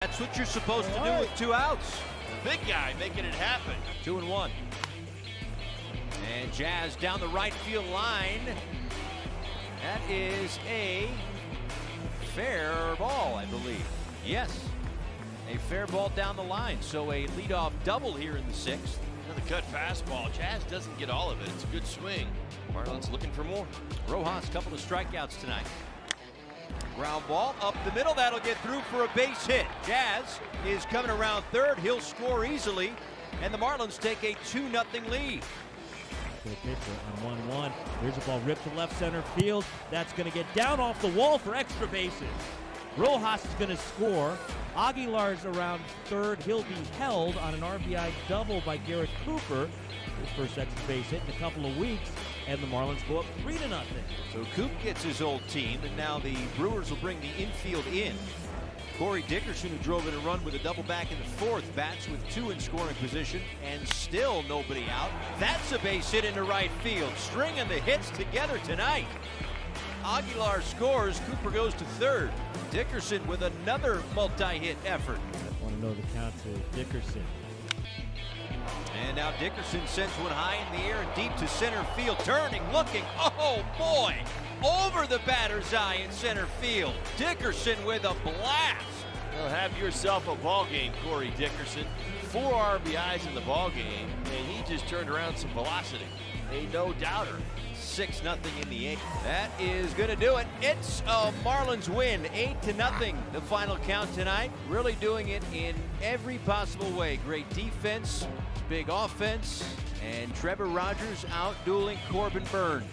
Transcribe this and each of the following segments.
That's what you're supposed to do with 2 outs. Big guy making it happen. 2-1. And Jazz down the right field line. That is a fair ball, I believe. Yes, a fair ball down the line. So a leadoff double here in the 6th. Another cut fastball. Jazz doesn't get all of it. It's a good swing. Marlins looking for more. Rojas, couple of strikeouts tonight. Ground ball up the middle. That'll get through for a base hit. Jazz is coming around third. He'll score easily. And the Marlins take a 2-0 lead. To the pitcher on 1-1. There's a ball ripped to left center field. That's going to get down off the wall for extra bases. Rojas is going to score. Aguilar's around third. He'll be held on an RBI double by Garrett Cooper. His first extra base hit in a couple of weeks. And the Marlins go up 3-0. So Coop gets his old team, and now the Brewers will bring the infield in. Corey Dickerson, who drove in a run with a double back in the 4th, bats with 2 in scoring position, and still nobody out. That's a base hit into right field, stringing the hits together tonight. Aguilar scores, Cooper goes to third. Dickerson with another multi-hit effort. I want to know the count to Dickerson. And now Dickerson sends one high in the air and deep to center field, turning, looking, oh boy, over the batter's eye in center field. Dickerson with a blast. Well, have yourself a ball game, Corey Dickerson. 4 RBIs in the ball game, and he just turned around some velocity. A no-doubter. 6-0 in the 8th. That is going to do it. It's a Marlins win, 8-0. The final count tonight. Really doing it in every possible way. Great defense, big offense, and Trevor Rogers out dueling Corbin Burns.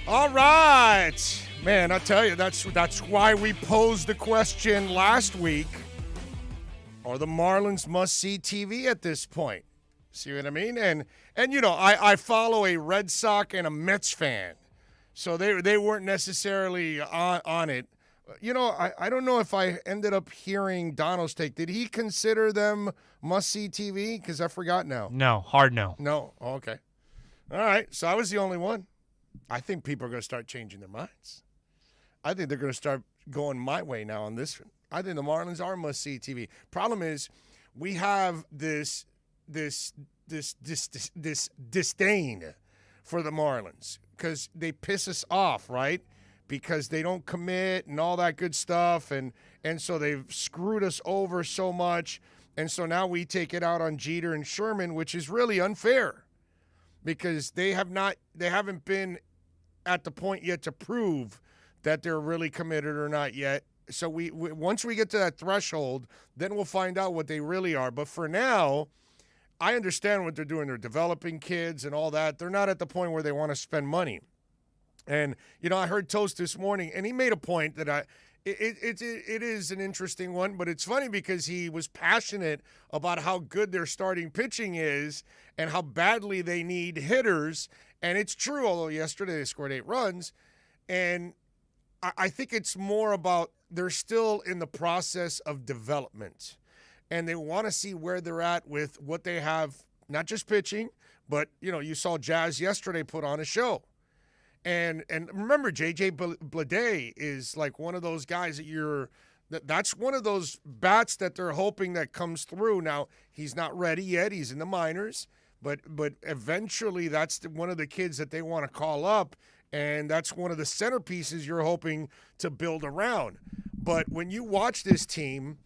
All right. Man, I tell you, that's why we posed the question last week. Are the Marlins must-see TV at this point? See what I mean? And you know, I follow a Red Sox and a Mets fan, so they weren't necessarily on it. You know, I don't know if I ended up hearing Donald's take. Did he consider them must-see TV? Because I forgot now. No, hard no. No? Oh, okay. All right, so I was the only one. I think people are going to start changing their minds. I think they're going to start going my way now on this one. I think the Marlins are must-see TV. Problem is, we have this disdain for the Marlins because they piss us off, right? Because they don't commit and all that good stuff, and so they've screwed us over so much, and so now we take it out on Jeter and Sherman, which is really unfair because they haven't been at the point yet to prove that they're really committed or not yet. So we once we get to that threshold, then we'll find out what they really are. But for now, I understand what they're doing. They're developing kids and all that. They're not at the point where they want to spend money. And, you know, I heard Toast this morning, and he made a point that it is an interesting one, but it's funny because he was passionate about how good their starting pitching is and how badly they need hitters. And it's true, although yesterday they scored 8 runs. And I think it's more about they're still in the process of development. And they want to see where they're at with what they have, not just pitching, but, you know, you saw Jazz yesterday put on a show. And remember, J.J. Bleday is like one of those guys that's one of those bats that they're hoping that comes through. Now, he's not ready yet. He's in the minors. But eventually that's one of the kids that they want to call up, and that's one of the centerpieces you're hoping to build around. But when you watch this team,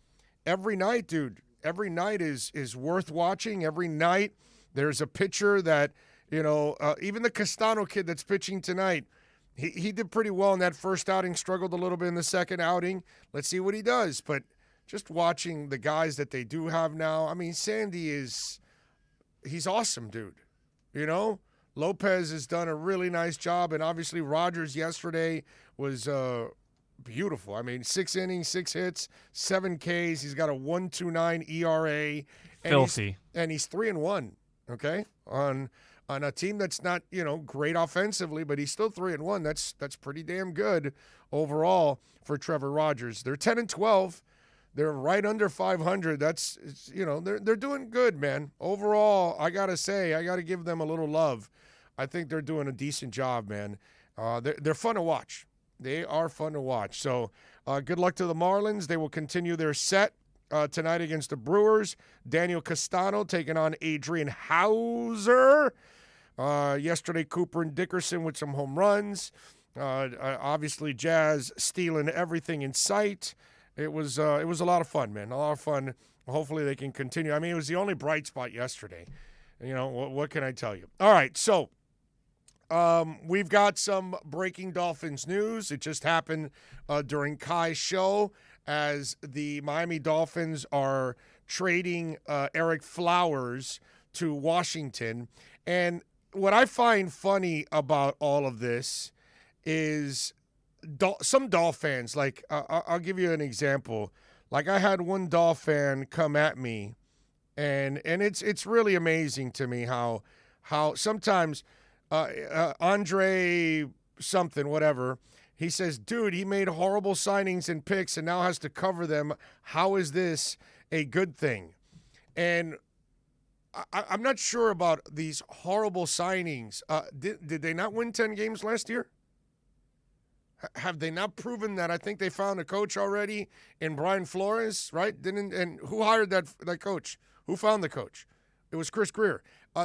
every night, dude, every night is worth watching. Every night there's a pitcher that, you know, even the Castano kid that's pitching tonight, he did pretty well in that first outing, struggled a little bit in the second outing. Let's see what he does. But just watching the guys that they do have now, I mean, Sandy he's awesome, dude. You know, Lopez has done a really nice job, and obviously Rogers yesterday was beautiful. I mean, 6 innings, 6 hits, 7 Ks. He's got a 1.29 ERA. Filthy. He's 3-1, okay, on a team that's not, you know, great offensively, but he's still 3-1. That's pretty damn good overall for Trevor Rogers. They're 10-12. They're right under 500. That's, you know, they're doing good, man. Overall, I got to say, I got to give them a little love. I think they're doing a decent job, man. They're fun to watch. They are fun to watch. So Good luck to the Marlins. They will continue their set tonight against the Brewers. Daniel Castano taking on Adrian Hauser. Yesterday, Cooper and Dickerson with some home runs. Obviously, Jazz stealing everything in sight. It was a lot of fun, man. A lot of fun. Hopefully, they can continue. I mean, it was the only bright spot yesterday. You know, what can I tell you? All right, so we've got some breaking Dolphins news. It just happened during Kai's show as the Miami Dolphins are trading Eric Flowers to Washington. And what I find funny about all of this is some Dolph fans, like I'll give you an example. Like I had one Dolph fan come at me, and it's really amazing to me how sometimes Andre something, whatever, he says, dude, he made horrible signings and picks and now has to cover them. How is this a good thing? And I'm not sure about these horrible signings. Did they not win 10 games last year? Have they not proven that? I think they found a coach already in Brian Flores, right? And who hired that coach? Who found the coach? It was Chris Greer.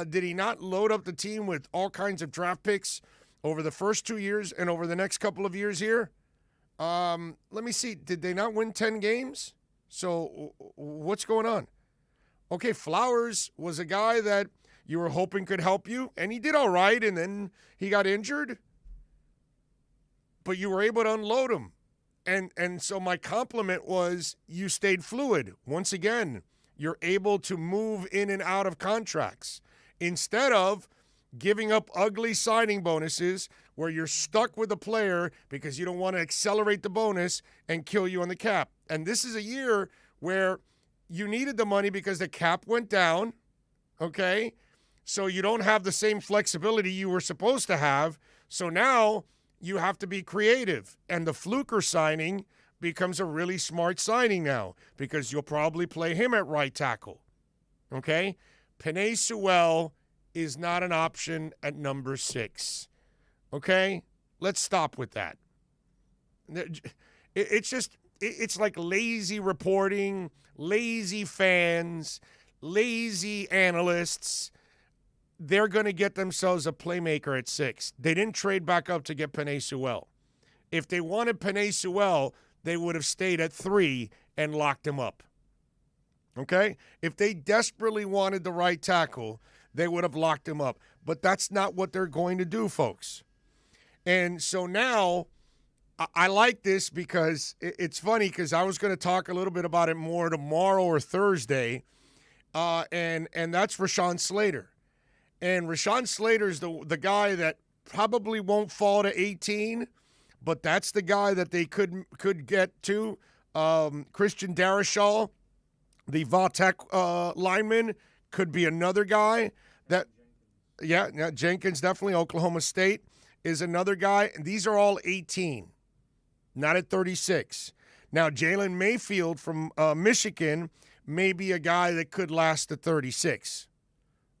Did he not load up the team with all kinds of draft picks over the first 2 years and over the next couple of years here? Let me see. Did they not win 10 games? So what's going on? Okay, Flowers was a guy that you were hoping could help you, and he did all right, and then he got injured. But you were able to unload him. And so my compliment was you stayed fluid. Once again, you're able to move in and out of contracts instead of giving up ugly signing bonuses where you're stuck with a player because you don't want to accelerate the bonus and kill you on the cap. And this is a year where you needed the money because the cap went down, okay? So you don't have the same flexibility you were supposed to have. So now you have to be creative. And the Fluker signing becomes a really smart signing now because you'll probably play him at right tackle, okay? Penei Sewell is not an option at number 6, okay? Let's stop with that. It's like lazy reporting, lazy fans, lazy analysts. They're going to get themselves a playmaker at 6. They didn't trade back up to get Penei Sewell. If they wanted Penei Sewell, they would have stayed at 3 and locked him up. Okay? If they desperately wanted the right tackle, they would have locked him up. But that's not what they're going to do, folks. And so now I like this because it's funny because I was going to talk a little bit about it more tomorrow or Thursday, and that's Rashawn Slater. And Rashawn Slater's the guy that probably won't fall to 18, but that's the guy that they could get to. Christian Darrisaw, the Vautech lineman, could be another guy. Jenkins, definitely. Oklahoma State is another guy. And these are all 18, not at 36. Now, Jalen Mayfield from Michigan may be a guy that could last to 36.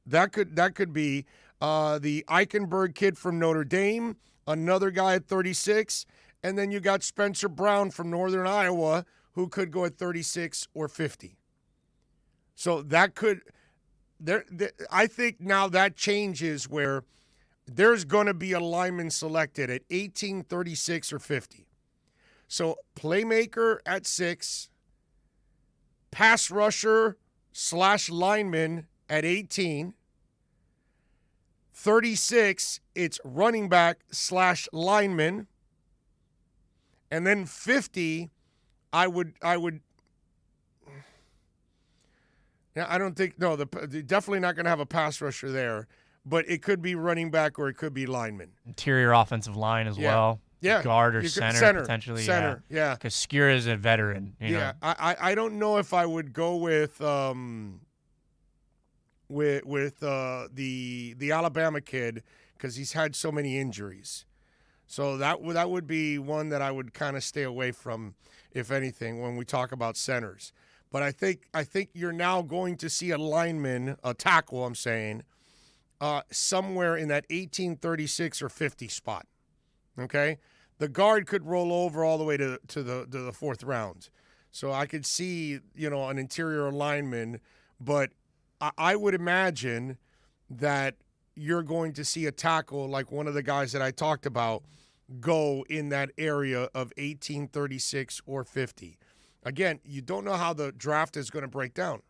That could be the Eichenberg kid from Notre Dame, another guy at 36, and then you got Spencer Brown from Northern Iowa who could go at 36 or 50. So that could I think now that changes where there's going to be a lineman selected at 18, 36, or 50. So playmaker at 6, pass rusher / lineman at 18. 36, it's running back / lineman. And then 50, I would now, I don't think, no, they're definitely not going to have a pass rusher there, but it could be running back or it could be lineman. Interior offensive line as well. Yeah. Guard or center, potentially. Center, yeah. Because Skura is a veteran. You know? I don't know if I would go with the Alabama kid because he's had so many injuries. So that would be one that I would kind of stay away from, if anything, when we talk about centers. But I think you're now going to see a lineman, a tackle, I'm saying, somewhere in that 18, 36, or 50 spot. Okay? the guard could roll over all the way to the fourth round. So I could see, an interior lineman, but I would imagine that you're going to see a tackle like one of the guys that I talked about go in that area of 18, 36, or 50. Again, you don't know how the draft is going to break down,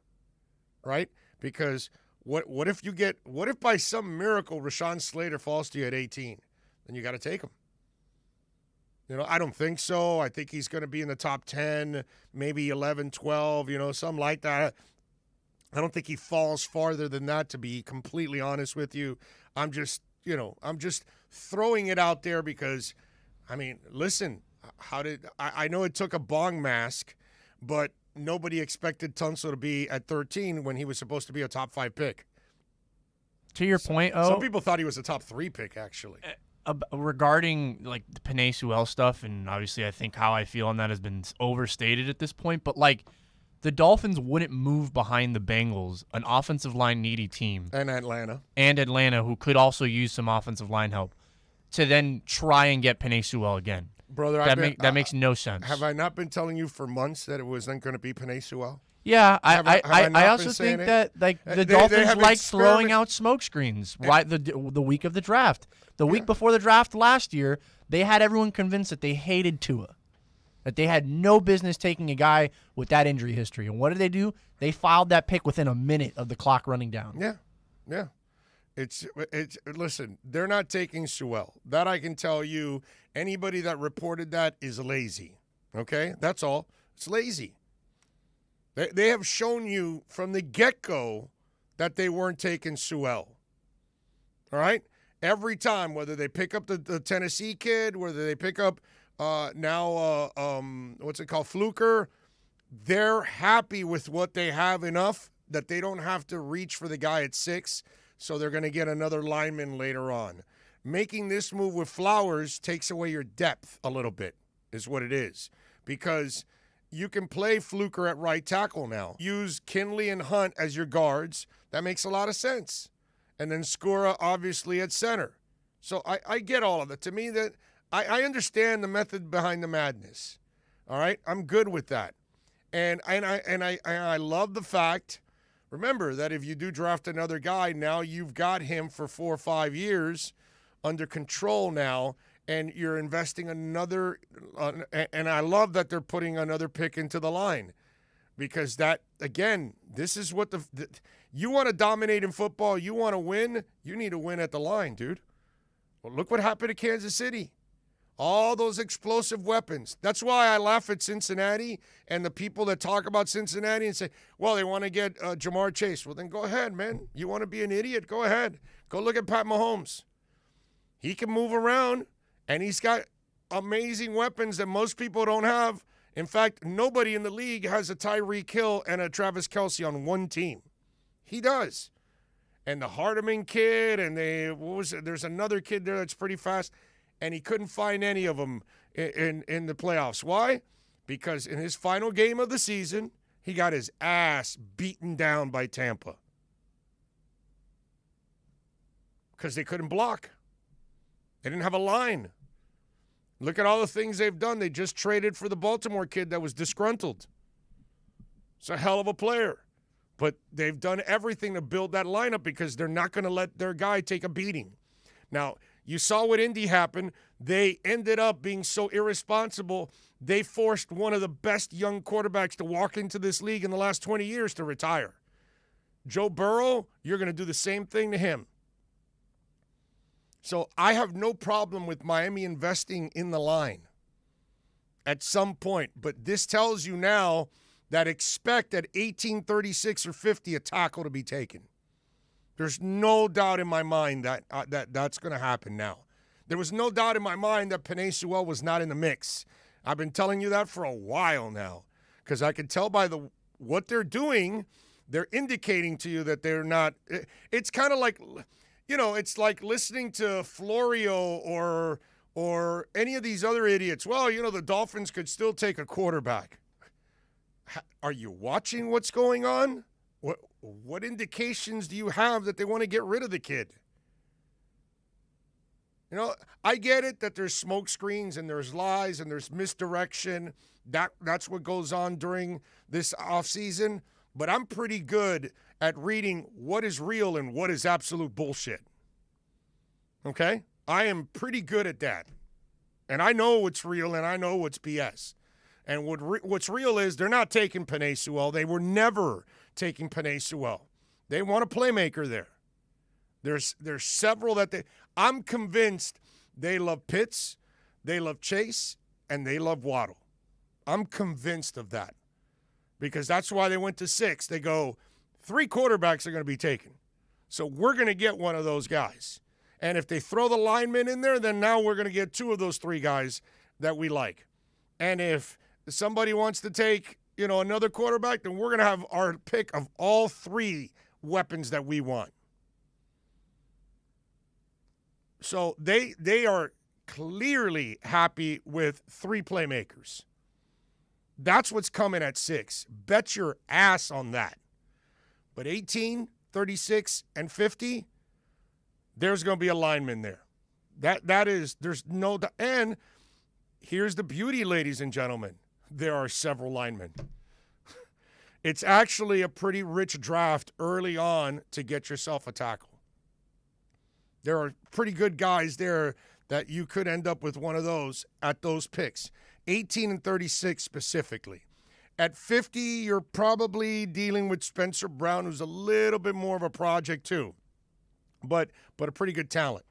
right? Because what if by some miracle Rashawn Slater falls to you at 18? Then you got to take him. I don't think so. I think he's going to be in the top 10, maybe 11, 12, something like that. I don't think he falls farther than that, to be completely honest with you. I'm just throwing it out there because, listen, I know it took a bong mask, but nobody expected Tunsil to be at 13 when he was supposed to be a top 5 pick. To your point, some people thought he was a top 3 pick, actually. Regarding like the Penei Sewell stuff, and obviously I think how I feel on that has been overstated at this point, but like the Dolphins wouldn't move behind the Bengals, an offensive line needy team. And Atlanta, who could also use some offensive line help, to then try and get Penei Sewell again. Brother, that makes no sense. Have I not been telling you for months that it wasn't going to be Penei Sewell? Yeah, I also think that like the Dolphins like throwing out smoke screens right the week of the draft. The week before the draft last year, they had everyone convinced that they hated Tua, that they had no business taking a guy with that injury history. And what did they do? They filed that pick within a minute of the clock running down. Yeah. It's listen, they're not taking Sewell. That I can tell you. Anybody that reported that is lazy. Okay? That's all. It's lazy. They have shown you from the get-go that they weren't taking Sewell. All right? Every time, whether they pick up the Tennessee kid, whether they pick up Fluker, they're happy with what they have enough that they don't have to reach for the guy at 6, so they're going to get another lineman later on. Making this move with Flowers takes away your depth a little bit, is what it is, because you can play Fluker at right tackle now. Use Kinley and Hunt as your guards. That makes a lot of sense. And then Skura, obviously, at center. So I get all of it. To me, that I understand the method behind the madness. All right? I'm good with that. And I love the fact, remember, that if you do draft another guy, now you've got him for 4 or 5 years under control now, and you're investing another and I love that they're putting another pick into the line, because that, again, this is what you want to dominate in football, you want to win, you need to win at the line, dude. Well, look what happened to Kansas City. All those explosive weapons. That's why I laugh at Cincinnati and the people that talk about Cincinnati and say, well, they want to get Jamar Chase. Well, then go ahead, man. You want to be an idiot? Go ahead. Go look at Pat Mahomes. He can move around, and he's got amazing weapons that most people don't have. In fact, nobody in the league has a Tyreek Hill and a Travis Kelce on one team. He does. And the Hardeman kid, and there's another kid there that's pretty fast, and he couldn't find any of them in the playoffs. Why? Because in his final game of the season, he got his ass beaten down by Tampa. Because they couldn't block. They didn't have a line. Look at all the things they've done. They just traded for the Baltimore kid that was disgruntled. It's a hell of a player. But they've done everything to build that lineup because they're not going to let their guy take a beating. Now, you saw what Indy happened. They ended up being so irresponsible, they forced one of the best young quarterbacks to walk into this league in the last 20 years to retire. Joe Burrow, you're going to do the same thing to him. So I have no problem with Miami investing in the line at some point. But this tells you now that expect at 18, 36, or 50 a tackle to be taken. There's no doubt in my mind that that's going to happen now. There was no doubt in my mind that Penei Sewell was not in the mix. I've been telling you that for a while now, because I can tell by what they're doing, they're indicating to you that they're not. It's kind of like, it's like listening to Florio or any of these other idiots. Well, the Dolphins could still take a quarterback. Are you watching what's going on? What indications do you have that they want to get rid of the kid? You know, I get it that there's smoke screens and there's lies and there's misdirection. That's what goes on during this offseason. But I'm pretty good at reading what is real and what is absolute bullshit. Okay? I am pretty good at that. And I know what's real and I know what's BS. And what's real is they're not taking Penei Sewell. They were never taking Penei Sewell. They want a playmaker there. There's several that I'm convinced they love Pitts, they love Chase, and they love Waddle. I'm convinced of that. Because that's why they went to 6. They go, 3 quarterbacks are going to be taken. So we're going to get one of those guys. And if they throw the linemen in there, then now we're going to get 2 of those 3 guys that we like. And if somebody wants to take, another quarterback, then we're going to have our pick of all 3 weapons that we want. So they are clearly happy with 3 playmakers. That's what's coming at 6. Bet your ass on that. But 18, 36, and 50, there's going to be a lineman there. There's no, and here's the beauty, ladies and gentlemen. There are several linemen. It's actually a pretty rich draft early on to get yourself a tackle. There are pretty good guys there that you could end up with one of those at those picks. 18 and 36 specifically. At 50, you're probably dealing with Spencer Brown, who's a little bit more of a project too, but a pretty good talent.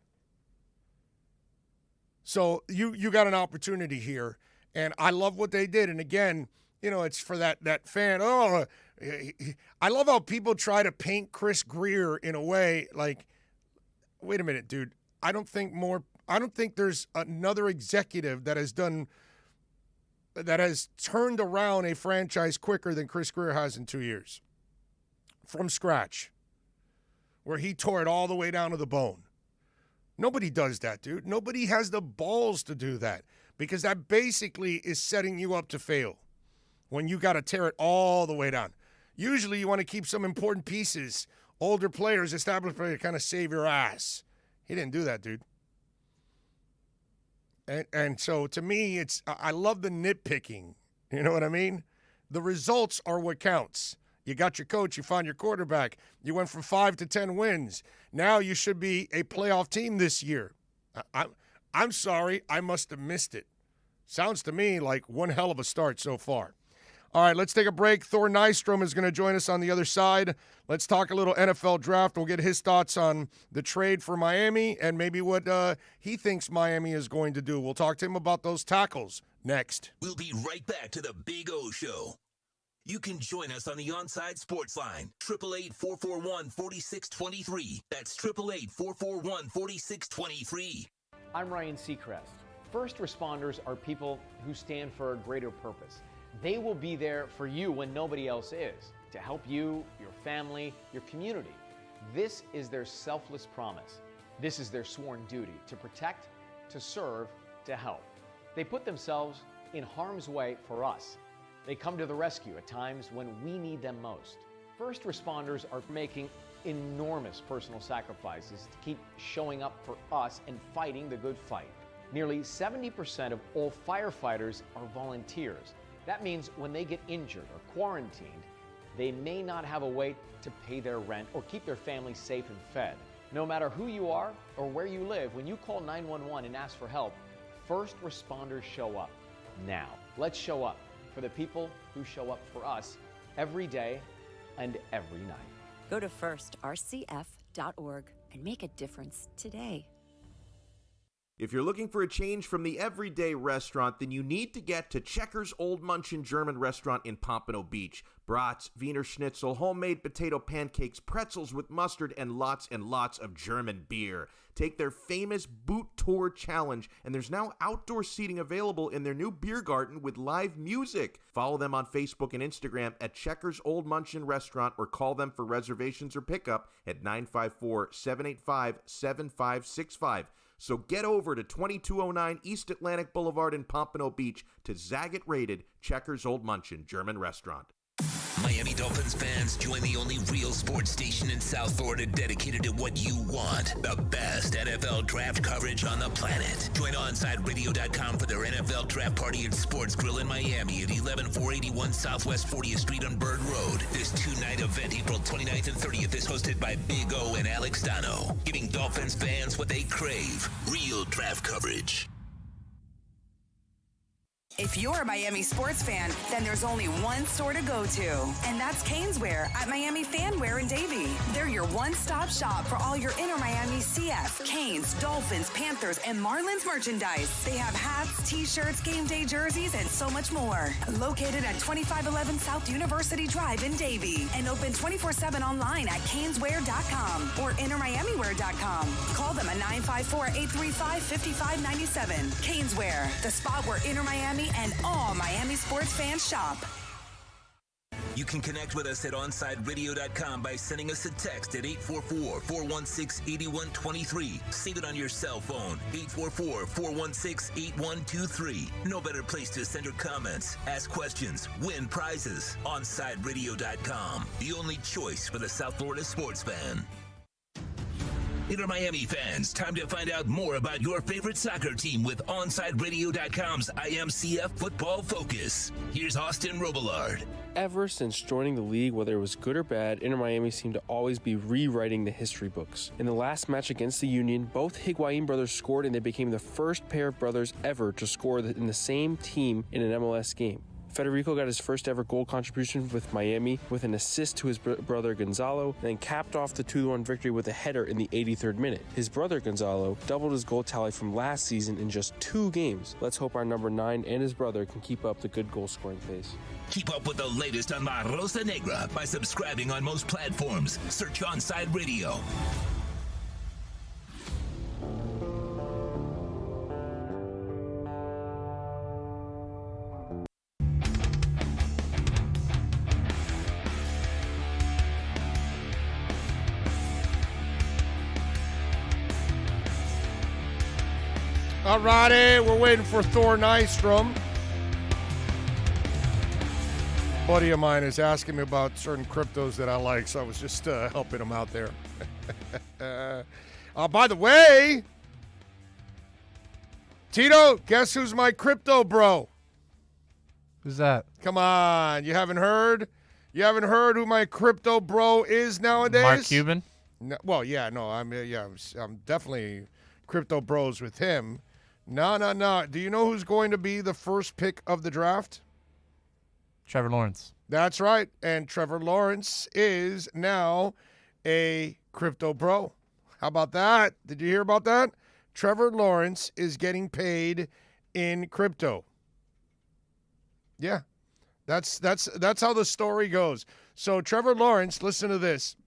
So you got an opportunity here, and I love what they did. And again, it's for that fan. Oh, I love how people try to paint Chris Grier in a way like, wait a minute, dude. I don't think there's another executive that has turned around a franchise quicker than Chris Grier has in 2 years. From scratch. Where he tore it all the way down to the bone. Nobody does that, dude. Nobody has the balls to do that. Because that basically is setting you up to fail. When you got to tear it all the way down. Usually you want to keep some important pieces, older players, established players, to kind of save your ass. He didn't do that, dude. And so to me, I love the nitpicking. You know what I mean? The results are what counts. You got your coach. You found your quarterback. You went from 5 to 10 wins. Now you should be a playoff team this year. I'm sorry. I must have missed it. Sounds to me like one hell of a start so far. All right, let's take a break. Thor Nystrom is going to join us on the other side. Let's talk a little NFL draft. We'll get his thoughts on the trade for Miami and maybe what he thinks Miami is going to do. We'll talk to him about those tackles next. We'll be right back to the Big O Show. You can join us on the Onside Sports Line, 888-441-4623. That's 888-441-4623. I'm Ryan Seacrest. First responders are people who stand for a greater purpose. They will be there for you when nobody else is, to help you, your family, your community. This is their selfless promise. This is their sworn duty, to protect, to serve, to help. They put themselves in harm's way for us. They come to the rescue at times when we need them most. First responders are making enormous personal sacrifices to keep showing up for us and fighting the good fight. Nearly 70% of all firefighters are volunteers. That means when they get injured or quarantined, they may not have a way to pay their rent or keep their family safe and fed. No matter who you are or where you live, when you call 911 and ask for help, first responders show up. Now, let's show up for the people who show up for us every day and every night. Go to firstrcf.org and make a difference today. If you're looking for a change from the everyday restaurant, then you need to get to Checkers Old Munchin German Restaurant in Pompano Beach. Brats, Wiener Schnitzel, homemade potato pancakes, pretzels with mustard, and lots of German beer. Take their famous Boot Tour Challenge, and there's now outdoor seating available in their new beer garden with live music. Follow them on Facebook and Instagram at Checkers Old Munchin Restaurant or call them for reservations or pickup at 954-785-7565. So get over to 2209 East Atlantic Boulevard in Pompano Beach to Zagat-rated Checkers Old Munchin German Restaurant. Miami Dolphins fans, join the only real sports station in South Florida dedicated to what you want. The best NFL draft coverage on the planet. Join OnsideRadio.com for their NFL draft party and sports grill in Miami at 11481 Southwest 40th Street on Bird Road. This two-night event, April 29th and 30th, is hosted by Big O and Alex Dano, giving Dolphins fans what they crave. Real draft coverage. If you're a Miami sports fan, then there's only one store to go to, and that's Caneswear at Miami Fanwear in Davie. They're your one-stop shop for all your inner Miami CF, Canes, Dolphins, Panthers, and Marlins merchandise. They have hats, t-shirts, game day jerseys, and so much more. Located at 2511 South University Drive in Davie, and open 24/7 online at caneswear.com or innermiamiwear.com. Call them at 954-835-5597. Caneswear, the spot where inner Miami and all Miami sports fans shop. You can connect with us at OnsideRadio.com by sending us a text at 844-416-8123. Save it on your cell phone, 844-416-8123. No better place to send your comments, ask questions, win prizes. OnsideRadio.com, the only choice for the South Florida sports fan. Inter Miami fans, time to find out more about your favorite soccer team with OnsideRadio.com's IMCF Football Focus. Here's Austin Robillard. Ever since joining the league, whether it was good or bad, Inter Miami seemed to always be rewriting the history books. In the last match against the Union, both Higuain brothers scored, and they became the first pair of brothers ever to score in the same team in an MLS game. Federico got his first ever goal contribution with Miami with an assist to his brother Gonzalo, and then capped off the 2-1 victory with a header in the 83rd minute. His brother Gonzalo doubled his goal tally from last season in just 2 games. Let's hope our number 9 and his brother can keep up the good goal scoring pace. Keep up with the latest on La Rosa Negra by subscribing on most platforms. Search Onside Radio. All righty, we're waiting for Thor Nystrom. A buddy of mine is asking me about certain cryptos that I like, so I was just helping him out there. By the way, Tito, guess who's my crypto bro? Who's that? Come on, you haven't heard? You haven't heard who my crypto bro is nowadays? Mark Cuban? No, well, yeah, no, I'm definitely crypto bros with him. No. Do you know who's going to be the first pick of the draft? Trevor Lawrence. That's right. And Trevor Lawrence is now a crypto bro. How about that? Did you hear about that? Trevor Lawrence is getting paid in crypto. Yeah. That's how the story goes. So Trevor Lawrence, listen to this.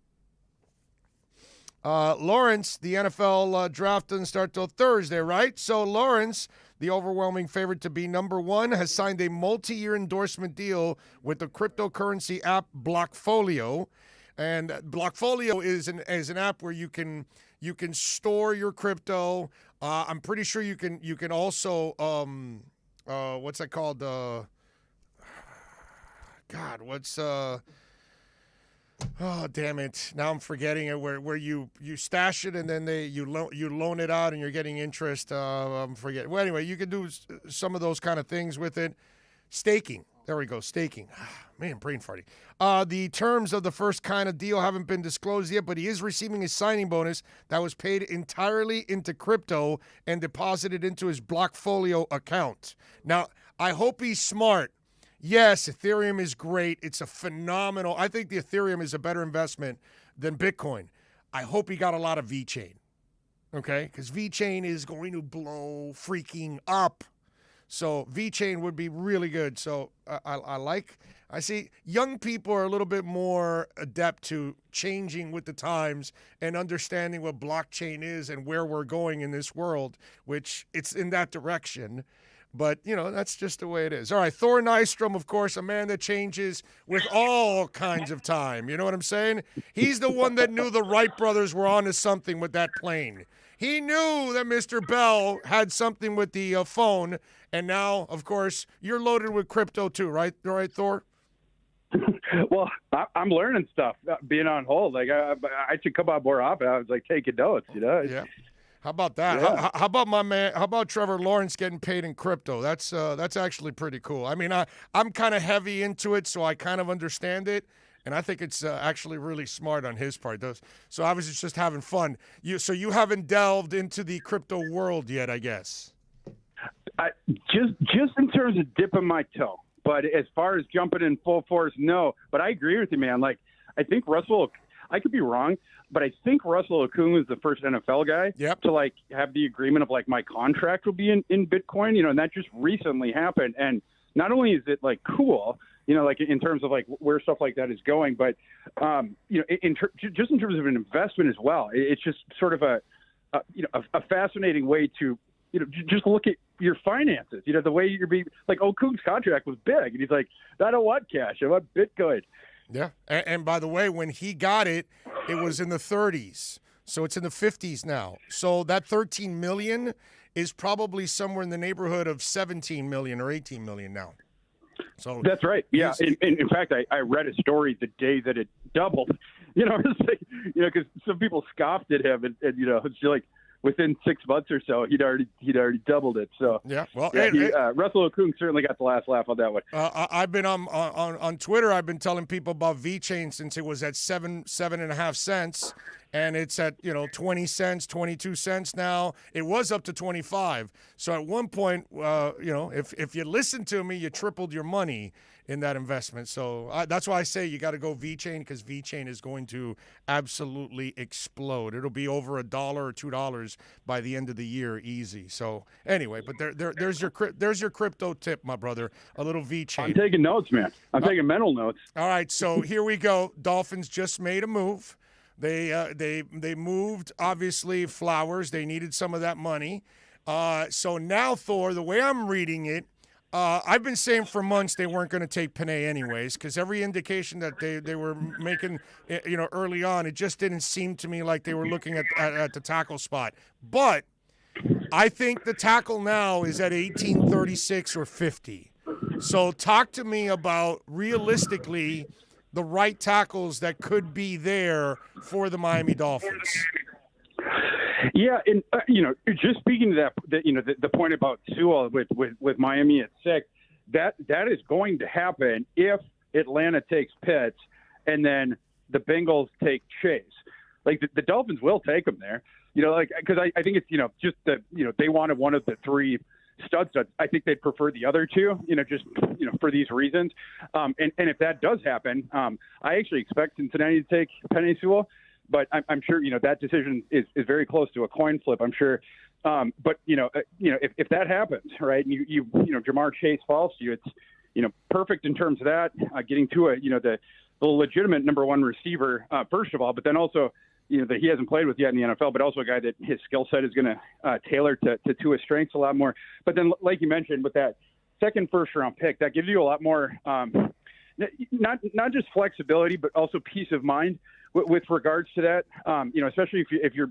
Lawrence, the NFL draft doesn't start till Thursday, right? So Lawrence, the overwhelming favorite to be number 1, has signed a multi-year endorsement deal with the cryptocurrency app Blockfolio. And Blockfolio is an app where you can store your crypto. I'm pretty sure you can also what's that called? Oh, damn it. Now I'm forgetting it, where you stash it and then you loan it out and you're getting interest. I'm forgetting. Well, anyway, you can do some of those kind of things with it. Staking. There we go, staking. Man, brain farting. The terms of the first kind of deal haven't been disclosed yet, but he is receiving a signing bonus that was paid entirely into crypto and deposited into his Blockfolio account. Now, I hope he's smart. Yes, Ethereum is great. It's a phenomenal. I think the Ethereum is a better investment than Bitcoin. I hope he got a lot of VeChain, okay? Because VeChain is going to blow freaking up. So VeChain would be really good. So I see young people are a little bit more adept to changing with the times and understanding what blockchain is and where we're going in this world, which it's in that direction. But, that's just the way it is. All right, Thor Nystrom, of course, a man that changes with all kinds of time. You know what I'm saying? He's the one that knew the Wright brothers were onto something with that plane. He knew that Mr. Bell had something with the phone, and now, of course, you're loaded with crypto too, right? All right, Thor? Well, I'm learning stuff being on hold. Like I should come on more often. I was like taking notes, Yeah. How about that? Yeah. How about my man? How about Trevor Lawrence getting paid in crypto? That's actually pretty cool. I mean, I'm kind of heavy into it, so I kind of understand it, and I think it's actually really smart on his part. So I was just having fun. So you haven't delved into the crypto world yet, I guess. Just in terms of dipping my toe, but as far as jumping in full force, no. But I agree with you, man. Like I think Russell. I could be wrong, but I think Russell Okung is the first NFL guy to like have the agreement of like my contract will be in Bitcoin, and that just recently happened. And not only is it like cool, like in terms of like where stuff like that is going, but just in terms of an investment as well, it's just sort of a fascinating way to just look at your finances. The way you're being like Okung's contract was big, and he's like, I don't want cash, I want Bitcoin. Yeah, and by the way, when he got it, it was in the 30s. So it's in the 50s now. So that 13 million is probably somewhere in the neighborhood of 17 million or 18 million now. So that's right. Yeah. In fact, I read a story the day that it doubled. Because some people scoffed at him, and it's like within 6 months or so, he'd already doubled it. So yeah, well, Russell Okung certainly got the last laugh on that one. I've been on Twitter. I've been telling people about VeChain since it was at 7.5 cents, and it's at 20 cents, 22 cents now. It was up to 25. So at one point, if you listen to me, you tripled your money in that investment. So that's why I say you got to go VeChain, because VeChain is going to absolutely explode. It'll be over $1 or $2 by the end of the year, easy. So anyway, but there's your crypto tip, my brother. A little VeChain. I'm taking notes, man. I'm taking mental notes. All right, so here we go. Dolphins just made a move. They moved, obviously, Flowers. They needed some of that money. So now, Thor, the way I'm reading it, I've been saying for months they weren't going to take Panay anyways, because every indication that they were making, early on, it just didn't seem to me like they were looking at the tackle spot. But I think the tackle now is at 1836 or 50. So talk to me about realistically the right tackles that could be there for the Miami Dolphins. Yeah, and just speaking to that, the point about Sewell with Miami at 6, that is going to happen if Atlanta takes Pitts and then the Bengals take Chase. Like the Dolphins will take him there, because I think it's just that they wanted one of the 3 studs. I think they'd prefer the other 2, just for these reasons. And if that does happen, I actually expect Cincinnati to take Penei Sewell. But I'm sure that decision is very close to a coin flip. I'm sure, but if that happens, right, and you Jamar Chase falls to you, it's perfect in terms of that getting to the legitimate number 1 receiver first of all, but then also that he hasn't played with yet in the NFL, but also a guy that his skill set is going to tailor to his strengths a lot more. But then, like you mentioned, with that second first round pick, that gives you a lot more not just flexibility, but also peace of mind with regards to that, especially if you're,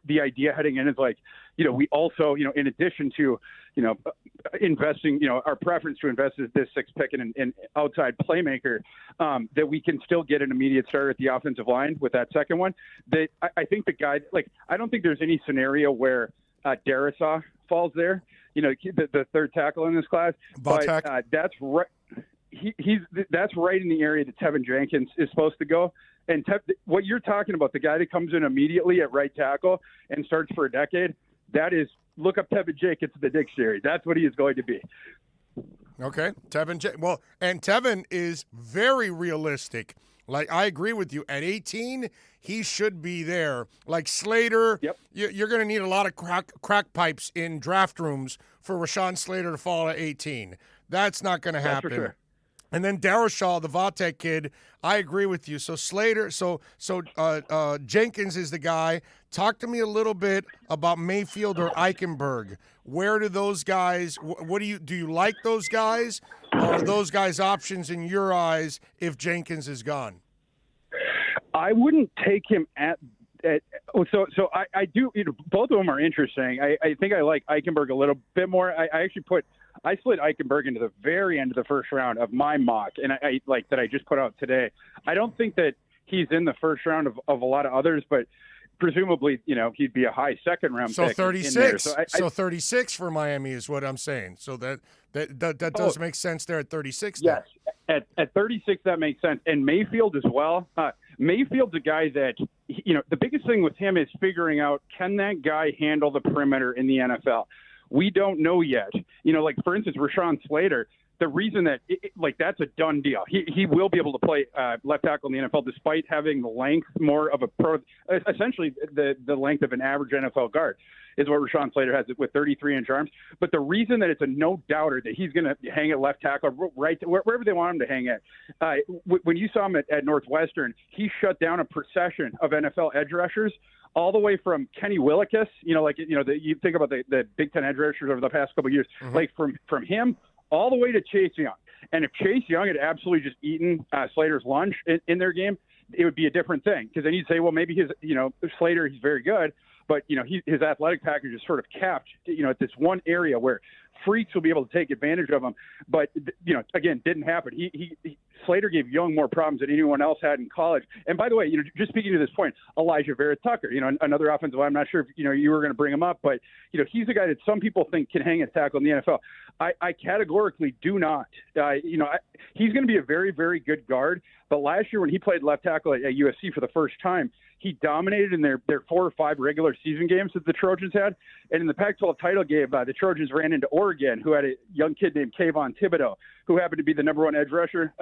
the idea heading in is like, we also, in addition to, investing, our preference to invest is this 6th pick in an outside playmaker, that we can still get an immediate start at the offensive line with that second one. That I think the guy, I don't think there's any scenario where Darisaw falls there, the 3rd tackle in this class. But that's right. That's right in the area that Tevin Jenkins is supposed to go. And what you're talking about, the guy that comes in immediately at right tackle and starts for a decade, that is, look up Tevin Jenkins in the dictionary. That's what he is going to be. Okay, well, and Tevin is very realistic. Like, I agree with you. At 18, he should be there. Like Slater, you're going to need a lot of crack pipes in draft rooms for Rashawn Slater to fall at 18. That's not going to happen. That's for sure. And then Darrisaw, the Vatek kid, I agree with you. So Slater, Jenkins is the guy. Talk to me a little bit about Mayfield or Eichenberg. Where do those guys? What do you like those guys? Or are those guys options in your eyes if Jenkins is gone? I wouldn't take him at I do. Both of them are interesting. I think I like Eichenberg a little bit more. I slid Eichenberg into the very end of the first round of my mock, and I like that I just put out today. I don't think that he's in the first round of a lot of others, but presumably, he'd be a high second round. So pick 36. In there. So 36 for Miami is what I'm saying. So that does make sense there at 36. Yes, at 36 that makes sense, and Mayfield as well. Mayfield's a guy that, the biggest thing with him is figuring out, can that guy handle the perimeter in the NFL? We don't know yet. Like, for instance, Rashawn Slater, the reason that, that's a done deal. He will be able to play left tackle in the NFL despite having the length more of a pro, essentially the length of an average NFL guard is what Rashawn Slater has with 33-inch arms. But the reason that it's a no-doubter that he's going to hang at left tackle, right, wherever they want him to hang at. When you saw him at Northwestern, he shut down a procession of NFL edge rushers all the way from Kenny Willekes, you think about the Big Ten edge rushers over the past couple of years, like from him all the way to Chase Young. And if Chase Young had absolutely just eaten Slater's lunch in their game, it would be a different thing. Because then you'd say, well, maybe Slater, he's very good, but, his athletic package is sort of capped, at this one area where freaks will be able to take advantage of him. But, again, didn't happen. Slater gave Young more problems than anyone else had in college. And by the way, just speaking to this point, Elijah Vera-Tucker, another offensive line, I'm not sure if, you were going to bring him up, but, he's a guy that some people think can hang a tackle in the NFL. I categorically do not. He's going to be a very, very good guard. But last year when he played left tackle at USC for the first time, he dominated in their 4 or 5 regular season games that the Trojans had. And in the Pac-12 title game, the Trojans ran into Oregon, who had a young kid named Kayvon Thibodeau, who happened to be the number one edge rusher.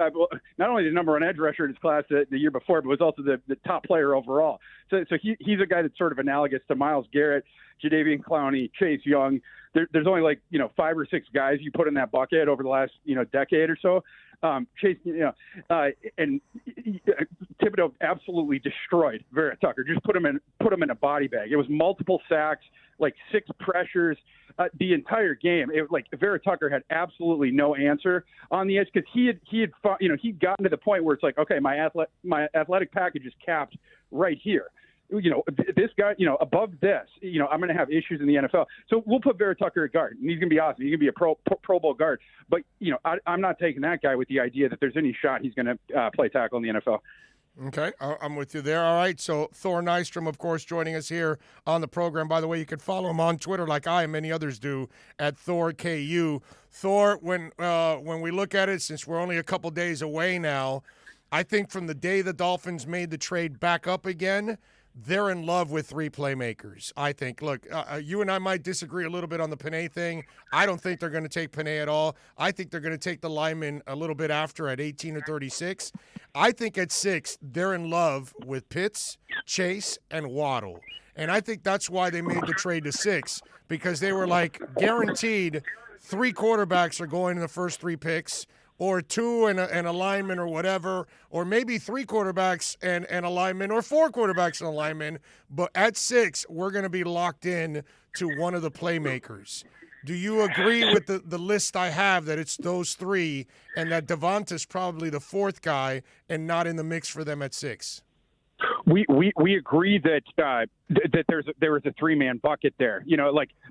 Not only the number one edge rusher in his class the year before, but was also the top player overall. So he's a guy that's sort of analogous to Myles Garrett, Jadeveon Clowney, Chase Young. There's only 5 or 6 guys you put in that bucket over the last decade or so. Chase, and Thibodeau absolutely destroyed Vera-Tucker. Just put him in a body bag. It was multiple sacks, 6 pressures the entire game. Vera-Tucker had absolutely no answer on the edge because he'd gotten to the point where it's like, okay, my athletic package is capped right here. This guy, above this, I'm going to have issues in the NFL. So we'll put Vera-Tucker at guard, and he's going to be awesome. He's going to be a Pro Bowl guard. But, I'm not taking that guy with the idea that there's any shot he's going to play tackle in the NFL. Okay, I'm with you there. All right, so Thor Nystrom, of course, joining us here on the program. By the way, you can follow him on Twitter like I and many others do at ThorKU. Thor, when we look at it, since we're only a couple days away now, I think from the day the Dolphins made the trade back up again, they're in love with 3 playmakers, I think. Look, you and I might disagree a little bit on the Penei thing. I don't think they're going to take Penei at all. I think they're going to take the lineman a little bit after at 18 or 36. I think at 6, they're in love with Pitts, Chase, and Waddle. And I think that's why they made the trade to 6, because they were guaranteed 3 quarterbacks are going in the first 3 picks, or 2 and a lineman or whatever, or maybe 3 quarterbacks and a lineman, or 4 quarterbacks and a lineman. But at 6, we're going to be locked in to one of the playmakers. Do you agree with the list I have that it's those 3 and that Devonta's probably the 4th guy and not in the mix for them at 6? We agree that there was a 3-man bucket there,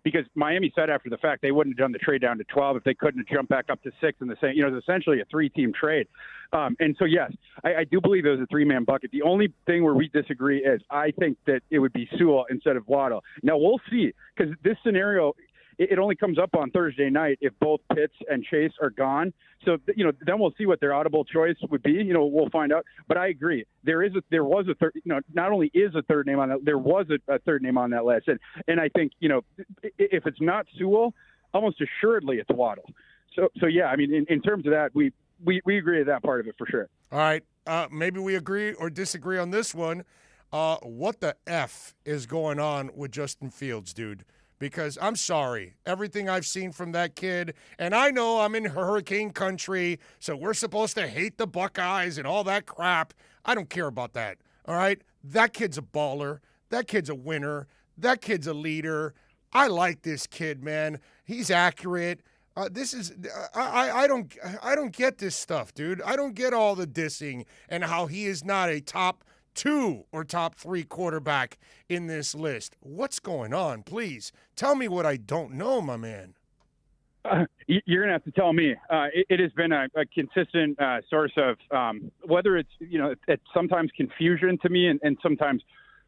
because Miami said after the fact they wouldn't have done the trade down to 12 if they couldn't have jumped back up to 6 in the same, it's essentially a 3-team trade. And so, yes, I do believe there was a 3-man bucket. The only thing where we disagree is I think that it would be Sewell instead of Waddle. Now, we'll see, because this scenario, it only comes up on Thursday night if both Pitts and Chase are gone. So, then we'll see what their audible choice would be. We'll find out. But I agree. There was a third, not only is a third name on that, there was a third name on that list. And I think, if it's not Sewell, almost assuredly it's Waddle. So yeah, I mean, in terms of that, we agree with that part of it for sure. All right. Maybe we agree or disagree on this one. What the F is going on with Justin Fields, dude? Because I'm sorry, everything I've seen from that kid, and I know I'm in hurricane country, so we're supposed to hate the Buckeyes and all that crap. I don't care about that, all right? That kid's a baller. That kid's a winner. That kid's a leader. I like this kid, man. He's accurate. I don't get this stuff, dude. I don't get all the dissing and how he is not a top 2 or top 3 quarterback in this list. What's going on? Please tell me what I don't know, my man. You're going to have to tell me. It has been a consistent source of whether it's, it's sometimes confusion to me and sometimes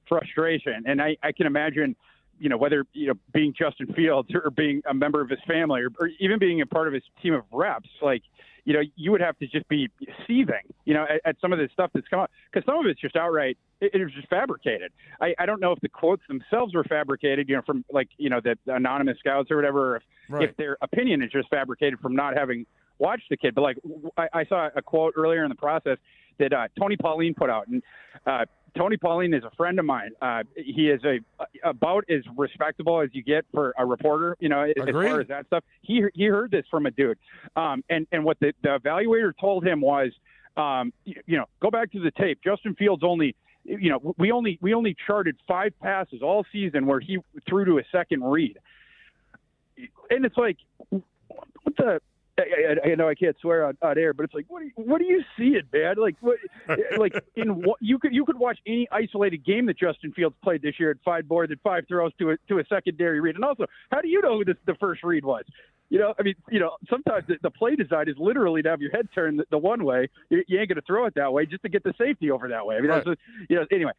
frustration. And I can imagine, whether, being Justin Fields or being a member of his family or even being a part of his team of reps, like, you would have to just be seething, at some of this stuff that's come out, because some of it's just outright, it was just fabricated. I don't know if the quotes themselves were fabricated, from like, the anonymous scouts or whatever, or if their opinion is just fabricated from not having watched the kid. But like, I saw a quote earlier in the process that Tony Pauline put out, and Tony Pauline is a friend of mine. He is about as respectable as you get for a reporter, as far as that stuff. He heard this from a dude. And what the evaluator told him was, go back to the tape. Justin Fields only, we only charted 5 passes all season where he threw to a second read. And it's like, what the... I know I can't swear on air, but it's like, what do you see it, man? Like, you could watch any isolated game that Justin Fields played this year and find more than 5 throws to a secondary read. And also, how do you know who the first read was? Sometimes the play design is literally to have your head turned the one way. You ain't going to throw it that way just to get the safety over that way. I mean, right. That's anyway.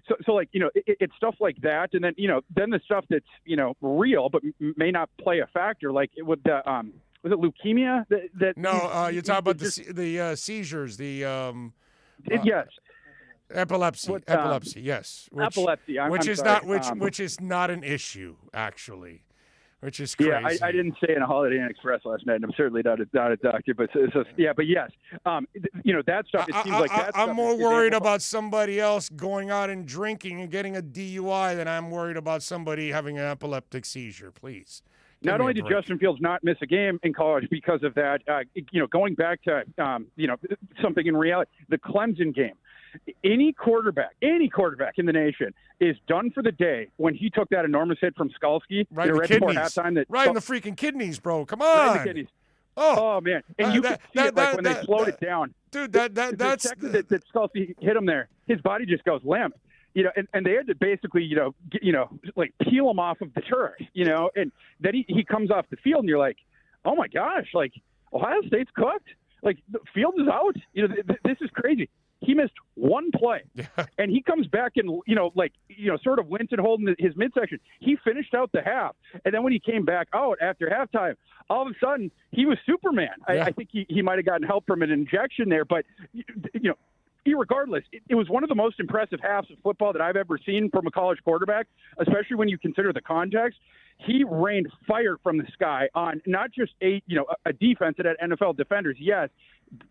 It's stuff like that, and then the stuff that's real but may not play a factor, like with the was it leukemia? You're talking about the seizures, yes. Epilepsy. Epilepsy, yes. Epilepsy. Which is not an issue, actually. Which is crazy. Yeah, I didn't stay in a Holiday Inn Express last night, and I'm certainly not a doctor. But yes, that stuff. It seems like that. I'm more worried about somebody else going out and drinking and getting a DUI than I'm worried about somebody having an epileptic seizure. Please. Not only did Justin Fields not miss a game in college because of that, going back to something in reality, the Clemson game. Any quarterback in the nation is done for the day when he took that enormous hit from Skalski right before halftime. Right in the freaking kidneys, bro. Come on. Right in the kidneys. Oh man! And you could see it when they slowed it down. Dude, that's that Skalski hit him there. His body just goes limp. And they had to basically, like peel him off of the turf, and then he comes off the field and you're like, oh my gosh, like Ohio State's cooked. Like Fields is out. This is crazy. He missed one play, and he comes back and sort of went and holding his midsection. He finished out the half, and then when he came back out after halftime, all of a sudden he was Superman. Yeah. I think he might have gotten help from an injection there, but irregardless, it was one of the most impressive halves of football that I've ever seen from a college quarterback, especially when you consider the context. He rained fire from the sky on not just a defense that had NFL defenders. Yes,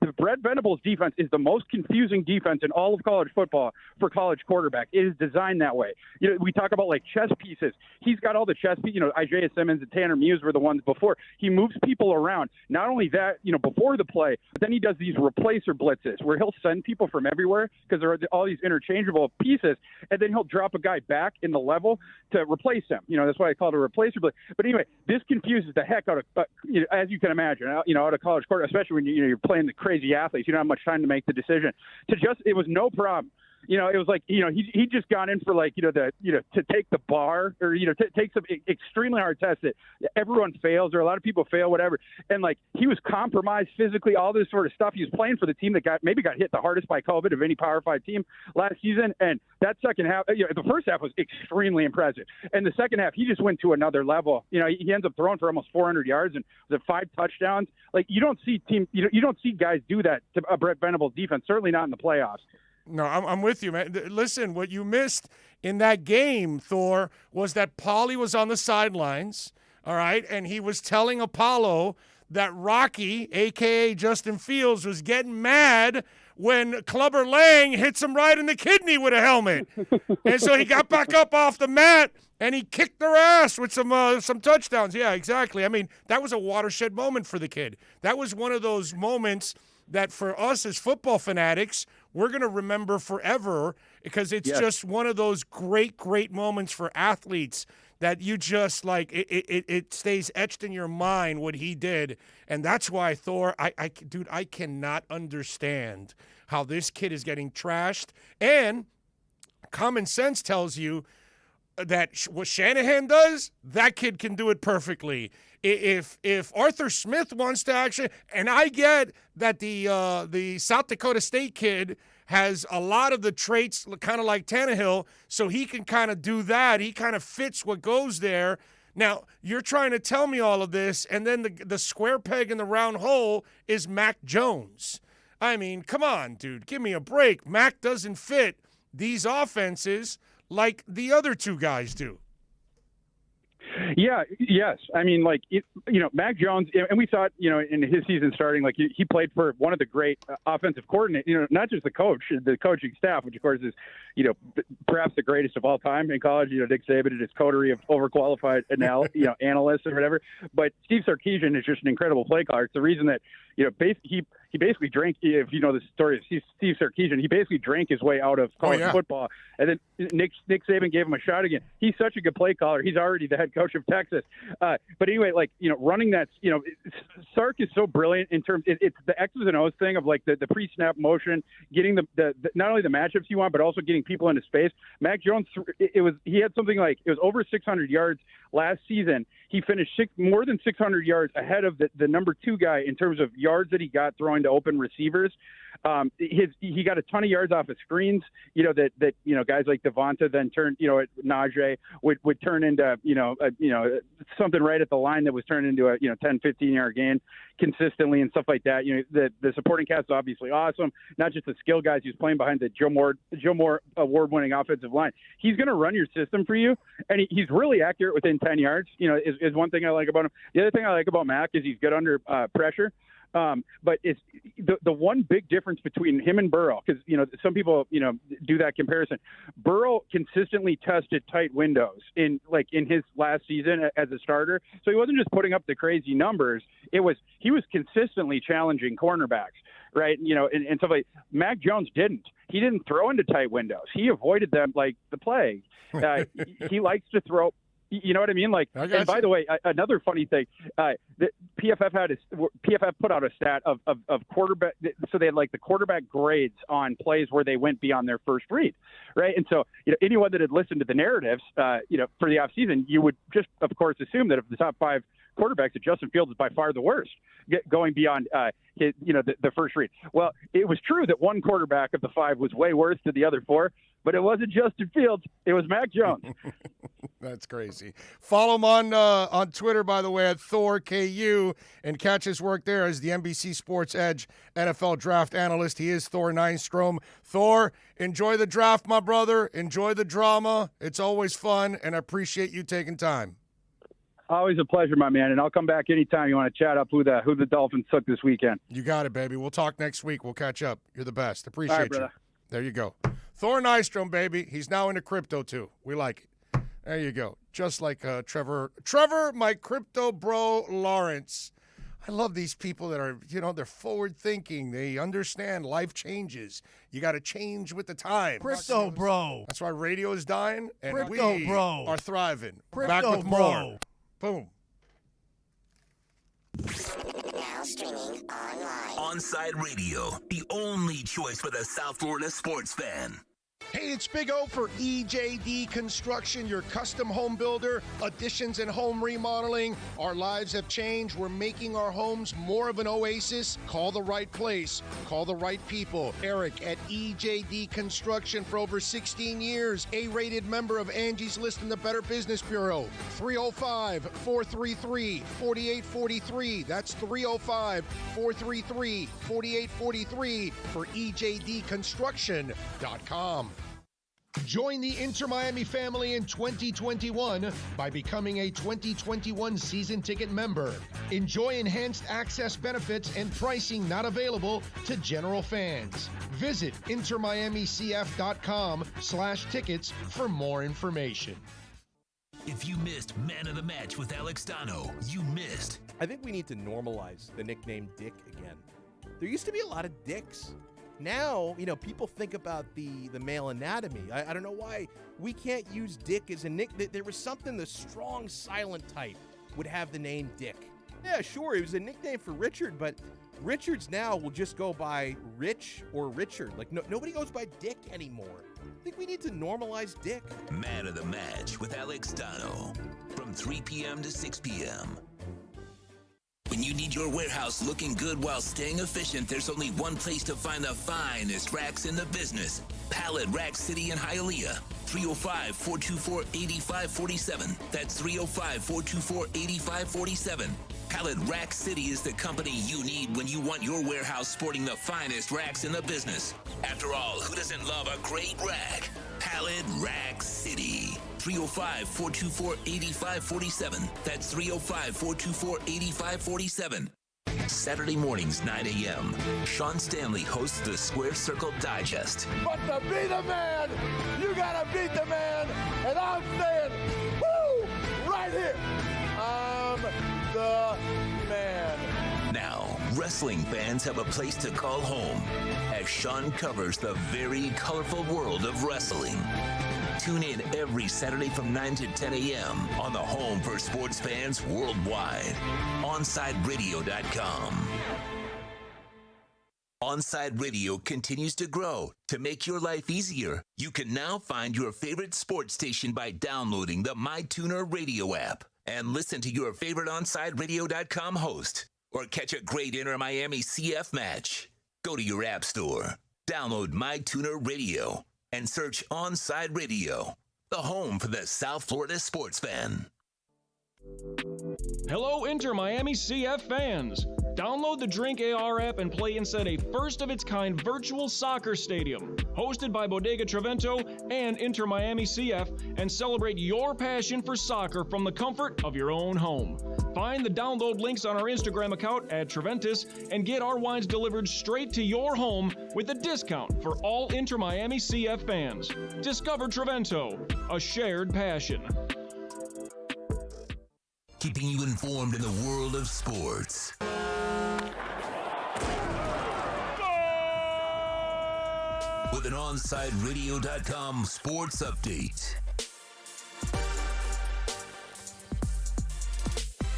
the Brett Venables defense is the most confusing defense in all of college football for college quarterback. It is designed that way. We talk about like chess pieces. He's got all the chess pieces. Isaiah Simmons and Tanner Muse were the ones before. He moves people around. Not only that, before the play, but then he does these replacer blitzes where he'll send people from everywhere because there are all these interchangeable pieces, and then he'll drop a guy back in the level to replace him. That's why I call it a replacer blitz. But anyway, this confuses the heck out of, as you can imagine, out of college quarterback, especially when you're playing the crazy athletes. You don't have much time to make the decision. It was no problem. It was like, he just gone in for like, to take the bar or, take some extremely hard tests that everyone fails or a lot of people fail, whatever. And like, he was compromised physically, all this sort of stuff. He was playing for the team that got hit the hardest by COVID of any Power 5 team last season. And that second half, the first half was extremely impressive. And the second half, he just went to another level. He ends up throwing for almost 400 yards and was at 5 touchdowns. Like you don't see guys do that to a Brett Venables defense, certainly not in the playoffs. No, I'm with you, man. Listen, what you missed in that game, Thor, was that Paulie was on the sidelines, all right, and he was telling Apollo that Rocky, a.k.a. Justin Fields, was getting mad when Clubber Lang hits him right in the kidney with a helmet. And so he got back up off the mat, and he kicked their ass with some touchdowns. Yeah, exactly. I mean, that was a watershed moment for the kid. That was one of those moments that for us as football fanatics, we're going to remember forever because it's just one of those great, great moments for athletes that you just like it stays etched in your mind what he did. And that's why Thor, dude, I cannot understand how this kid is getting trashed. And common sense tells you that what Shanahan does, that kid can do it perfectly. If Arthur Smith wants to actually, and I get that the South Dakota State kid has a lot of the traits kind of like Tannehill, so he can kind of do that. He kind of fits what goes there. Now, you're trying to tell me all of this, and then the square peg in the round hole is Mac Jones. I mean, come on, dude. Give me a break. Mac doesn't fit these offenses like the other two guys do. Yeah, yes. I mean, like, Mac Jones, and we thought, in his season starting, like, he played for one of the great offensive coordinators, not just the coaching staff, which, of course, is, perhaps the greatest of all time in college. Nick Saban and his coterie of overqualified analysts or whatever. But Steve Sarkisian is just an incredible play caller. It's the reason that, he basically drank, if you know the story of Steve Sarkisian, he basically drank his way out of college football. And then Nick Saban gave him a shot again. He's such a good play caller. He's already the head coach of Texas. But anyway, like, running that, Sark is so brilliant in terms, it's the X's and O's thing of like the pre-snap motion, getting the not only the matchups you want, but also getting people into space. Mac Jones, he had something like, it was over 600 yards last season. He finished more than 600 yards ahead of the number 2 guy in terms of yards that he got throwing to open receivers. He got a ton of yards off of screens, that guys like Devonta then turned, Najee would turn into, something right at the line that was turned into a, 10, 15-yard gain consistently and stuff like that. The supporting cast is obviously awesome, not just the skill guys. He's playing behind the Joe Moore award-winning offensive line. He's going to run your system for you, and he's really accurate within 10 yards, is one thing I like about him. The other thing I like about Mac is he's good under pressure. But it's the one big difference between him and Burrow, because, some people, do that comparison. Burrow consistently tested tight windows in his last season as a starter. So he wasn't just putting up the crazy numbers. He was consistently challenging cornerbacks, right? And stuff like Mac Jones didn't. He didn't throw into tight windows. He avoided them like the plague. He likes to throw. You know what I mean? Like, and by the way, another funny thing, the PFF put out a stat of quarterback. So they had like the quarterback grades on plays where they went beyond their first read, right? And so, anyone that had listened to the narratives, for the offseason, you would just, of course, assume that if the top 5 quarterbacks, that Justin Fields is by far the worst, going beyond the first read. Well, it was true that one quarterback of the 5 was way worse than the other 4, but it wasn't Justin Fields. It was Mac Jones. That's crazy. Follow him on Twitter, by the way, at ThorKU, and catch his work there as the NBC Sports Edge NFL draft analyst. He is Thor Nystrom. Thor, enjoy the draft, my brother. Enjoy the drama. It's always fun, and I appreciate you taking time. Always a pleasure, my man, and I'll come back anytime you want to chat up who the Dolphins took this weekend. You got it, baby. We'll talk next week. We'll catch up. You're the best. Appreciate All right, you. brother. There you go. Thor Nystrom, baby. He's now into crypto, too. We like it. There you go. Just like Trevor, my crypto bro, Lawrence. I love these people that are, they're forward-thinking. They understand life changes. You got to change with the time. Crypto bro. That's why radio is dying, and Crypto we bro. are thriving. Crypto Back with bro. more. Boom. Now streaming online. Onside Radio, the only choice for the South Florida sports fan. Hey, it's Big O for EJD Construction, your custom home builder, additions and home remodeling. Our lives have changed. We're making our homes more of an oasis. Call the right place. Call the right people. Eric at EJD Construction for over 16 years. A-rated member of Angie's List in the Better Business Bureau. 305-433-4843. That's 305-433-4843 for EJDconstruction.com. Join the Inter Miami family in 2021 by becoming a 2021 season ticket member. Enjoy enhanced access benefits and pricing not available to general fans. Visit intermiamicf.com/tickets for more information. If you missed Man of the Match with Alex Dono, you missed. I think we need to normalize the nickname Dick again. There used to be a lot of dicks. Now, people think about the male anatomy. I don't know why we can't use Dick as a nickname. There was something the strong, silent type would have the name Dick. Yeah, sure, it was a nickname for Richard, but Richards now will just go by Rich or Richard. Like, nobody goes by Dick anymore. I think we need to normalize Dick. Man of the Match with Alex Dono from 3 p.m. to 6 p.m. When you need your warehouse looking good while staying efficient, there's only one place to find the finest racks in the business. Pallet Rack City in Hialeah. 305-424-8547. That's 305-424-8547. Pallet Rack City is the company you need when you want your warehouse sporting the finest racks in the business. After all, who doesn't love a great rack? Pallet Rack City. 305-424-8547. That's 305-424-8547. Saturday mornings, 9 a.m. Sean Stanley hosts the Square Circle Digest. But to be the man, you gotta beat the man. And I'm saying, woo, right here. I'm the man. Now, wrestling fans have a place to call home as Sean covers the very colorful world of wrestling. Tune in every Saturday from 9 to 10 a.m. on the home for sports fans worldwide. OnsideRadio.com. Onside Radio continues to grow. To make your life easier, you can now find your favorite sports station by downloading the MyTuner Radio app and listen to your favorite OnsideRadio.com host or catch a great Inter-Miami CF match. Go to your app store, download MyTuner Radio, and search Onside Radio, the home for the South Florida sports fan. Hello, Inter-Miami CF fans. Download the Drink AR app and play inside a first-of-its-kind virtual soccer stadium, hosted by Bodega Trevento and Inter-Miami CF, and celebrate your passion for soccer from the comfort of your own home. Find the download links on our Instagram account at Treventus and get our wines delivered straight to your home with a discount for all Inter-Miami CF fans. Discover Trevento, a shared passion. Keeping you informed in the world of sports. With an OnsideRadio.com sports update.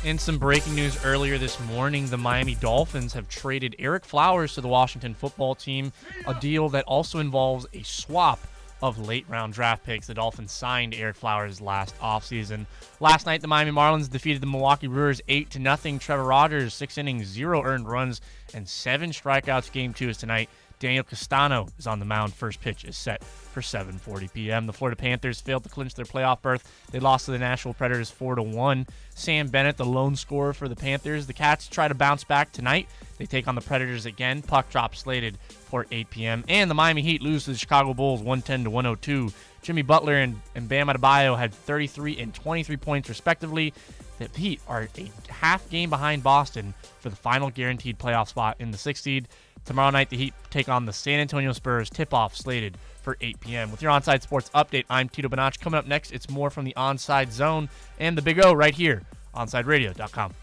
In some breaking news earlier this morning, the Miami Dolphins have traded Eric Flowers to the Washington football team, a deal that also involves a swap of late-round draft picks. The Dolphins signed Eric Flowers last offseason. Last night, the Miami Marlins defeated the Milwaukee Brewers 8-0. Trevor Rogers, 6 innings, 0 earned runs, and 7 strikeouts. Game 2 is tonight. Daniel Castano is on the mound. First pitch is set for 7:40 p.m. The Florida Panthers failed to clinch their playoff berth. They lost to the Nashville Predators 4-1. Sam Bennett, the lone scorer for the Panthers. The Cats try to bounce back tonight. They take on the Predators again. Puck drop slated for 8 p.m. And the Miami Heat lose to the Chicago Bulls 110-102. Jimmy Butler and Bam Adebayo had 33 and 23 points respectively. The Heat are a half game behind Boston for the final guaranteed playoff spot in the 6th seed. Tomorrow night, the Heat take on the San Antonio Spurs. Tip-off slated for 8 p.m. With your Onside Sports Update, I'm Tito Bonacci. Coming up next, it's more from the Onside Zone and the Big O right here, OnsideRadio.com.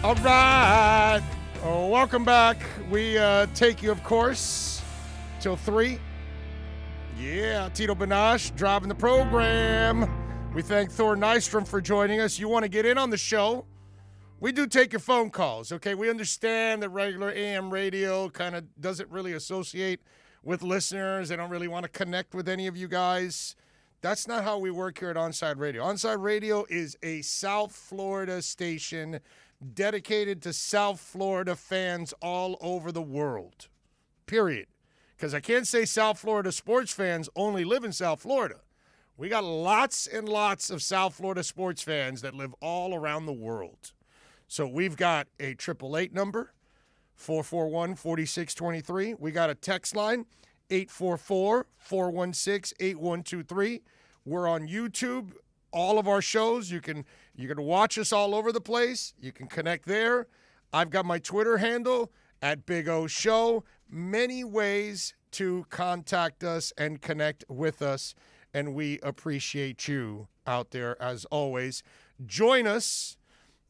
All right. Welcome back. We take you, of course, till 3. Yeah, Tito Benash driving the program. We thank Thor Nystrom for joining us. You want to get in on the show? We do take your phone calls, okay? We understand that regular AM radio kind of doesn't really associate with listeners. They don't really want to connect with any of you guys. That's not how we work here at Onside Radio. Onside Radio is a South Florida station dedicated to South Florida fans all over the world, period. Because I can't say South Florida sports fans only live in South Florida. We got lots and lots of South Florida sports fans that live all around the world. So we've got a 888 number, 441-4623. We got a text line, 844-416-8123. We're on YouTube. All of our shows, you can You can watch us all over the place. You can connect there. I've got my Twitter handle at Big O Show. Many ways to contact us and connect with us, and we appreciate you out there as always. Join us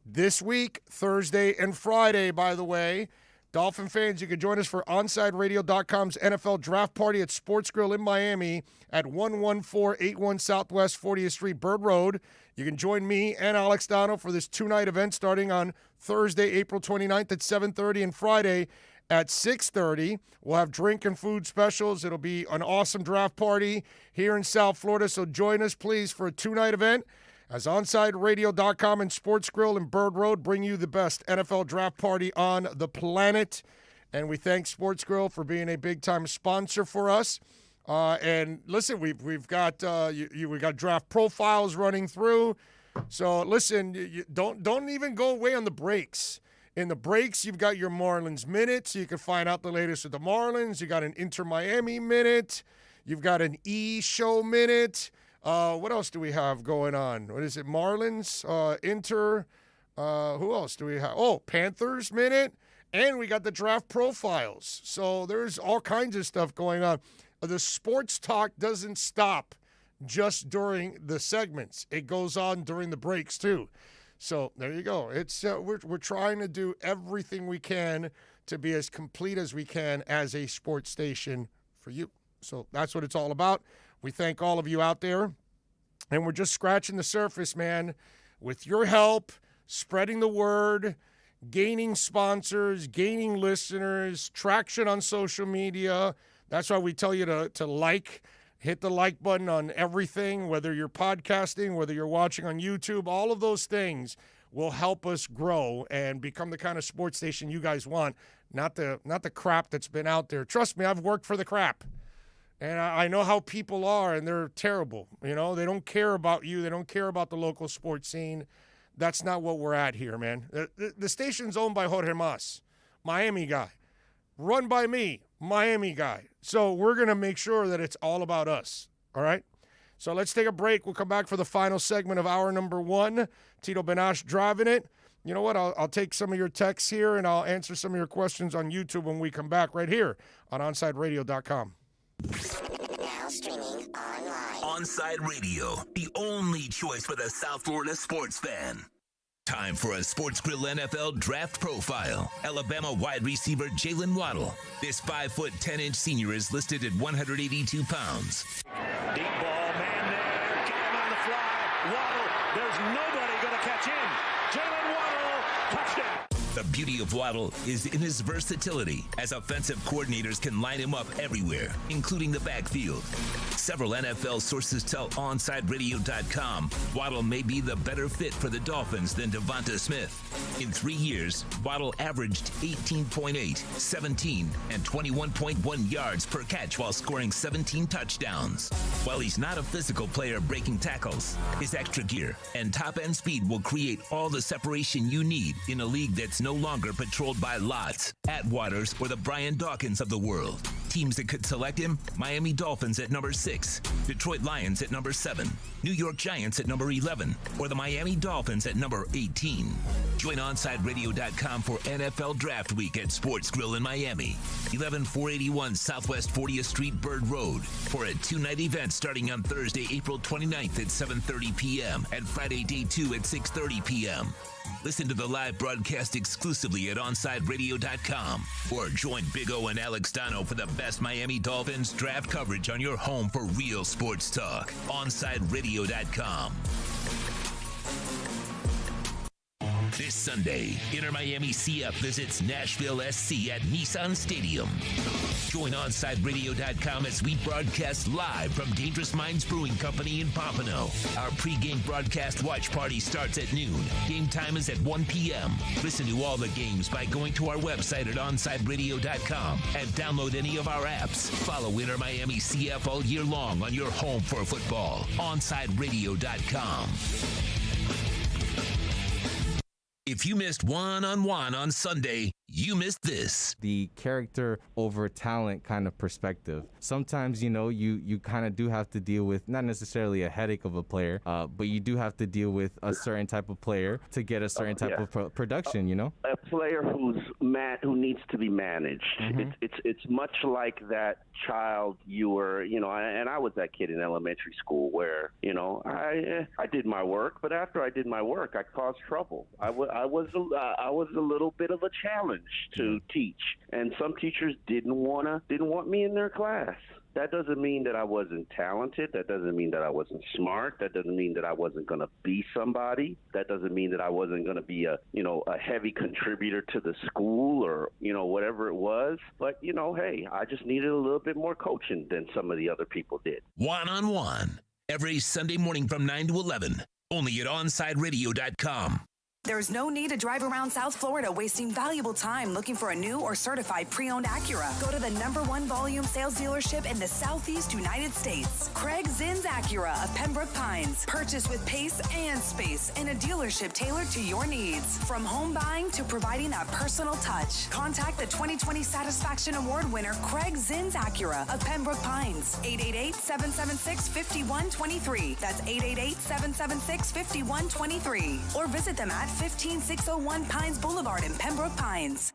this week, Thursday and Friday, by the way. Dolphin fans, you can join us for OnsideRadio.com's NFL Draft Party at Sports Grill in Miami at 11481 Southwest 40th Street, Bird Road. You can join me and Alex Dono for this two-night event starting on Thursday, April 29th at 7:30 and Friday at 6:30. We'll have drink and food specials. It'll be an awesome draft party here in South Florida, so join us, please, for a two-night event as OnsideRadio.com and Sports Grill in Bird Road bring you the best NFL draft party on the planet. And we thank Sports Grill for being a big-time sponsor for us. And listen, we've got we got draft profiles running through. So listen, you don't even go away on the breaks. In the breaks, you've got your Marlins Minute, so you can find out the latest with the Marlins. You got an Inter Miami Minute. You've got an E-Show Minute. What else do we have going on? What is it? Marlins, Inter. Who else do we have? Oh, Panthers Minute. And we got the draft profiles. So there's all kinds of stuff going on. The sports talk doesn't stop just during the segments. It goes on during the breaks, too. So there you go. It's we're trying to do everything we can to be as complete as we can as a sports station for you. So that's what it's all about. We thank all of you out there, and we're just scratching the surface, man. With your help, spreading the word, gaining sponsors, gaining listeners, traction on social media. That's why we tell you to hit the like button on everything, whether you're podcasting, whether you're watching on YouTube. All of those things will help us grow and become the kind of sports station you guys want, not the crap that's been out there. Trust me, I've worked for the crap. And I know how people are, and they're terrible. You know, they don't care about you. They don't care about the local sports scene. That's not what we're at here, man. The station's owned by Jorge Mas, Miami guy. Run by me, Miami guy. So we're going to make sure that it's all about us, all right? So let's take a break. We'll come back for the final segment of hour number 1. Tito Benash driving it. You know what? I'll take some of your texts here, and I'll answer some of your questions on YouTube when we come back right here on OnsideRadio.com. Now streaming online. Onside Radio, the only choice for the South Florida sports fan. Time for a Sports Grill NFL Draft Profile. Alabama wide receiver Jalen Waddle. This 5', 10" senior is listed at 182 pounds. Deep ball, man there. Get him on the fly. Waddle, there's nobody going to catch him. Jalen Waddle, touchdown. The beauty of Waddle is in his versatility, as offensive coordinators can line him up everywhere, including the backfield. Several NFL sources tell OnsideRadio.com Waddle may be the better fit for the Dolphins than Devonta Smith. In 3 years, Waddle averaged 18.8, 17, and 21.1 yards per catch while scoring 17 touchdowns. While he's not a physical player breaking tackles, his extra gear and top-end speed will create all the separation you need in a league that's no longer patrolled by Lots, Atwaters, or the Brian Dawkins of the world. Teams that could select him: Miami Dolphins at number 6, Detroit Lions at number 7, New York Giants at number 11, or the Miami Dolphins at number 18. Join OnsideRadio.com for NFL Draft Week at Sports Grill in Miami, 11481 Southwest 40th Street, Bird Road, for a two-night event starting on Thursday, April 29th at 7:30 p.m. and Friday, day 2 at 6:30 p.m. Listen to the live broadcast exclusively at OnsideRadio.com or join Big O and Alex Dono for the best Miami Dolphins draft coverage on your home for real sports talk. OnsideRadio.com. This Sunday, Inter Miami CF visits Nashville SC at Nissan Stadium. Join OnsideRadio.com as we broadcast live from Dangerous Minds Brewing Company in Pompano. Our pregame broadcast watch party starts at noon. Game time is at 1 p.m. Listen to all the games by going to our website at OnsideRadio.com and download any of our apps. Follow Inter Miami CF all year long on your home for football. OnsideRadio.com. If you missed one-on-one on Sunday, you missed this. The character over talent kind of perspective. Sometimes, you kind of do have to deal with not necessarily a headache of a player, but you do have to deal with a certain type of player to get a certain type of production, A player who needs to be managed. Mm-hmm. It's much like that child you were, and I was that kid in elementary school where, I did my work, but after I did my work, I caused trouble. I was a little bit of a challenge to teach, and some teachers didn't want me in their class. That doesn't mean that I wasn't talented. That doesn't mean that I wasn't smart. That doesn't mean that I wasn't going to be somebody. That doesn't mean that I wasn't going to be a heavy contributor to the school or, whatever it was. But, hey, I just needed a little bit more coaching than some of the other people did. One-on-one. Every Sunday morning from 9 to 11. Only at OnsideRadio.com. There's no need to drive around South Florida wasting valuable time looking for a new or certified pre-owned Acura. Go to the #1 volume sales dealership in the Southeast United States. Craig Zinn's Acura of Pembroke Pines. Purchase with pace and space in a dealership tailored to your needs. From home buying to providing that personal touch. Contact the 2020 Satisfaction Award winner Craig Zinn's Acura of Pembroke Pines. 888-776-5123. That's 888-776-5123. Or visit them at 15601 Pines Boulevard in Pembroke Pines.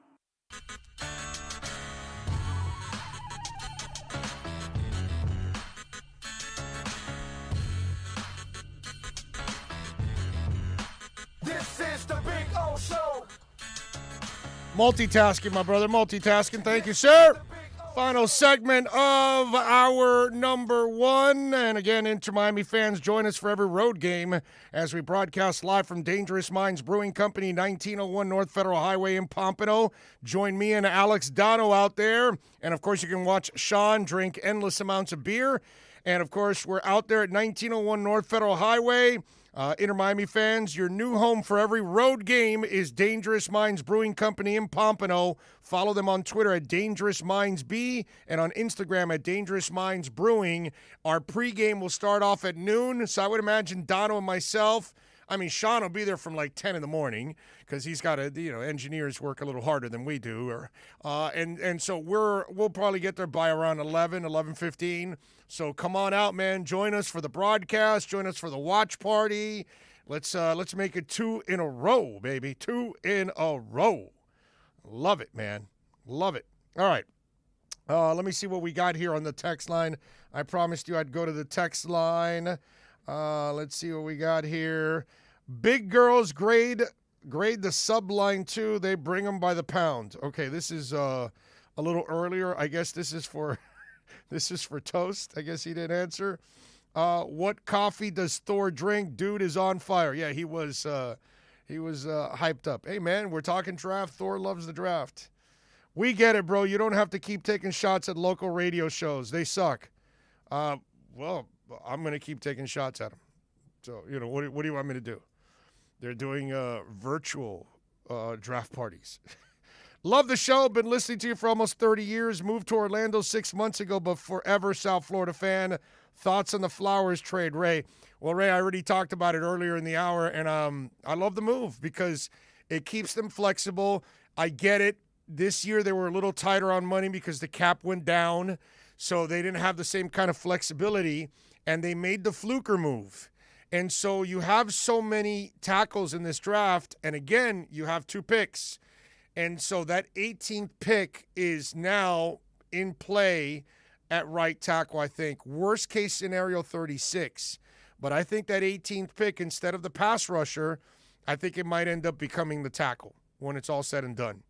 This is the Big O Show. Multitasking, my brother. Multitasking. Thank you, sir. Final segment of our #1. And again, Inter Miami fans, join us for every road game as we broadcast live from Dangerous Minds Brewing Company, 1901 North Federal Highway in Pompano. Join me and Alex Dono out there. And, of course, you can watch Sean drink endless amounts of beer. And, of course, we're out there at 1901 North Federal Highway. Inter Miami fans, your new home for every road game is Dangerous Minds Brewing Company in Pompano. Follow them on Twitter at Dangerous Minds B and on Instagram at Dangerous Minds Brewing. Our pregame will start off at noon, so I would imagine Dono and myself. Sean will be there from like 10 in the morning because he's got to, engineers work a little harder than we do. And so we'll probably get there by around 11:15. So come on out, man. Join us for the broadcast. Join us for the watch party. Let's make it 2 in a row, baby. 2 in a row. Love it, man. Love it. All right. Let me see what we got here on the text line. I promised you I'd go to the text line. Let's see what we got here. Big girls grade the sub line too. They bring them by the pound. Okay, this is a little earlier. I guess this is for Toast. I guess he didn't answer. What coffee does Thor drink? Dude is on fire. Yeah, he was hyped up. Hey man, we're talking draft. Thor loves the draft. We get it, bro. You don't have to keep taking shots at local radio shows. They suck. Well, I'm going to keep taking shots at them. So, what do you want me to do? They're doing virtual draft parties. Love the show. Been listening to you for almost 30 years. Moved to Orlando 6 months ago, but forever South Florida fan. Thoughts on the Flowers trade, Ray? Well, Ray, I already talked about it earlier in the hour, and I love the move because it keeps them flexible. I get it. This year they were a little tighter on money because the cap went down, so they didn't have the same kind of flexibility, and they made the Fluker move. And so you have so many tackles in this draft, and again, you have 2 picks. And so that 18th pick is now in play at right tackle, I think. Worst case scenario, 36. But I think that 18th pick, instead of the pass rusher, I think it might end up becoming the tackle when it's all said and done.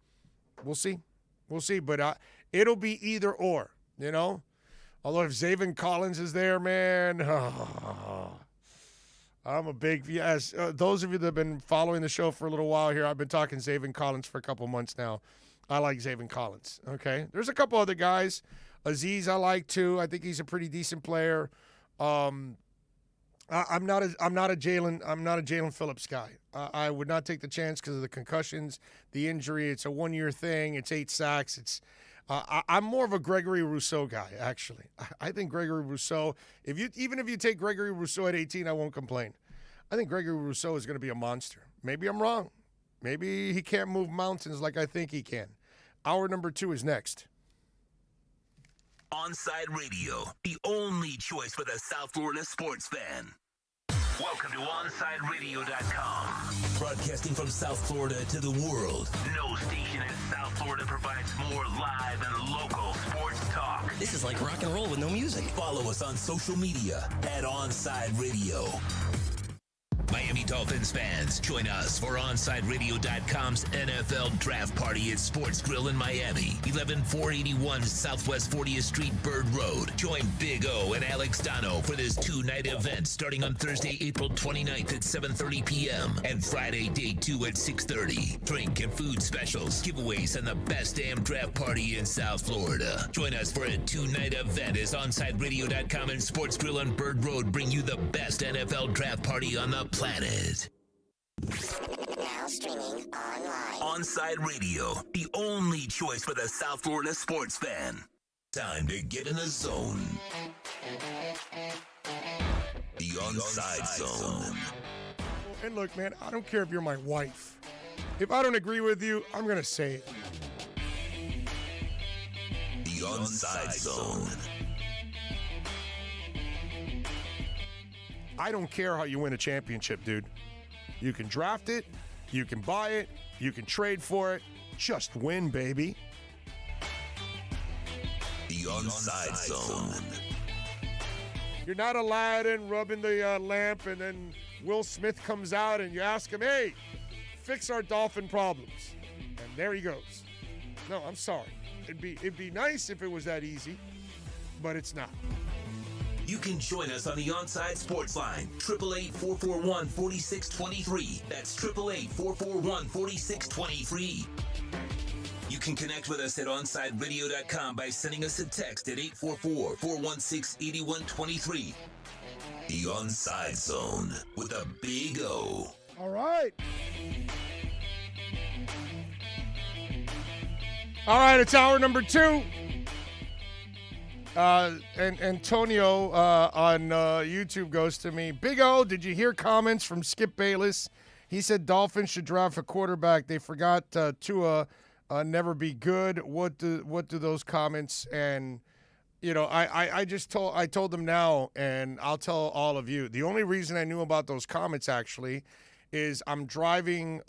We'll see. We'll see. But it'll be either or, Although if Zaven Collins is there, man, I'm a big yes. Those of you that have been following the show for a little while here, I've been talking Zaven Collins for a couple months now. I like Zaven Collins. Okay, there's a couple other guys. Aziz I like too. I think he's a pretty decent player. I'm not a Jalen Phillips guy. I would not take the chance because of the concussions, the injury. It's a 1-year thing. It's 8 sacks. I'm more of a Gregory Rousseau guy, actually. I think Gregory Rousseau, even if you take Gregory Rousseau at 18, I won't complain. I think Gregory Rousseau is going to be a monster. Maybe I'm wrong. Maybe he can't move mountains like I think he can. Hour number 2 is next. Onside Radio, the only choice for the South Florida sports fan. Welcome to OnsideRadio.com. Broadcasting from South Florida to the world. No station in South Florida provides more live and local sports talk. This is like rock and roll with no music. Follow us on social media at Onside Radio. Miami Dolphins fans, join us for OnsideRadio.com's NFL Draft Party at Sports Grill in Miami, 11481 Southwest 40th Street, Bird Road. Join Big O and Alex Dono for this 2-night event starting on Thursday, April 29th at 7:30 p.m. and Friday, day 2 at 6:30. Drink and food specials, giveaways, and the best damn draft party in South Florida. Join us for a 2-night event as OnsideRadio.com and Sports Grill on Bird Road bring you the best NFL draft party on the planet. Now streaming online. Onside Radio, the only choice for the South Florida sports fan. Time to get in the zone. The Onside Zone. And look, man, I don't care if you're my wife. If I don't agree with you, I'm going to say it. The Onside Zone. I don't care how you win a championship, dude. You can draft it, you can buy it, you can trade for it. Just win, baby. The Onside Zone. You're not Aladdin rubbing the lamp and then Will Smith comes out and you ask him, hey, fix our dolphin problems. And there he goes. No, I'm sorry. It'd be nice if it was that easy, but it's not. You can join us on the Onside Sports Line, 888-441-4623. That's 888-441-4623. You can connect with us at OnsideRadio.com by sending us a text at 844-416-8123. The Onside Zone with a big O. All right. All right, it's hour number 2. And Antonio on YouTube goes to me, Big O, did you hear comments from Skip Bayless? He said Dolphins should draft a quarterback. They forgot Tua never be good. What do those comments? And you know, I told them now, and I'll tell all of you. The only reason I knew about those comments actually is I'm driving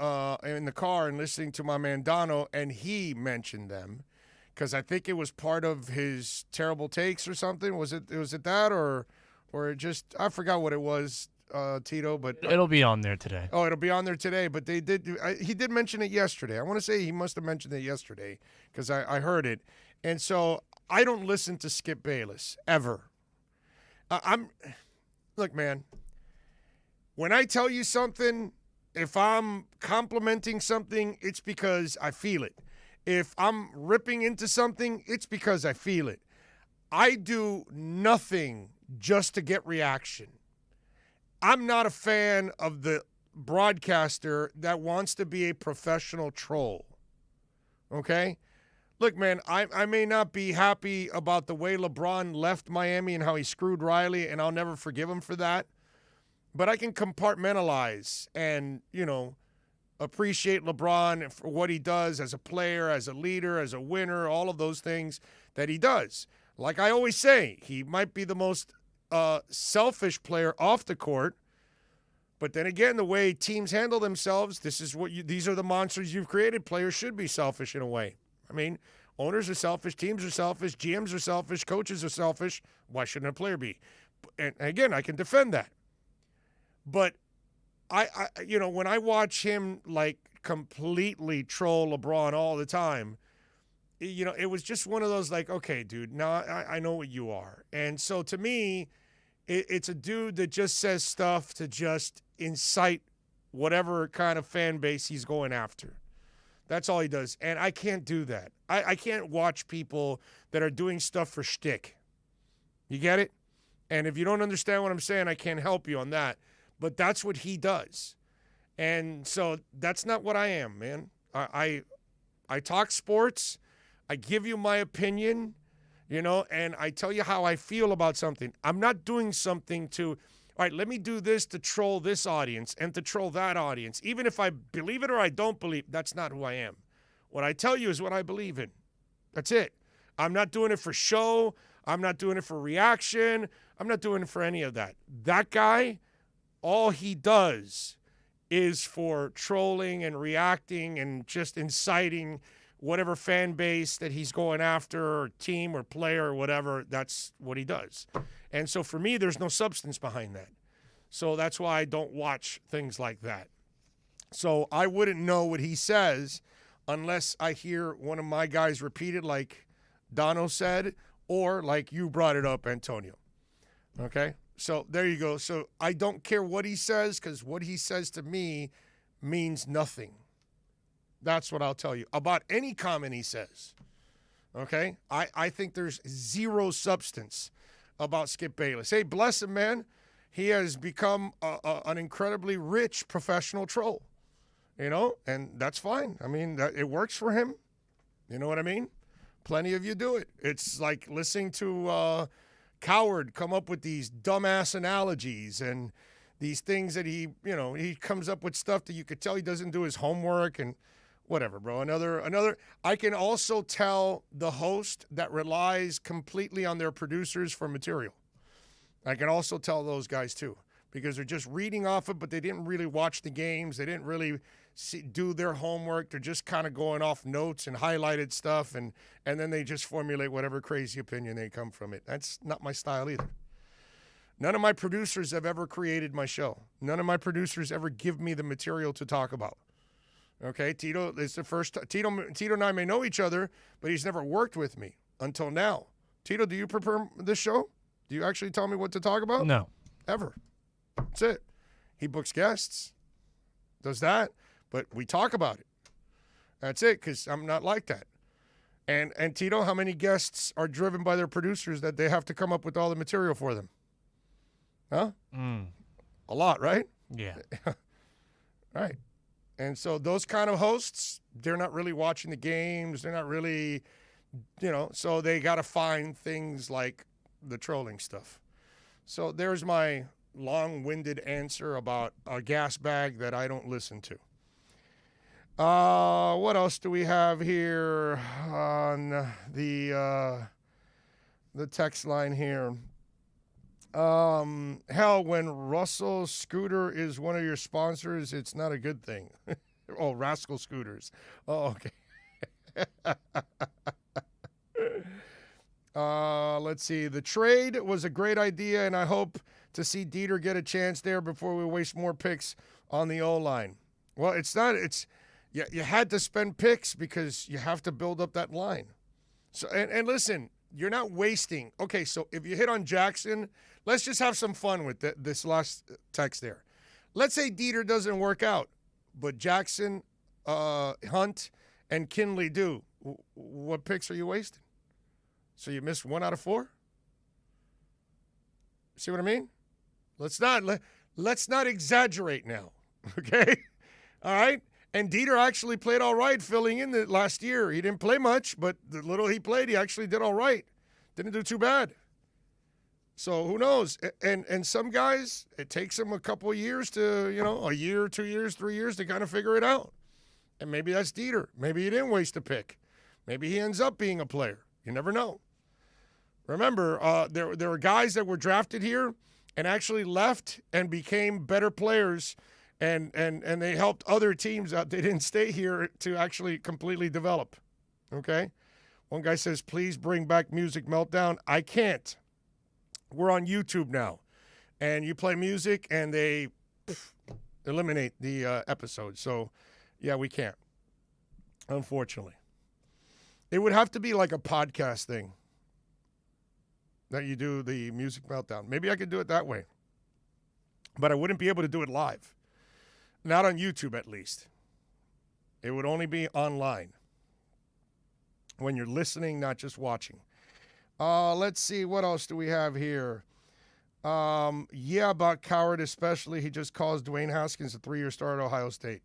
in the car and listening to my man Dono, and he mentioned them. Because I think it was part of his terrible takes or something. Was it that or just I forgot what it was, Tito. But it'll be on there today. Oh, it'll be on there today. But he did mention it yesterday. I want to say he must have mentioned it yesterday because I heard it. And so I don't listen to Skip Bayless ever. Look, man. When I tell you something, if I'm complimenting something, it's because I feel it. If I'm ripping into something, it's because I feel it. I do nothing just to get reaction. I'm not a fan of the broadcaster that wants to be a professional troll. Okay? Look, man, I may not be happy about the way LeBron left Miami and how he screwed Riley, and I'll never forgive him for that. But I can compartmentalize and, you know, appreciate LeBron for what he does as a player, as a leader, as a winner, all of those things that he does. Like I always say, he might be the most selfish player off the court, but then again, the way teams handle themselves, these are the monsters you've created. Players should be selfish in a way. I mean, owners are selfish, teams are selfish, GMs are selfish, coaches are selfish. Why shouldn't a player be? And again, I can defend that. But I when I watch him like completely troll LeBron all the time, you know, it was just one of those like, okay, dude, now I know what you are. And so to me, it's a dude that just says stuff to just incite whatever kind of fan base he's going after. That's all he does. And I can't do that. I can't watch people that are doing stuff for shtick. You get it? And if you don't understand what I'm saying, I can't help you on that. But that's what he does. And so that's not what I am, man. I talk sports. I give you my opinion, you know, and I tell you how I feel about something. I'm not doing something to, all right, let me do this to troll this audience and to troll that audience. Even if I believe it or I don't believe, that's not who I am. What I tell you is what I believe in. That's it. I'm not doing it for show. I'm not doing it for reaction. I'm not doing it for any of that. That guy, all he does is for trolling and reacting and just inciting whatever fan base that he's going after, or team or player or whatever. That's what he does. And so for me, there's no substance behind that. So that's why I don't watch things like that. So I wouldn't know what he says unless I hear one of my guys repeat it like Dono said, or like you brought it up, Antonio. Okay? So there you go. So I don't care what he says, because what he says to me means nothing. That's what I'll tell you about any comment he says. Okay? I think there's zero substance about Skip Bayless. Hey, bless him, man. He has become an incredibly rich professional troll. And that's fine. I mean, it works for him. You know what I mean? Plenty of you do it. It's like listening to Coward come up with these dumbass analogies and these things that he comes up with stuff that you could tell he doesn't do his homework and whatever, bro. Another. I can also tell the host that relies completely on their producers for material. I can also tell those guys too, because they're just reading off it, but they didn't really watch the games. They didn't really do their homework. They're just kind of going off notes and highlighted stuff, and then they just formulate whatever crazy opinion they come from it. That's not my style either. None of my producers have ever created my show. None of my producers ever give me the material to talk about. Okay, Tito is the first. Tito and I may know each other, but he's never worked with me until now. Tito, do you prepare this show? Do you actually tell me what to talk about? No. Ever. That's it. He books guests, does that, but we talk about it. That's it, because I'm not like that. And Tito, how many guests are driven by their producers that they have to come up with all the material for them? Huh? A lot, right? Yeah. Right. And so those kind of hosts, they're not really watching the games. They're not really, so they got to find things like the trolling stuff. So there's my long-winded answer about a gas bag that I don't listen to. What else do we have here on the text line here? Hell, when Russell Scooter is one of your sponsors, it's not a good thing. Oh, Rascal Scooters. Oh, okay. Let's see. The trade was a great idea, and I hope to see Dieter get a chance there before we waste more picks on the O-line. Well, it's not. You had to spend picks because you have to build up that line. So and listen, you're not wasting. Okay, so if you hit on Jackson, let's just have some fun with this last text there. Let's say Dieter doesn't work out, but Jackson, Hunt, and Kinley do. What picks are you wasting? So you missed 1 out of 4? See what I mean? Let's not exaggerate now, okay? All right? And Dieter actually played all right filling in the last year. He didn't play much, but the little he played, he actually did all right. Didn't do too bad. So who knows? And some guys, it takes them a couple of years to, a year, 2 years, 3 years to kind of figure it out. And maybe that's Dieter. Maybe he didn't waste a pick. Maybe he ends up being a player. You never know. Remember, there were guys that were drafted here and actually left and became better players, and they helped other teams out. They didn't stay here to actually completely develop. Okay? One guy says, please bring back Music Meltdown. I can't. We're on YouTube now. And you play music, and they eliminate the episode. So, yeah, we can't, unfortunately. It would have to be like a podcast thing that you do the Music Meltdown. Maybe I could do it that way. But I wouldn't be able to do it live. Not on YouTube, at least. It would only be online. When you're listening, not just watching. Let's see. What else do we have here? Yeah, about Coward especially. He just calls Dwayne Haskins a 3-year starter at Ohio State.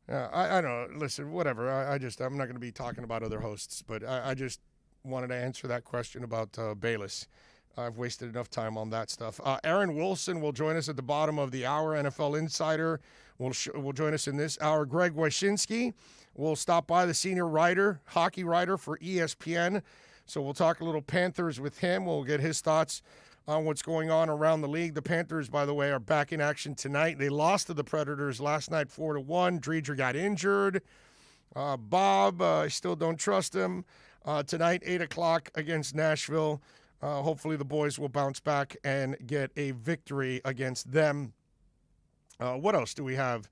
I don't know. Listen, whatever. I'm not going to be talking about other hosts, but I just wanted to answer that question about Bayless. I've wasted enough time on that stuff. Aaron Wilson will join us at the bottom of the hour. NFL Insider will join us in this hour. Greg Wyshynski will stop by, the senior writer, hockey writer for ESPN. So we'll talk a little Panthers with him. We'll get his thoughts on what's going on around the league. The Panthers, by the way, are back in action tonight. They lost to the Predators last night 4-1. Driedger got injured. Bob, I still don't trust him. Tonight, 8 o'clock against Nashville. Hopefully the boys will bounce back and get a victory against them. What else do we have?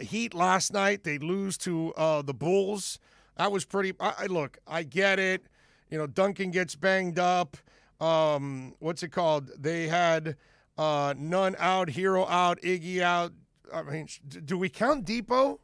Heat last night, they lose to the Bulls. That was pretty look, I get it. You know, Duncan gets banged up. What's it called? They had Nunn out, Hero out, Iggy out. I mean, do we count Depot?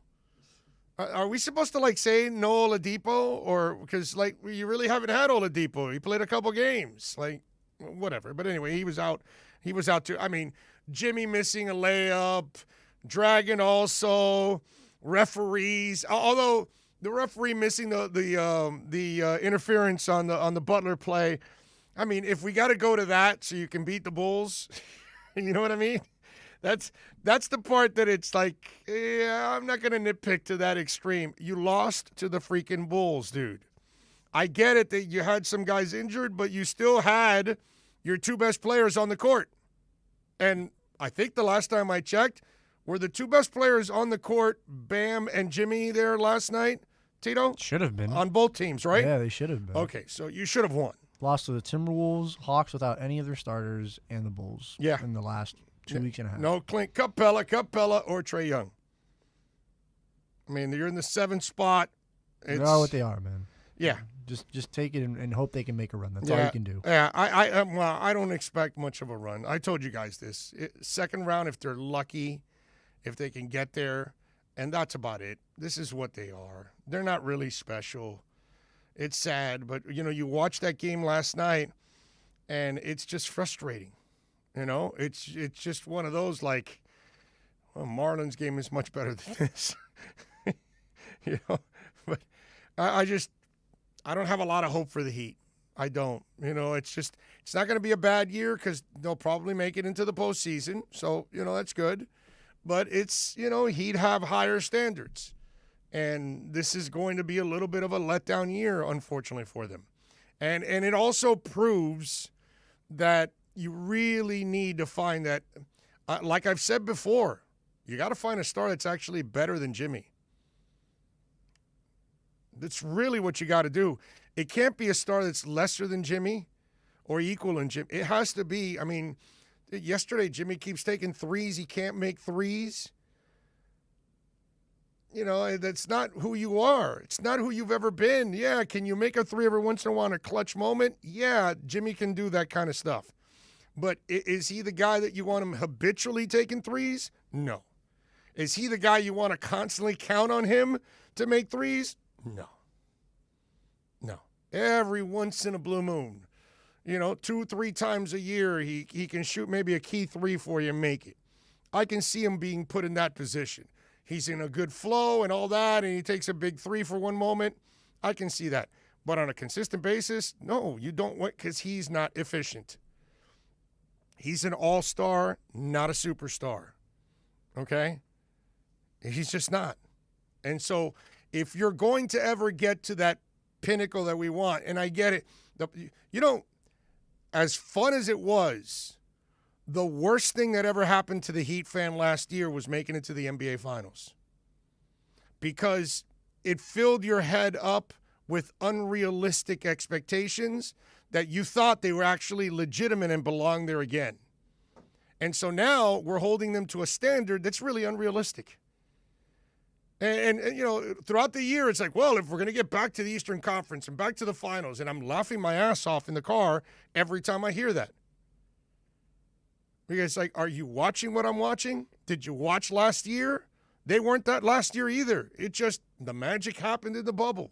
Are we supposed to, like, say no Oladipo? Or because, like, you really haven't had Oladipo. He played a couple games. Like, whatever. But anyway, he was out. He was out too. I mean, Jimmy missing a layup, Dragon also, referees. Although the referee missing the interference on the Butler play. I mean, if we got to go to that so you can beat the Bulls, you know what I mean? That's the part that it's like, yeah, I'm not going to nitpick to that extreme. You lost to the freaking Bulls, dude. I get it that you had some guys injured, but you still had your two best players on the court. And I think the last time I checked, were the two best players on the court, Bam and Jimmy, there last night, Tito? Should have been. On both teams, right? Yeah, they should have been. Okay, so you should have won. Lost to the Timberwolves, Hawks without any of their starters, and the Bulls in the last 2 weeks and a half. No Clint Capella, or Trae Young. I mean, you're in the 7th spot. They are what they are, man. Yeah. Just take it and hope they can make a run. That's all you can do. Yeah, I don't expect much of a run. I told you guys this. Second round, if they're lucky, if they can get there, and that's about it. This is what they are. They're not really special. It's sad, but, you know, you watched that game last night, and it's just frustrating. You know, it's just one of those, like, well, Marlins game is much better than this. You know, but I don't have a lot of hope for the Heat. I don't. You know, it's not going to be a bad year because they'll probably make it into the postseason. So, you know, that's good. But it's, you know, Heat have higher standards. And this is going to be a little bit of a letdown year, unfortunately, for them. And it also proves that you really need to find that, like I've said before, you got to find a star that's actually better than Jimmy. That's really what you got to do. It can't be a star that's lesser than Jimmy or equal in Jimmy. It has to be, I mean, yesterday Jimmy keeps taking threes. He can't make threes. You know, that's not who you are. It's not who you've ever been. Yeah, can you make a three every once in a while in a clutch moment? Yeah, Jimmy can do that kind of stuff. But is he the guy that you want him habitually taking threes? No. Is he the guy you want to constantly count on him to make threes? No. No. Every once in a blue moon, you know, 2-3 times a year, he can shoot maybe a key three for you and make it. I can see him being put in that position. He's in a good flow and all that, and he takes a big three for one moment. I can see that. But on a consistent basis, no, you don't want, because he's not efficient. He's an all-star, not a superstar. Okay? He's just not. And so if you're going to ever get to that pinnacle that we want, and I get it, you know, as fun as it was, the worst thing that ever happened to the Heat fan last year was making it to the NBA Finals. Because it filled your head up with unrealistic expectations that you thought they were actually legitimate and belonged there again. And so now we're holding them to a standard that's really unrealistic. And you know, throughout the year, it's like, well, if we're going to get back to the Eastern Conference and back to the finals, and I'm laughing my ass off in the car every time I hear that. Because, like, are you watching what I'm watching? Did you watch last year? They weren't that last year either. It just, the magic happened in the bubble.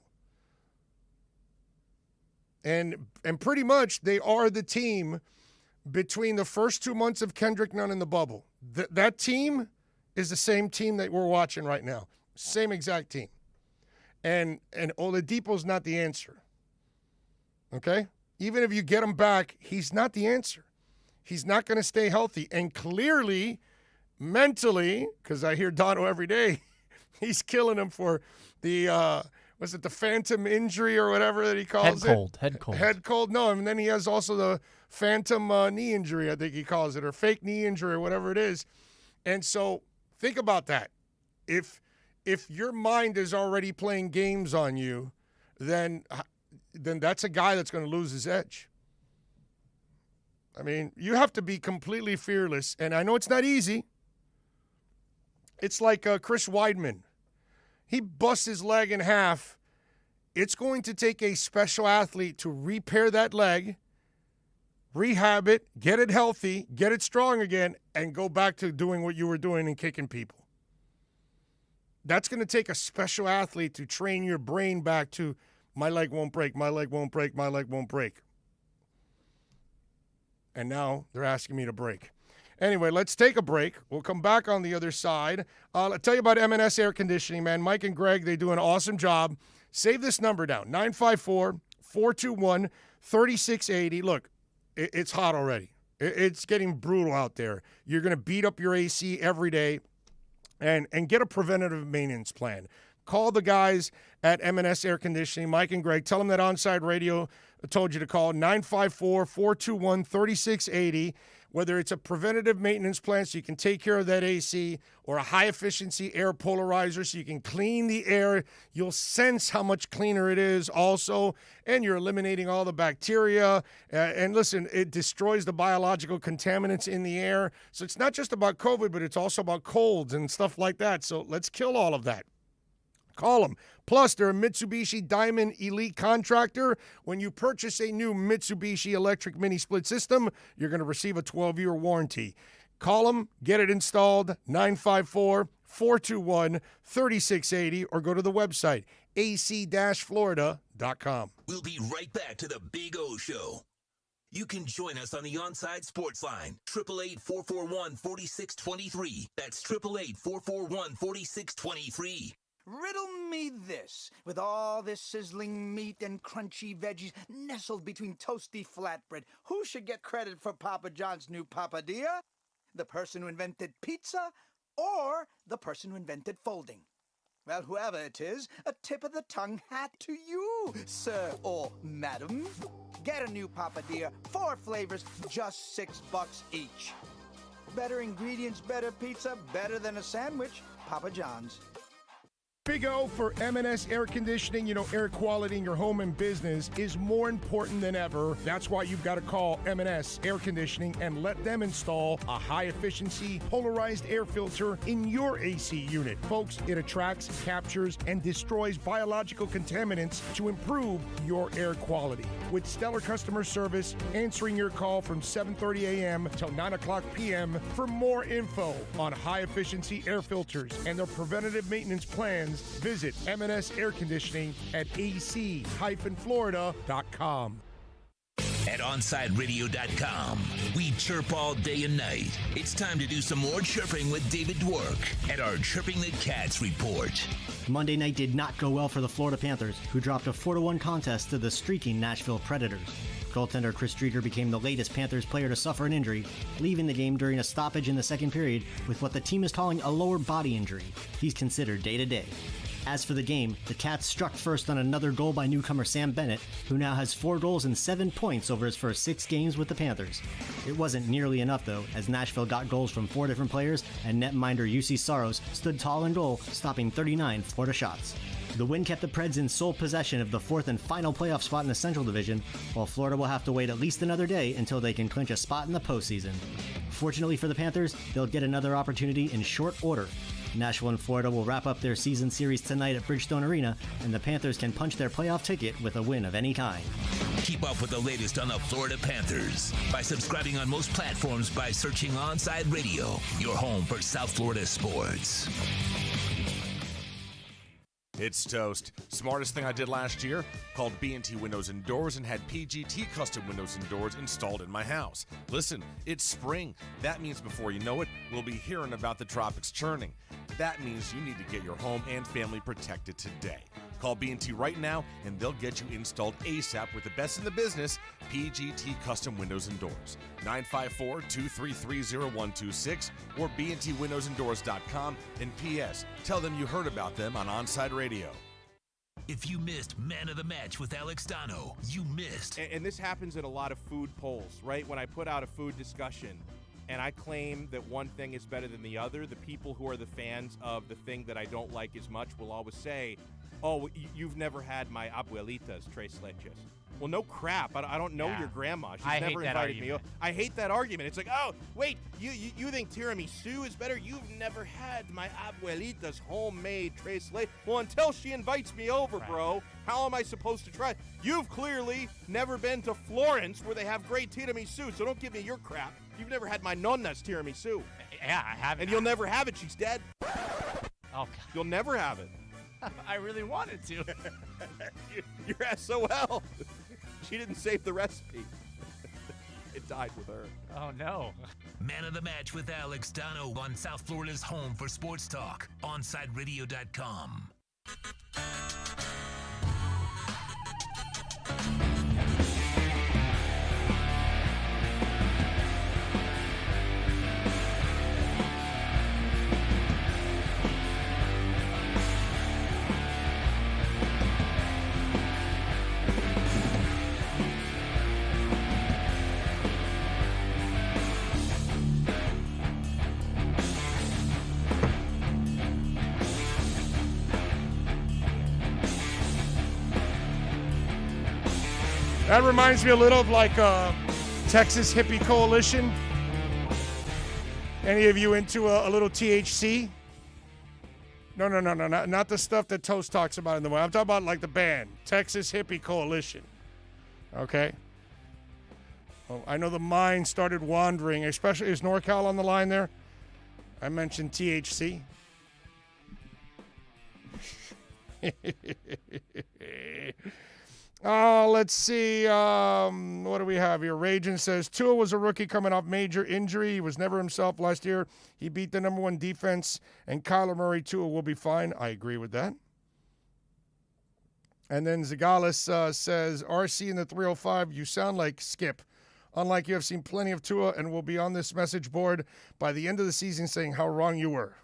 And pretty much they are the team between the first 2 months of Kendrick Nunn in the bubble. That team is the same team that we're watching right now. Same exact team. And Oladipo's not the answer. Okay? Even if you get him back, he's not the answer. He's not going to stay healthy. And clearly, mentally, because I hear Dono every day, he's killing him for the was it the phantom injury or whatever that he calls it? Head cold. No, and then he has also the phantom knee injury, I think he calls it, or fake knee injury or whatever it is. And so think about that. If your mind is already playing games on you, then that's a guy that's going to lose his edge. I mean, you have to be completely fearless, and I know it's not easy. It's like Chris Weidman. He busts his leg in half. It's going to take a special athlete to repair that leg, rehab it, get it healthy, get it strong again, and go back to doing what you were doing and kicking people. That's going to take a special athlete to train your brain back to my leg won't break, my leg won't break, my leg won't break. And now they're asking me to break. Anyway, let's take a break. We'll come back on the other side. I'll tell you about M&S Air Conditioning, man. Mike and Greg, they do an awesome job. Save this number down, 954-421-3680. Look, it's hot already. It's getting brutal out there. You're going to beat up your AC every day and get a preventative maintenance plan. Call the guys at M&S Air Conditioning, Mike and Greg. Tell them that Onside Radio told you to call, 954-421-3680. Whether it's a preventative maintenance plan so you can take care of that AC, or a high-efficiency air polarizer so you can clean the air. You'll sense how much cleaner it is also, and you're eliminating all the bacteria. And listen, it destroys the biological contaminants in the air. So it's not just about COVID, but it's also about colds and stuff like that. So let's kill all of that. Call them. Plus, they're a Mitsubishi Diamond Elite contractor. When you purchase a new Mitsubishi electric mini split system, you're going to receive a 12-year warranty. Call them, get it installed, 954-421-3680, or go to the website, ac-florida.com. We'll be right back to the Big O Show. You can join us on the Onside Sports Line, 888-441-4623. That's 888-441-4623. Riddle me this. With all this sizzling meat and crunchy veggies nestled between toasty flatbread, who should get credit for Papa John's new papadilla? The person who invented pizza or the person who invented folding? Well, whoever it is, a tip of the tongue hat to you, sir or madam. Get a new papadilla, 4 flavors, just $6 each. Better ingredients, better pizza, better than a sandwich. Papa John's. Big O for M&S Air Conditioning. You know, air quality in your home and business is more important than ever. That's why you've got to call M&S Air Conditioning and let them install a high-efficiency polarized air filter in your AC unit. Folks, it attracts, captures, and destroys biological contaminants to improve your air quality. With stellar customer service, answering your call from 7:30 a.m. till 9 o'clock p.m. For more info on high-efficiency air filters and their preventative maintenance plans, visit M&S Air Conditioning at ac-florida.com. At OnsideRadio.com, we chirp all day and night. It's time to do some more chirping with David Dwork at our Chirping the Cats report. Monday night did not go well for the Florida Panthers, who dropped a 4-1 contest to the streaking Nashville Predators. Goaltender Chris Driedger became the latest Panthers player to suffer an injury, leaving the game during a stoppage in the second period with what the team is calling a lower body injury. He's considered day-to-day. As for the game, the Cats struck first on another goal by newcomer Sam Bennett, who now has 4 goals and 7 points over his first 6 games with the Panthers. It wasn't nearly enough, though, as Nashville got goals from 4 different players, and netminder UC Saros stood tall in goal, stopping 39 Florida shots. The win kept the Preds in sole possession of the 4th and final playoff spot in the Central Division, while Florida will have to wait at least another day until they can clinch a spot in the postseason. Fortunately for the Panthers, they'll get another opportunity in short order. Nashville and Florida will wrap up their season series tonight at Bridgestone Arena, and the Panthers can punch their playoff ticket with a win of any kind. Keep up with the latest on the Florida Panthers by subscribing on most platforms by searching Onside Radio, your home for South Florida sports. It's toast. Smartest thing I did last year? Called B&T Windows and Doors and had PGT custom windows and doors installed in my house. Listen, it's spring. That means before you know it, we'll be hearing about the tropics churning. That means you need to get your home and family protected today. Call B&T right now, and they'll get you installed ASAP with the best in the business, PGT Custom Windows and Doors. 954-233-0126 or bntwindowsanddoors.com. And P.S. Tell them you heard about them on Onside Radio. If you missed Man of the Match with Alex Dano, you missed. And this happens in a lot of food polls, right? When I put out a food discussion and I claim that one thing is better than the other, the people who are the fans of the thing that I don't like as much will always say, oh, you've never had my abuelita's tres leches. Well, no crap. I don't know your grandma. She's never invited me over. I hate that argument. It's like, oh, wait, you think tiramisu is better? You've never had my abuelita's homemade tres leches. Well, until she invites me over, bro, how am I supposed to try? You've clearly never been to Florence where they have great tiramisu, so don't give me your crap. You've never had my nonna's tiramisu. Yeah, I haven't. And you'll never have it. She's dead. Oh, God. You'll never have it. I really wanted to. You're SOL. She didn't save the recipe. It died with her. Oh, no. Man of the Match with Alex Dano on South Florida's home for sports talk, OnsideRadio.com. That reminds me a little of like Texas Hippie Coalition. Any of you into a little THC? No, not the stuff that Toast talks about in the morning. I'm talking about like the band, Texas Hippie Coalition. Okay? Well, I know the mind started wandering, especially, is NorCal on the line there? I mentioned THC. Let's see. What do we have here? Ragin says, Tua was a rookie coming off major injury. He was never himself last year. He beat the number one defense, and Kyler Murray, Tua will be fine. I agree with that. And then Zagalis says, RC in the 305, you sound like Skip. Unlike you have seen plenty of Tua and will be on this message board by the end of the season saying how wrong you were.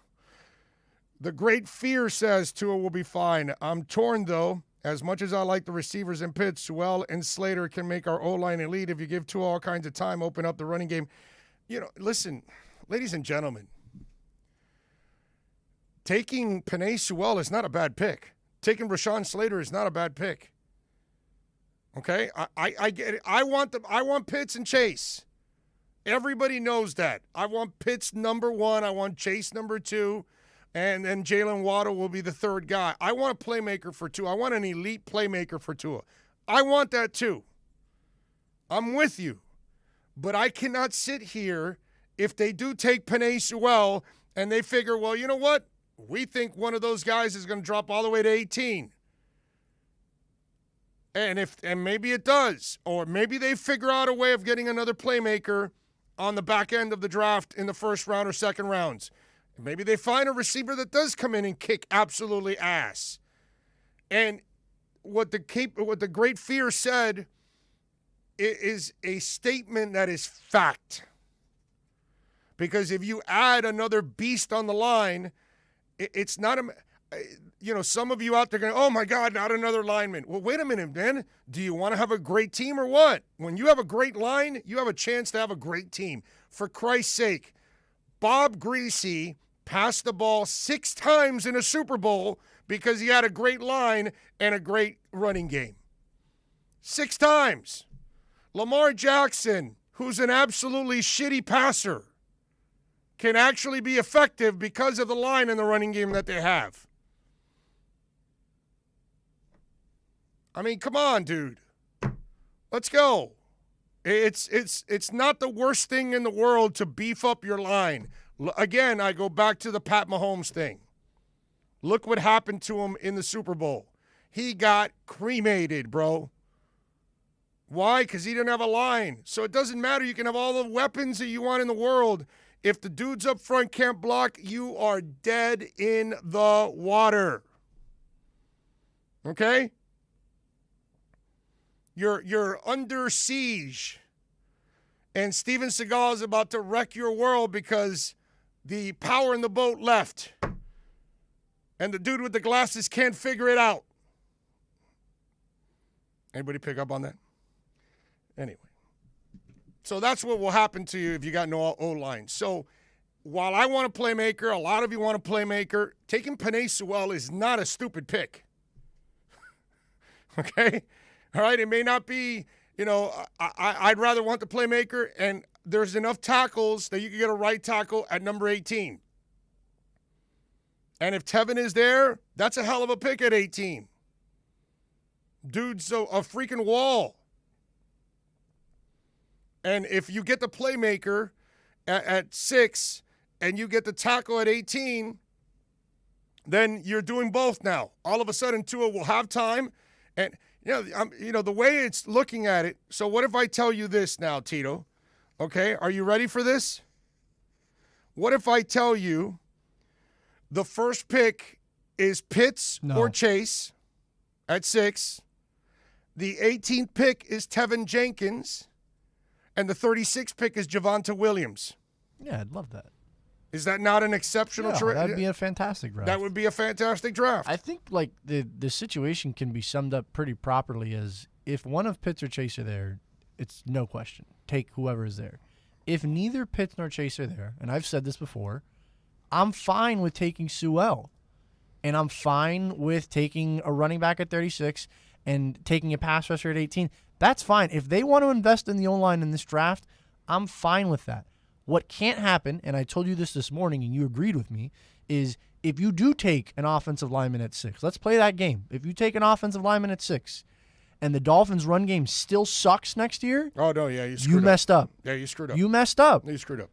The Great Fear says Tua will be fine. I'm torn, though. As much as I like the receivers in Pitts, Sewell and Slater can make our O-line elite. If you give Tua all kinds of time, open up the running game. You know, listen, ladies and gentlemen, taking Penei Sewell is not a bad pick. Taking Rashawn Slater is not a bad pick. Okay? I get it. I want Pitts and Chase. Everybody knows that. I want Pitts number one. I want Chase number two. And then Jalen Waddle will be the third guy. I want a playmaker for Tua. I want an elite playmaker for Tua. I want that too. I'm with you. But I cannot sit here if they do take Penei Sewell and they figure, well, you know what? We think one of those guys is going to drop all the way to 18. And maybe it does. Or maybe they figure out a way of getting another playmaker on the back end of the draft in the first round or second rounds. Maybe they find a receiver that does come in and kick absolutely ass. And what the Great Fear said is a statement that is fact. Because if you add another beast on the line, it's not some of you out there going, oh my God, not another lineman. Well, wait a minute, man. Do you want to have a great team or what? When you have a great line, you have a chance to have a great team. For Christ's sake, Bob Greasy passed the ball 6 times in a Super Bowl because he had a great line and a great running game. 6 times. Lamar Jackson, who's an absolutely shitty passer, can actually be effective because of the line and the running game that they have. I mean, come on, dude. Let's go. It's not the worst thing in the world to beef up your line. Again, I go back to the Pat Mahomes thing. Look what happened to him in the Super Bowl. He got cremated, bro. Why? Because he didn't have a line. So it doesn't matter. You can have all the weapons that you want in the world. If the dudes up front can't block, you are dead in the water. Okay? You're under siege. And Steven Seagal is about to wreck your world because the power in the boat left. And the dude with the glasses can't figure it out. Anybody pick up on that? Anyway. So that's what will happen to you if you got no O-line. So while I want a playmaker, a lot of you want a playmaker, taking Penei Sewell is not a stupid pick. Okay? All right? It may not be, I'd rather want the playmaker, and there's enough tackles that you can get a right tackle at number 18. And if Tevin is there, that's a hell of a pick at 18. Dude's a freaking wall. And if you get the playmaker at 6 and you get the tackle at 18, then you're doing both now. All of a sudden, Tua will have time. And, the way it's looking at it, so what if I tell you this now, Tito? Okay, are you ready for this? What if I tell you the first pick is Pitts or Chase at 6, the 18th pick is Tevin Jenkins, and the 36th pick is Javonte Williams? Yeah, I'd love that. Is that not an exceptional draft? That'd be a fantastic draft. That would be a fantastic draft. I think the situation can be summed up pretty properly as if one of Pitts or Chase are there, it's no question. Take whoever is there. If neither Pitts nor Chase are there, and I've said this before, I'm fine with taking Sewell. And I'm fine with taking a running back at 36 and taking a pass rusher at 18. That's fine. If they want to invest in the O-line in this draft, I'm fine with that. What can't happen, and I told you this morning and you agreed with me, is if you do take an offensive lineman at 6, let's play that game. If you take an offensive lineman at 6 and the Dolphins' run game still sucks next year, oh, no, yeah, you messed up. Yeah, you screwed up. You messed up. You screwed up.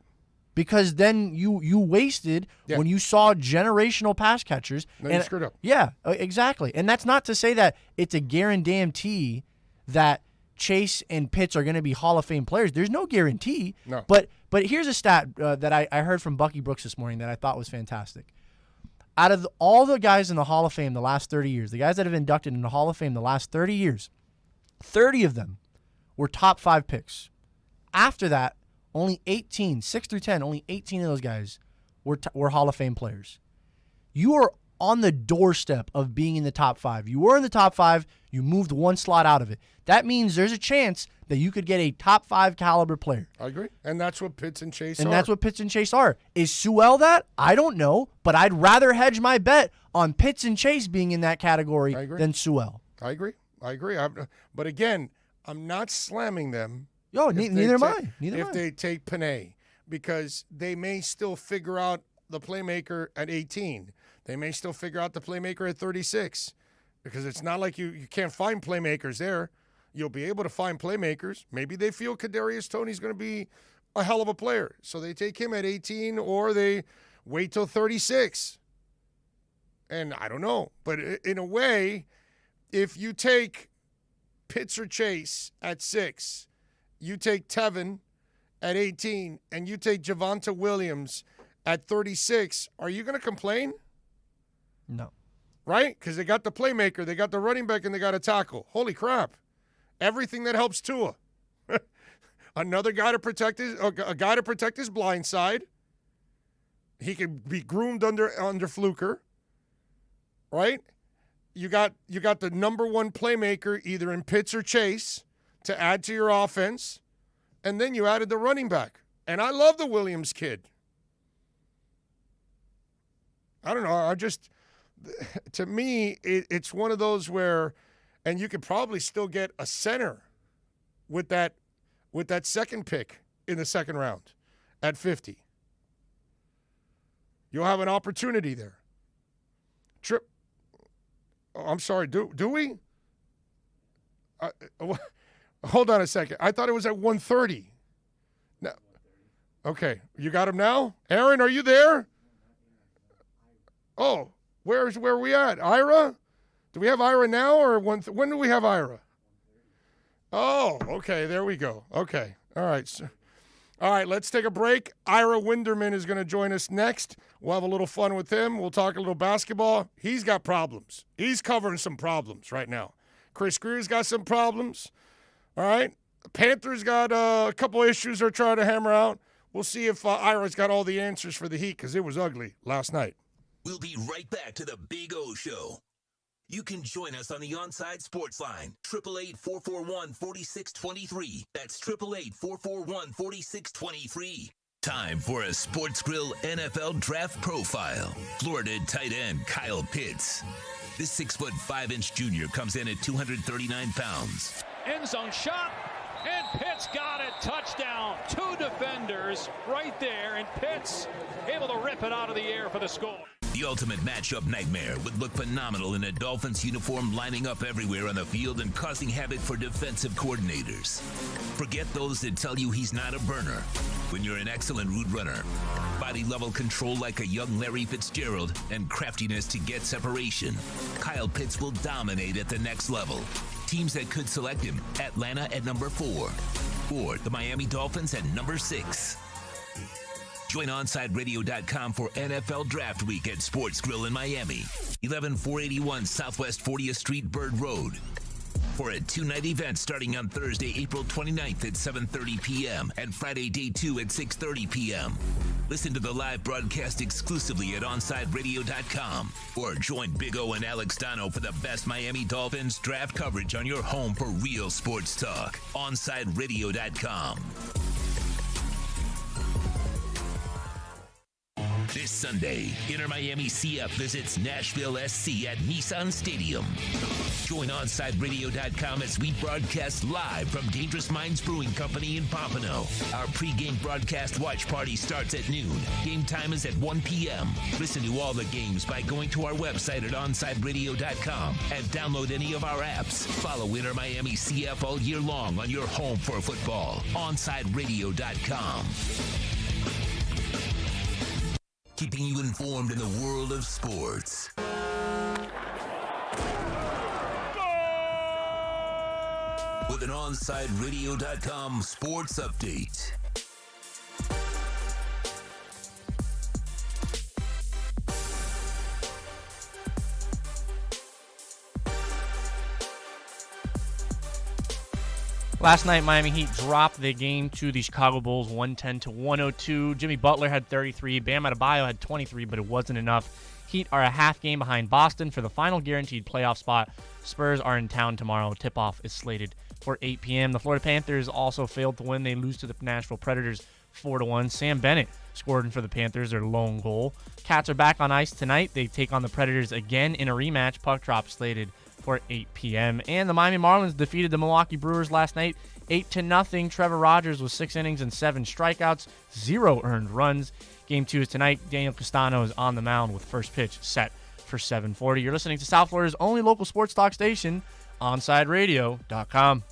Because then you wasted when you saw generational pass catchers. No, you screwed up. Yeah, exactly. And that's not to say that it's a guarantee that Chase and Pitts are going to be Hall of Fame players. There's no guarantee. No. But here's a stat that I heard from Bucky Brooks this morning that I thought was fantastic. Out of all the guys in the Hall of Fame the last 30 years, the guys that have inducted in the Hall of Fame the last 30 years, 30 of them were top 5 picks. After that, only 18, 6 through 10, only 18 of those guys were Hall of Fame players. You are on the doorstep of being in the top 5. You were in the top 5. You moved one slot out of it. That means there's a chance that you could get a top 5 caliber player. I agree. And that's what Pitts and Chase are. And that's what Pitts and Chase are. Is Sewell that? I don't know, but I'd rather hedge my bet on Pitts and Chase being in that category than Sewell. I agree. But again, I'm not slamming them. Yo, neither am I. If they take Penei, because they may still figure out the playmaker at 18. They may still figure out the playmaker at 36, because it's not like you can't find playmakers there. You'll be able to find playmakers. Maybe they feel Kadarius Toney's going to be a hell of a player, so they take him at 18, or they wait till 36. And I don't know. But in a way, if you take Pitts or Chase at 6, you take Tevin at 18, and you take Javonte Williams at 36, are you going to complain? No. Right? Because they got the playmaker, they got the running back, and they got a tackle. Holy crap. Everything that helps Tua. Another guy to protect his blind side. He could be groomed under Fluker. Right? You got the number one playmaker either in Pitts or Chase to add to your offense, and then you added the running back. And I love the Williams kid. I don't know. To me, it's one of those where, and you could probably still get a center with that second pick in the second round at 50. You'll have an opportunity there. I'm sorry. Do we? Hold on a second. I thought it was at 130. No. Okay. You got him now? Aaron, are you there? Oh, where are we at? Ira? Do we have Ira now, or when do we have Ira? Oh, okay. There we go. Okay. All right. So, All right, let's take a break. Ira Winderman is going to join us next. We'll have a little fun with him. We'll talk a little basketball. He's got problems. He's covering some problems right now. Chris Greer's got some problems. All right. Panthers got a couple issues they're trying to hammer out. We'll see if Ira's got all the answers for the Heat because it was ugly last night. We'll be right back to the Big O Show. You can join us on the Onside Sports Line, 888-441-4623. That's 888-441-4623. Time for a Sports Grill NFL Draft Profile. Florida tight end Kyle Pitts. This 6'5" junior comes in at 239 pounds. End zone shot, and Pitts got it. Touchdown. 2 defenders right there, and Pitts able to rip it out of the air for the score. The ultimate matchup nightmare would look phenomenal in a Dolphins uniform, lining up everywhere on the field and causing havoc for defensive coordinators. Forget those that tell you he's not a burner. When you're an excellent route runner, body level control like a young Larry Fitzgerald, and craftiness to get separation, Kyle Pitts will dominate at the next level. Teams that could select him: Atlanta at number 4, or the Miami Dolphins at number 6. Join OnsideRadio.com for NFL Draft Week at Sports Grill in Miami, 11481 Southwest 40th Street, Bird Road. For a 2-night event starting on Thursday, April 29th at 7:30 p.m. and Friday, day 2 at 6:30 p.m. Listen to the live broadcast exclusively at OnsideRadio.com, or join Big O and Alex Dono for the best Miami Dolphins draft coverage on your home for real sports talk. OnsideRadio.com. This Sunday, Inter Miami CF visits Nashville SC at Nissan Stadium. Join OnsideRadio.com as we broadcast live from Dangerous Minds Brewing Company in Pompano. Our pregame broadcast watch party starts at noon. Game time is at 1 p.m. Listen to all the games by going to our website at OnsideRadio.com and download any of our apps. Follow Inter Miami CF all year long on your home for football. OnsideRadio.com. Keeping you informed in the world of sports. With an OnsideRadio.com sports update. Last night, Miami Heat dropped the game to the Chicago Bulls 110-102. Jimmy Butler had 33. Bam Adebayo had 23, but it wasn't enough. Heat are a half game behind Boston for the final guaranteed playoff spot. Spurs are in town tomorrow. Tip-off is slated for 8 p.m. The Florida Panthers also failed to win. They lose to the Nashville Predators 4-1. Sam Bennett scored for the Panthers, their lone goal. Cats are back on ice tonight. They take on the Predators again in a rematch. Puck drop slated for 8 p.m. And the Miami Marlins defeated the Milwaukee Brewers last night 8-0. Trevor Rogers with 6 innings and 7 strikeouts, 0 earned runs. Game 2 is tonight. Daniel Castano is on the mound with first pitch set for 7:40. You're listening to South Florida's only local sports talk station, OnsideRadio.com.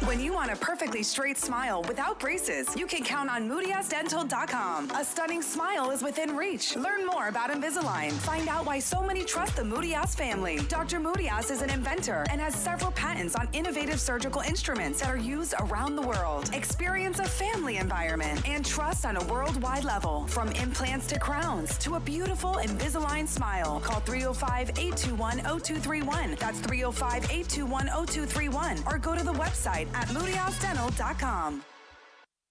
When you want a perfectly straight smile without braces, you can count on MoodyAsDental.com. A stunning smile is within reach. Learn more about Invisalign. Find out why so many trust the Moody Ass family. Dr. Moody Ass is an inventor and has several patents on innovative surgical instruments that are used around the world. Experience a family environment and trust on a worldwide level. From implants to crowns to a beautiful Invisalign smile. Call 305-821-0231. That's 305-821-0231. Or go to the website at MoodyAsDental.com.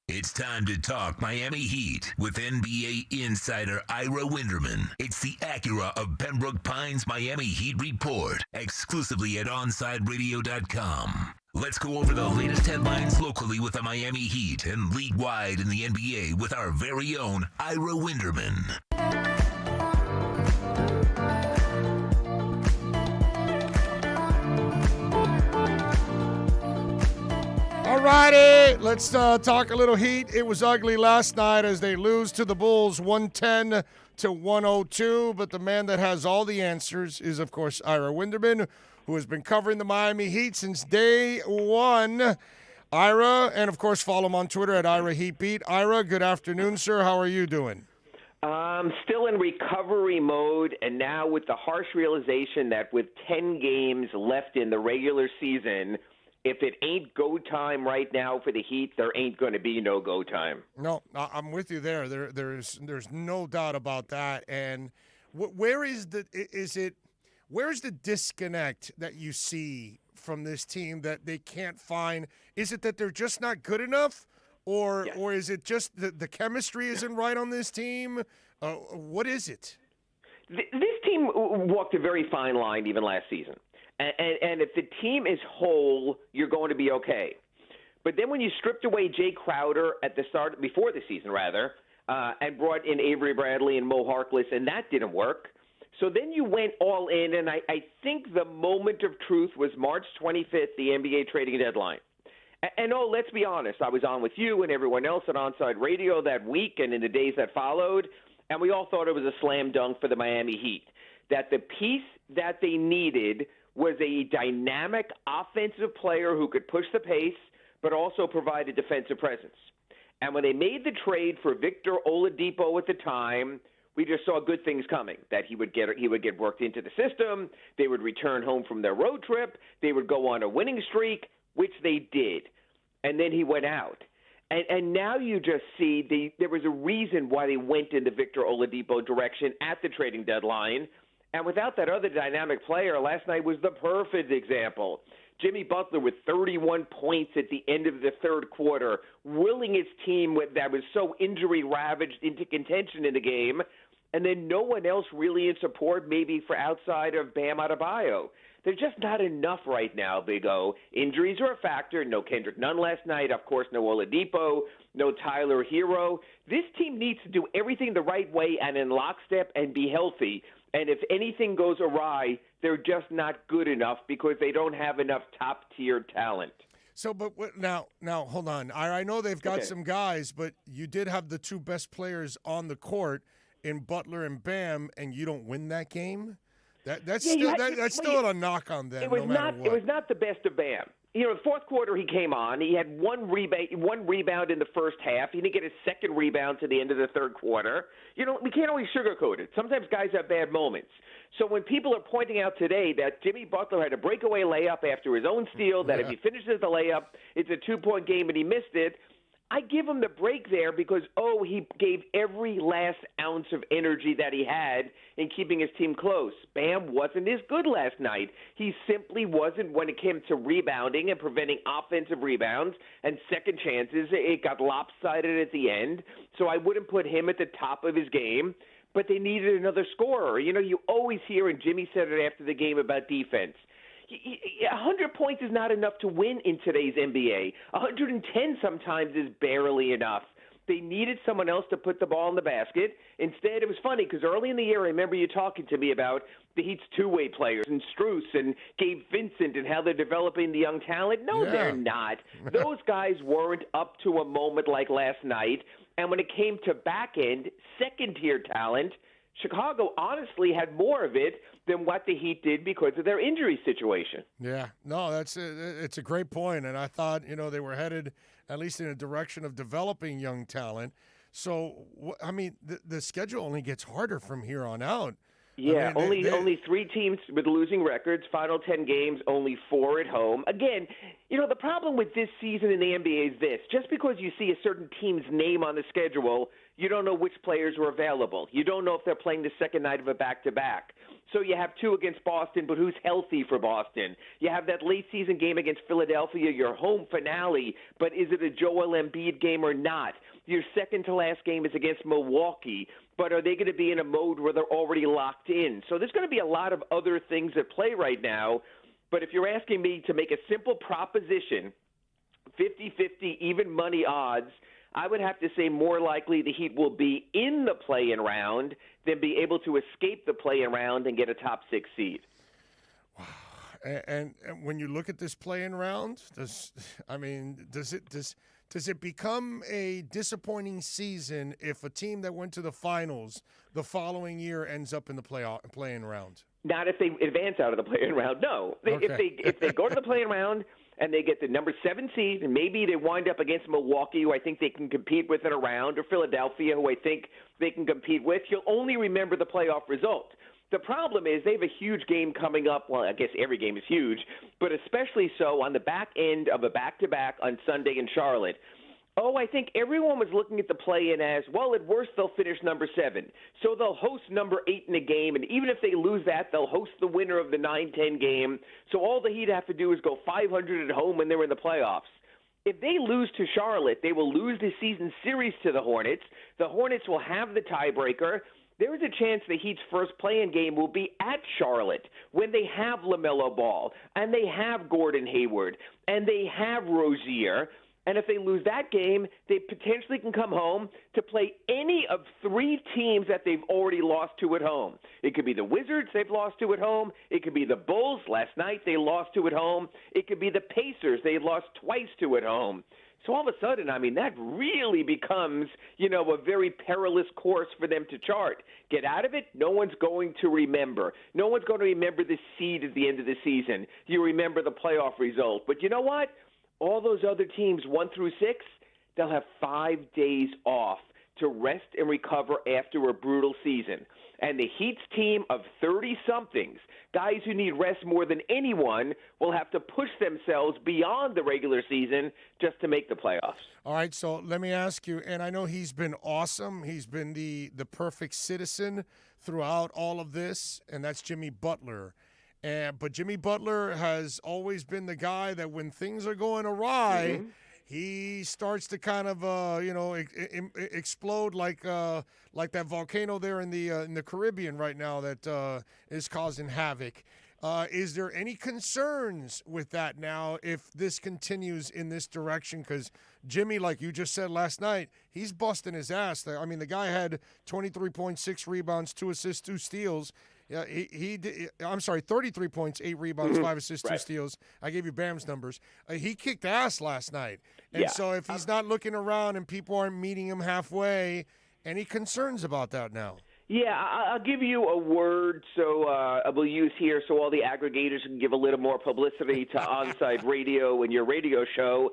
It's time to talk Miami Heat with NBA insider Ira Winderman. It's the Acura of Pembroke Pines Miami Heat Report, exclusively at OnsideRadio.com. Let's go over the latest headlines locally with the Miami Heat and league-wide in the NBA with our very own Ira Winderman. All righty, let's talk a little Heat. It was ugly last night as they lose to the Bulls 110-102, but the man that has all the answers is, of course, Ira Winderman, who has been covering the Miami Heat since day one. Ira, and of course, follow him on Twitter at Ira Heat Beat. Ira, good afternoon, sir. How are you doing? Still in recovery mode, and now with the harsh realization that with 10 games left in the regular season, if it ain't go time right now for the Heat, there ain't going to be no go time. No, I'm with you there. There's no doubt about that. And where's the disconnect that you see from this team that they can't find? Is it that they're just not good enough? Or is it just the chemistry isn't right on this team? What is it? This team walked a very fine line even last season. And if the team is whole, you're going to be okay. But then when you stripped away Jay Crowder before the season, and brought in Avery Bradley and Mo Harkless, and that didn't work. So then you went all in, and I think the moment of truth was March 25th, the NBA trading deadline. And let's be honest, I was on with you and everyone else at Onside Radio that week and in the days that followed, and we all thought it was a slam dunk for the Miami Heat, that the piece that they needed was a dynamic offensive player who could push the pace but also provide a defensive presence. And when they made the trade for Victor Oladipo at the time, we just saw good things coming, that he would get worked into the system, they would return home from their road trip, they would go on a winning streak, which they did. And then he went out. And now you just see there was a reason why they went in the Victor Oladipo direction at the trading deadline. And without that other dynamic player, last night was the perfect example. Jimmy Butler with 31 points at the end of the third quarter, willing his team that was so injury-ravaged into contention in the game, and then no one else really in support maybe for outside of Bam Adebayo. There's just not enough right now, Big O. Injuries are a factor. No Kendrick Nunn last night. Of course, no Oladipo, no Tyler Hero. This team needs to do everything the right way and in lockstep and be healthy. And if anything goes awry, they're just not good enough because they don't have enough top-tier talent. So, but now, hold on. I know they've got some guys, but you did have the two best players on the court in Butler and Bam, and you don't win that game? That's still a knock on them. It was not the best of Bam. You know, the fourth quarter he came on. He had one rebound in the first half. He didn't get a second rebound to the end of the third quarter. You know, we can't always sugarcoat it. Sometimes guys have bad moments. So when people are pointing out today that Jimmy Butler had a breakaway layup after his own steal, that if he finishes the layup, it's a 2-point game and he missed it, I give him the break there because, he gave every last ounce of energy that he had in keeping his team close. Bam wasn't as good last night. He simply wasn't when it came to rebounding and preventing offensive rebounds and second chances. It got lopsided at the end, so I wouldn't put him at the top of his game, but they needed another scorer. You know, you always hear, and Jimmy said it after the game about defense, 100 points is not enough to win in today's NBA. 110 sometimes is barely enough. They needed someone else to put the ball in the basket. Instead, it was funny because early in the year, I remember you talking to me about the Heat's two-way players and Strus and Gabe Vincent and how they're developing the young talent. No, they're not. Those guys weren't up to a moment like last night. And when it came to back-end, second-tier talent, Chicago honestly had more of it than what the Heat did because of their injury situation. Yeah, no, it's a great point, and I thought they were headed at least in a direction of developing young talent. So I mean, the schedule only gets harder from here on out. Yeah, only 3 teams with losing records, final 10 games, only 4 at home. Again, the problem with this season in the NBA is this. Just because you see a certain team's name on the schedule, you don't know which players are available. You don't know if they're playing the second night of a back-to-back. So you have 2 against Boston, but who's healthy for Boston? You have that late-season game against Philadelphia, your home finale, but is it a Joel Embiid game or not? Your second-to-last game is against Milwaukee, but are they going to be in a mode where they're already locked in? So there's going to be a lot of other things at play right now. But if you're asking me to make a simple proposition, 50-50 even money odds, I would have to say more likely the Heat will be in the play-in round than be able to escape the play-in round and get a top 6 seed. Wow. And when you look at this play-in round, does it become a disappointing season if a team that went to the finals the following year ends up in the play-in round? Not if they advance out of the play-in round. No, Okay. if they go to the play-in round and they get the number 7 seed, and maybe they wind up against Milwaukee, who I think they can compete with in a round, or Philadelphia, who I think they can compete with, you'll only remember the playoff result. The problem is they have a huge game coming up. Well, I guess every game is huge, but especially so on the back end of a back-to-back on Sunday in Charlotte. Oh, I think everyone was looking at the play-in as, well, at worst they'll finish number 7. So they'll host number 8 in a game, and even if they lose that, they'll host the winner of the 9-10 game. So all the Heat have to do is go 500 at home when they're in the playoffs. If they lose to Charlotte, they will lose the season series to the Hornets. The Hornets will have the tiebreaker. There is a chance the Heat's first play-in game will be at Charlotte when they have LaMelo Ball, and they have Gordon Hayward, and they have Rozier. And if they lose that game, they potentially can come home to play any of 3 teams that they've already lost to at home. It could be the Wizards they've lost to at home. It could be the Bulls. Last night they lost to at home. It could be the Pacers they lost twice to at home. So all of a sudden, I mean, that really becomes, a very perilous course for them to chart. Get out of it, no one's going to remember. No one's going to remember the seed at the end of the season. You remember the playoff result. But you know what? All those other teams, 1 through 6, they'll have 5 days off to rest and recover after a brutal season. And the Heat's team of 30-somethings, guys who need rest more than anyone, will have to push themselves beyond the regular season just to make the playoffs. All right, so let me ask you, and I know he's been awesome. He's been the perfect citizen throughout all of this, and that's Jimmy Butler. But Jimmy Butler has always been the guy that when things are going awry, he starts to kind of, explode like that volcano there in the Caribbean right now that is causing havoc. Is there any concerns with that now if this continues in this direction? Because Jimmy, like you just said last night, he's busting his ass. I mean, the guy had 23.6 rebounds, 2 assists, 2 steals. Yeah, he did. I'm sorry, 33 points, 8 rebounds, 5 assists, 2 steals. I gave you Bam's numbers. He kicked ass last night. And so if he's not looking around and people aren't meeting him halfway, any concerns about that now? Yeah, I'll give you a word so I will use here so all the aggregators can give a little more publicity to Onside Radio and your radio show.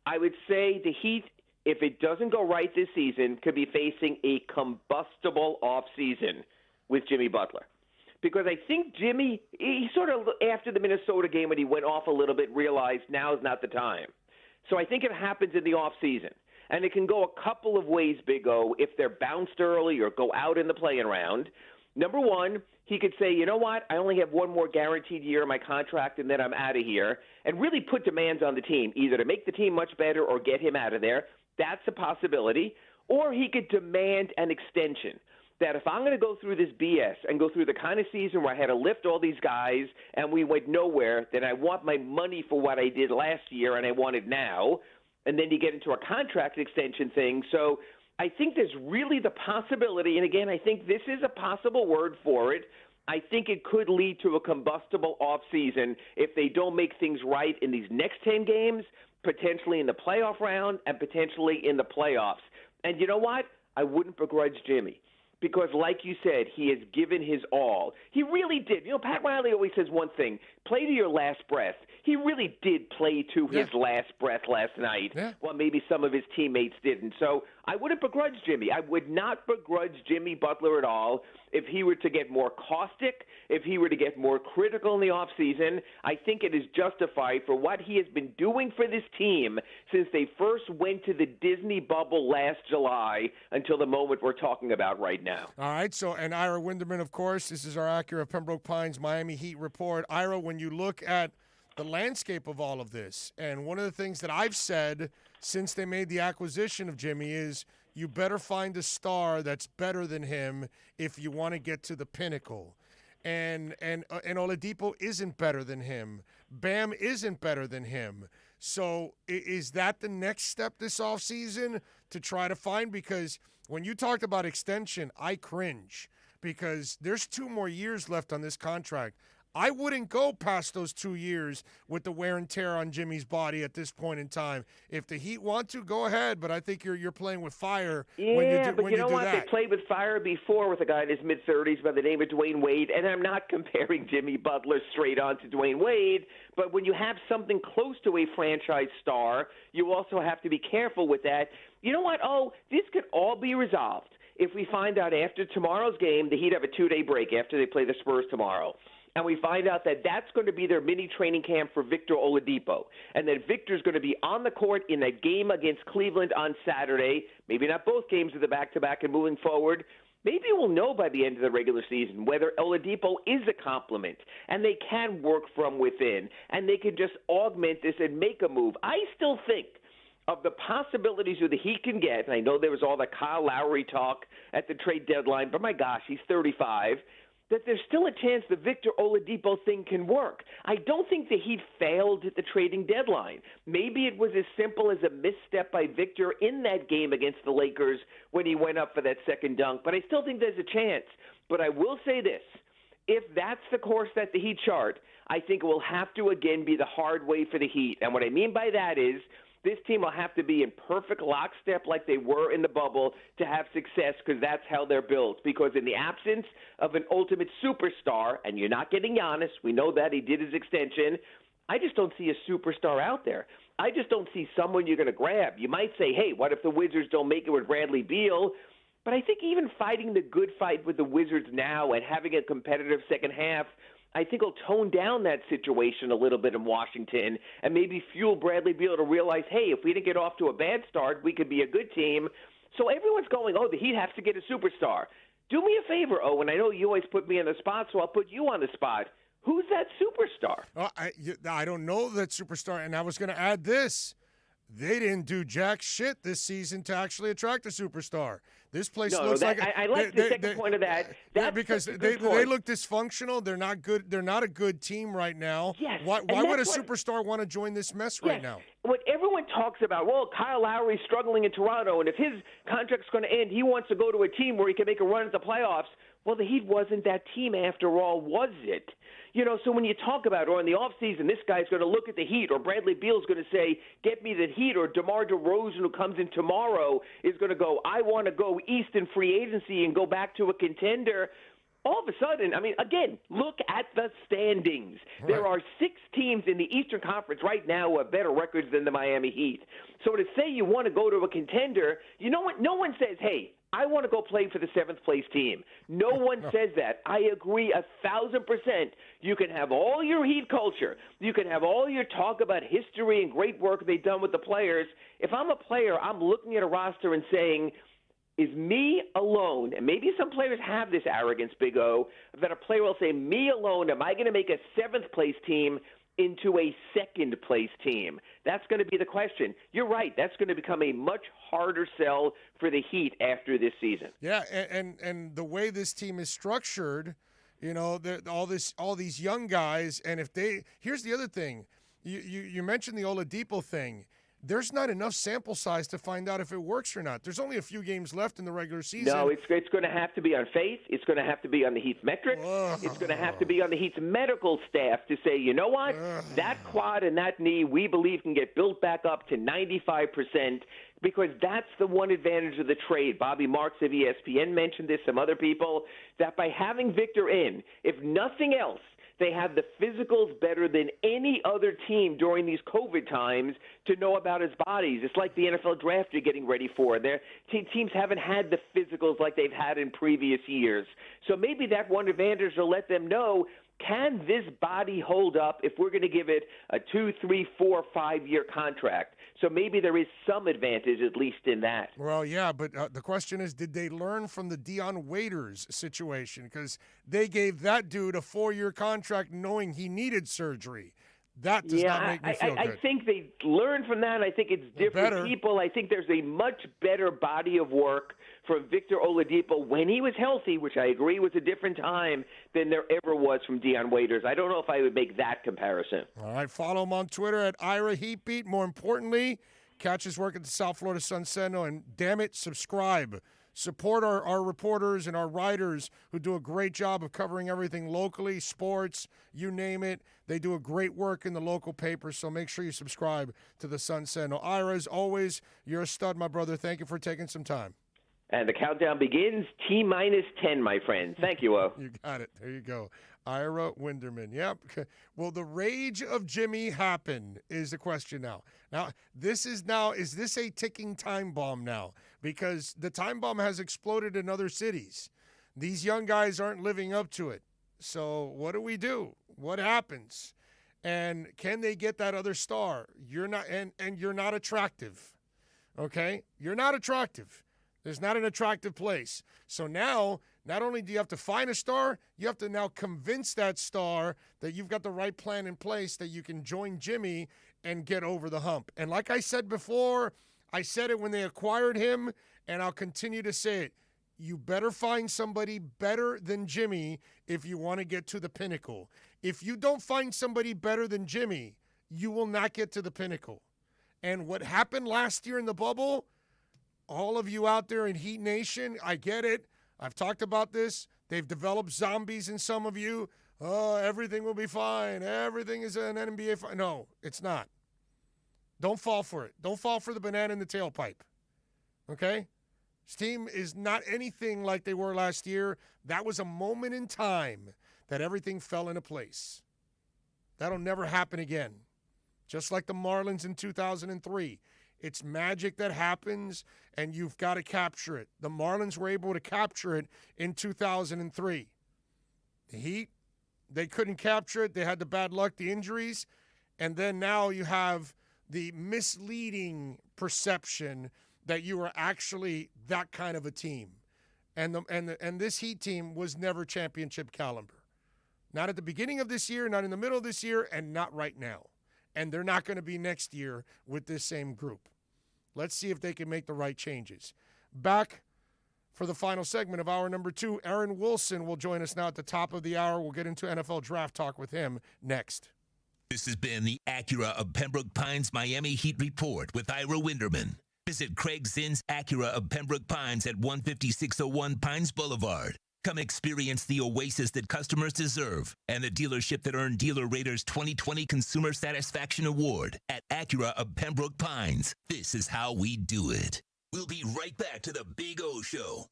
I would say the Heat, if it doesn't go right this season, could be facing a combustible offseason with Jimmy Butler. Because I think Jimmy, he sort of, after the Minnesota game when he went off a little bit, realized now's not the time. So I think it happens in the offseason. And it can go a couple of ways, Big O, if they're bounced early or go out in the play-in round. Number one, he could say, you know what, I only have one more guaranteed year in my contract and then I'm out of here, and really put demands on the team, either to make the team much better or get him out of there. That's a possibility. Or he could demand an extension. That if I'm going to go through this BS and go through the kind of season where I had to lift all these guys and we went nowhere, then I want my money for what I did last year and I want it now. And then you get into a contract extension thing. So I think there's really the possibility, and again, I think this is a possible word for it. I think it could lead to a combustible offseason if they don't make things right in these next 10 games, potentially in the playoff round and potentially in the playoffs. And you know what? I wouldn't begrudge Jimmy. Because, like you said, he has given his all. He really did. Pat Riley always says one thing, play to your last breath. He really did play to his last breath last night. Well, maybe some of his teammates didn't. So I wouldn't begrudge Jimmy. I would not begrudge Jimmy Butler at all if he were to get more caustic, if he were to get more critical in the offseason. I think it is justified for what he has been doing for this team since they first went to the Disney bubble last July until the moment we're talking about right now. All right, so, and Ira Winderman, of course, this is our Acura Pembroke Pines Miami Heat report. Ira, when you look at the landscape of all of this, and one of the things that I've said since they made the acquisition of Jimmy is you better find a star that's better than him if you want to get to the pinnacle. And Oladipo isn't better than him. Bam isn't better than him. So is that the next step this offseason to try to find? Because when you talked about extension, I cringe because there's 2 more years left on this contract. I wouldn't go past those 2 years with the wear and tear on Jimmy's body at this point in time. If the Heat want to, go ahead, but I think you're playing with fire when you do, but you know what? that. They played with fire before with a guy in his mid-30s by the name of Dwayne Wade, and I'm not comparing Jimmy Butler straight on to Dwayne Wade, but when you have something close to a franchise star, you also have to be careful with that. You know what? This could all be resolved if we find out after tomorrow's game the Heat have a 2-day break after they play the Spurs tomorrow. And we find out that that's going to be their mini training camp for Victor Oladipo, and that Victor's going to be on the court in a game against Cleveland on Saturday, maybe not both games of the back-to-back and moving forward. Maybe we'll know by the end of the regular season whether Oladipo is a compliment and they can work from within and they can just augment this and make a move. I still think of the possibilities that the Heat can get, and I know there was all the Kyle Lowry talk at the trade deadline, but my gosh, he's 35, that there's still a chance the Victor Oladipo thing can work. I don't think the Heat failed at the trading deadline. Maybe it was as simple as a misstep by Victor in that game against the Lakers when he went up for that second dunk, but I still think there's a chance. But I will say this. If that's the course that the Heat chart, I think it will have to again be the hard way for the Heat. And what I mean by that is this team will have to be in perfect lockstep like they were in the bubble to have success, because that's how they're built. Because in the absence of an ultimate superstar, and you're not getting Giannis, we know that he did his extension, I just don't see a superstar out there. I just don't see someone you're going to grab. You might say, hey, what if the Wizards don't make it with Bradley Beal? But I think even fighting the good fight with the Wizards now and having a competitive second half, I think will tone down that situation a little bit in Washington and maybe fuel Bradley Beal to realize, hey, if we didn't get off to a bad start, we could be a good team. So everyone's going, the Heat have to get a superstar. Do me a favor, Owen. I know you always put me on the spot, so I'll put you on the spot. Who's that superstar? I don't know that superstar, and I was going to add this. They didn't do jack shit this season to actually attract a superstar. This place looks like I like the second point of that. That's because they look dysfunctional. They're not good. They're not a good team right now. Yes. Why would a superstar want to join this mess right now? What everyone talks about, Kyle Lowry's struggling in Toronto, and if his contract's going to end, he wants to go to a team where he can make a run at the playoffs. Well, the Heat wasn't that team after all, was it? So when you talk about, or in the offseason, this guy's going to look at the Heat, or Bradley Beal's going to say, get me the Heat, or DeMar DeRozan, who comes in tomorrow, is going to go, I want to go east in free agency and go back to a contender. All of a sudden, again, look at the standings. Right. There are 6 teams in the Eastern Conference right now who have better records than the Miami Heat. So to say you want to go to a contender, no one says, hey, I want to go play for the 7th place team. No one says that. I agree 1,000%. You can have all your Heat culture. You can have all your talk about history and great work they've done with the players. If I'm a player, I'm looking at a roster and saying, is me alone, and maybe some players have this arrogance, Big O, that a player will say, me alone, am I going to make a 7th place team into a 2nd place team? That's going to be the question. You're right. That's going to become a much harder sell for the Heat after this season. Yeah, and the way this team is structured, all these young guys, and here's the other thing. You mentioned the Oladipo thing. There's not enough sample size to find out if it works or not. There's only a few games left in the regular season. No, it's going to have to be on faith. It's going to have to be on the Heat's metrics. It's going to have to be on the Heat's medical staff to say, you know what, that quad and that knee we believe can get built back up to 95%, because that's the one advantage of the trade. Bobby Marks of ESPN mentioned this, some other people, that by having Victor in, if nothing else, they have the physicals better than any other team during these COVID times to know about his bodies. It's like the NFL draft you're getting ready for. Their teams haven't had the physicals like they've had in previous years. So maybe that one advantage will let them know, can this body hold up if we're going to give it a 2, 3, 4, 5-year contract? So maybe there is some advantage, at least in that. Well, yeah, but the question is, did they learn from the Dion Waiters situation? Because they gave that dude a 4-year contract knowing he needed surgery. That does not make me feel good. I think they learned from that. I think it's different people. I think there's a much better body of work from Victor Oladipo when he was healthy, which I agree was a different time than there ever was from Dion Waiters. I don't know if I would make that comparison. All right, follow him on Twitter at Ira Heatbeat. More importantly, catch his work at the South Florida Sun Sentinel, and damn it, subscribe support our reporters and our writers who do a great job of covering everything locally, sports, you name it. They do a great work in the local papers, so make sure you subscribe to the Sun Sentinel. Ira, as always, you're a stud, my brother. Thank you for taking some time. And the countdown begins. T-minus 10, my friend. Thank you, O. You got it. There you go. Ira Winderman. Yep. Will the rage of Jimmy happen is the question now. Now, is this a ticking time bomb now? Because the time bomb has exploded in other cities. These young guys aren't living up to it. So what do we do? What happens? And can they get that other star? You're not, and you're not attractive. Okay? You're not attractive. There's not an attractive place. So now, not only do you have to find a star, you have to now convince that star that you've got the right plan in place that you can join Jimmy and get over the hump. And like I said before, I said it when they acquired him, and I'll continue to say it. You better find somebody better than Jimmy if you want to get to the pinnacle. If you don't find somebody better than Jimmy, you will not get to the pinnacle. And what happened last year in the bubble, all of you out there in Heat Nation, I get it. I've talked about this. They've developed zombies in some of you. Oh, everything will be fine. Everything is an NBA. No, it's not. Don't fall for it. Don't fall for the banana in the tailpipe. Okay? This team is not anything like they were last year. That was a moment in time that everything fell into place. That'll never happen again. Just like the Marlins in 2003. It's magic that happens, and you've got to capture it. The Marlins were able to capture it in 2003. The Heat, they couldn't capture it. They had the bad luck, the injuries, and then now you have the misleading perception that you are actually that kind of a team. And this Heat team was never championship caliber. Not at the beginning of this year, not in the middle of this year, and not right now. And they're not going to be next year with this same group. Let's see if they can make the right changes. Back for the final segment of hour number 2, Aaron Wilson will join us now at the top of the hour. We'll get into NFL draft talk with him next. This has been the Acura of Pembroke Pines Miami Heat Report with Ira Winderman. Visit Craig Zinn's Acura of Pembroke Pines at 15601 Pines Boulevard. Come experience the oasis that customers deserve and the dealership that earned Dealer Rater's 2020 Consumer Satisfaction Award at Acura of Pembroke Pines. This is how we do it. We'll be right back to the Big O Show.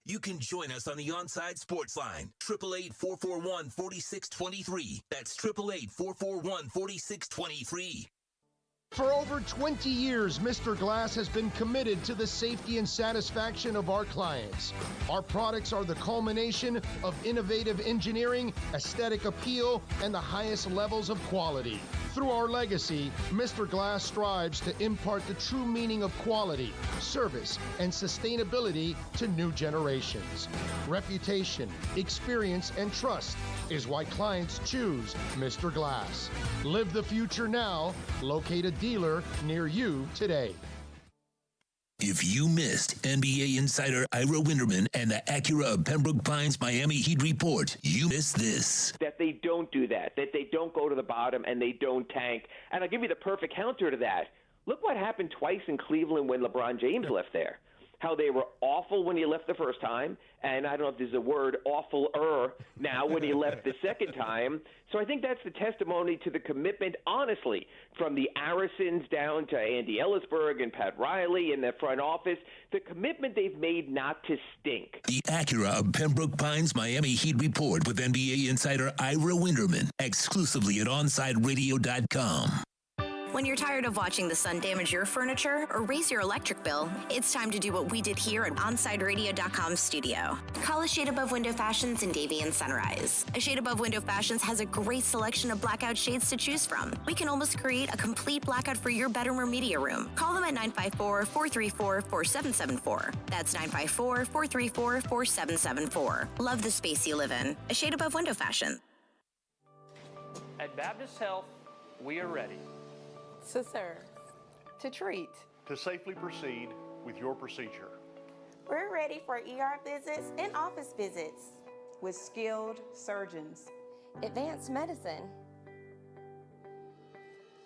You can join us on the Onside Sports Line, 888-441-4623. That's 888-441-4623. For over 20 years, Mr. Glass has been committed to the safety and satisfaction of our clients. Our products are the culmination of innovative engineering, aesthetic appeal, and the highest levels of quality. Through our legacy, Mr. Glass strives to impart the true meaning of quality, service, and sustainability to new generations. Reputation, experience, and trust is why clients choose Mr. Glass. Live the future now. Locate a dealer near you today. If you missed NBA insider Ira Winderman and the Acura of Pembroke Pines Miami Heat Report, you missed this. That they don't do that they don't go to the bottom and they don't tank. And I'll give you the perfect counter to that. Look what happened twice in Cleveland when LeBron James left there. How they were awful when he left the first time, and I don't know if there's a word, awful-er, now when he left the second time. So I think that's the testimony to the commitment, honestly, from the Arisons down to Andy Ellisberg and Pat Riley in the front office, the commitment they've made not to stink. The Acura of Pembroke Pines Miami Heat Report with NBA insider Ira Winderman, exclusively at OnsideRadio.com. When you're tired of watching the sun damage your furniture or raise your electric bill, it's time to do what we did here at OnsideRadio.com studio. Call A Shade Above Window Fashions in Davie and Sunrise. A Shade Above Window Fashions has a great selection of blackout shades to choose from. We can almost create a complete blackout for your bedroom or media room. Call them at 954-434-4774. That's 954-434-4774. Love the space you live in. A Shade Above Window Fashion. At Baptist Health, we are ready. To serve, to treat, to safely proceed with your procedure. We're ready for ER visits and office visits with skilled surgeons, advanced medicine,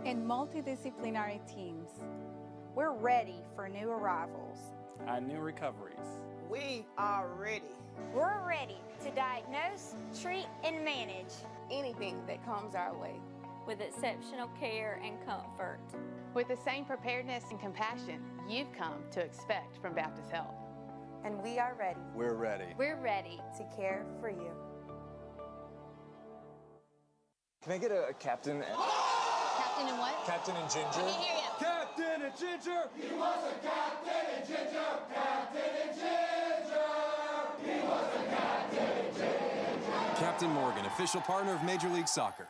and multidisciplinary teams. We're ready for new arrivals and new recoveries. We are ready. We're ready to diagnose, treat, and manage anything that comes our way with exceptional care and comfort. With the same preparedness and compassion you've come to expect from Baptist Health. And we are ready. We're ready. We're ready to care for you. Can I get a captain? Captain and what? Captain and Ginger. I can't hear you. Captain and Ginger. He was a Captain and Ginger. Captain and Ginger. He was a Captain and Ginger. Captain Morgan, official partner of Major League Soccer.